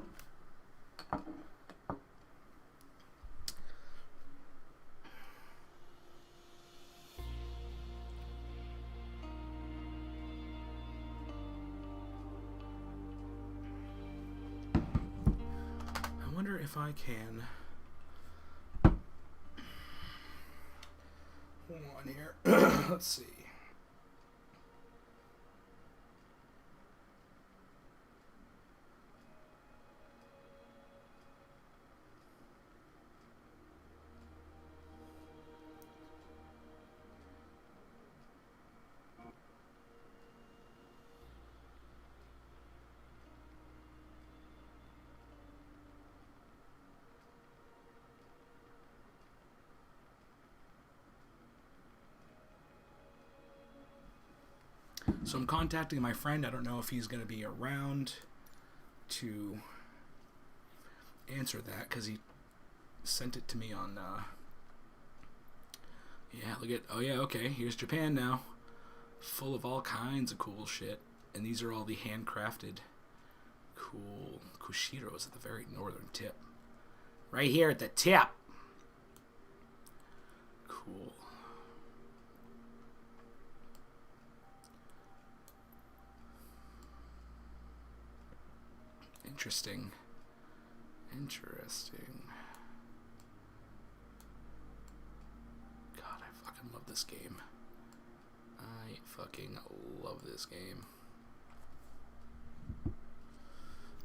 wonder if I can... Hold on here. Let's see. So I'm contacting my friend. I don't know if he's going to be around to answer that, because he sent it to me on... yeah, look at... Oh, yeah, okay. Here's Japan now. full of all kinds of cool shit. And these are all the handcrafted cool Kushiros at the very northern tip. Right here at the tip. Cool. Interesting. Interesting. God, I fucking love this game. I fucking love this game.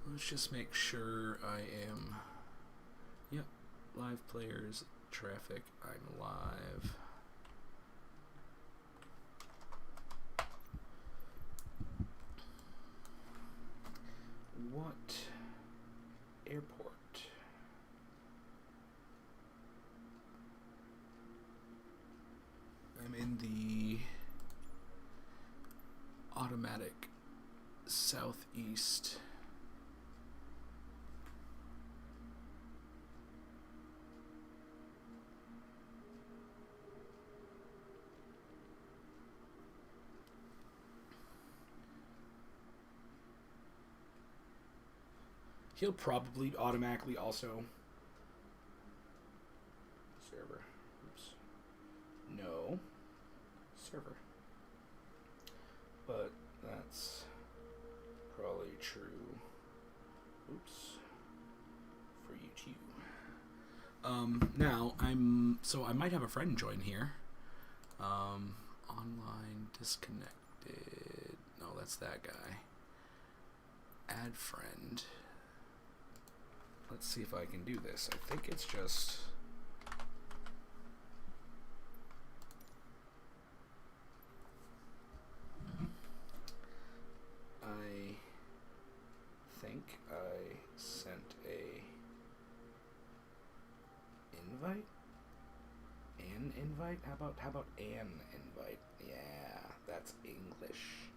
Let's just make sure I am... Yep. Live players, traffic, I'm live. What airport? I'm in the automatic southeast. He'll probably automatically also server. Oops. No server. But that's probably true. Oops. For you too. Now I might have a friend join here. Online disconnected. No, that's that guy. Add friend. Let's see if I can do this. I think it's just... I think I sent a invite? An invite? How about an invite? Yeah, that's English.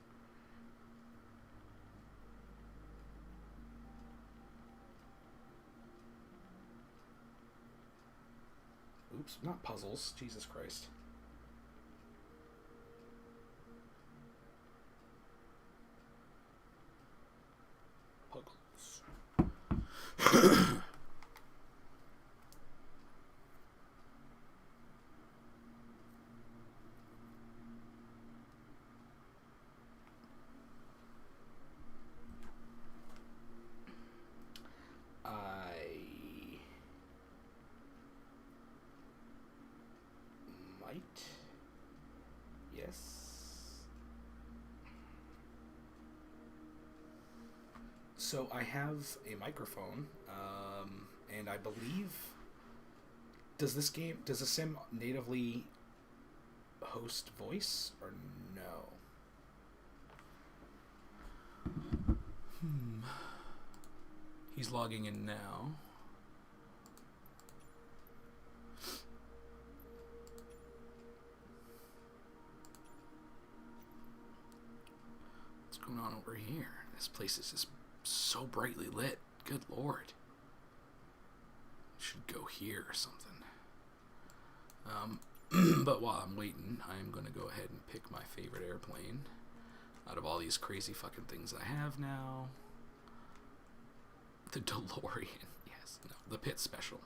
Oops, not puzzles. Jesus Christ. Puggles. Yes. So I have a microphone, and I believe does the sim natively host voice or no? He's logging in now. What's going on over here? This place is just so brightly lit. Good Lord. Should go here or something. But while I'm waiting, I'm going to go ahead and pick my favorite airplane out of all these crazy fucking things I have now. The DeLorean. Yes. No, the Pitts Special.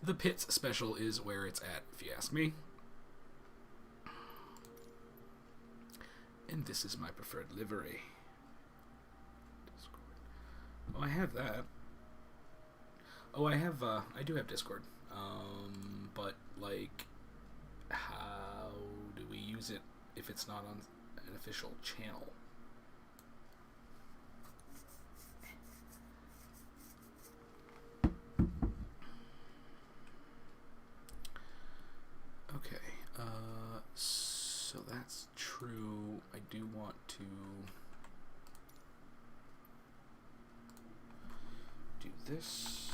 The Pitts Special is where it's at, if you ask me. And this is my preferred livery. Discord. Oh, I have that. Oh, I do have Discord. But, like, how do we use it if it's not on an official channel? Okay, so that's true. I do want to do this.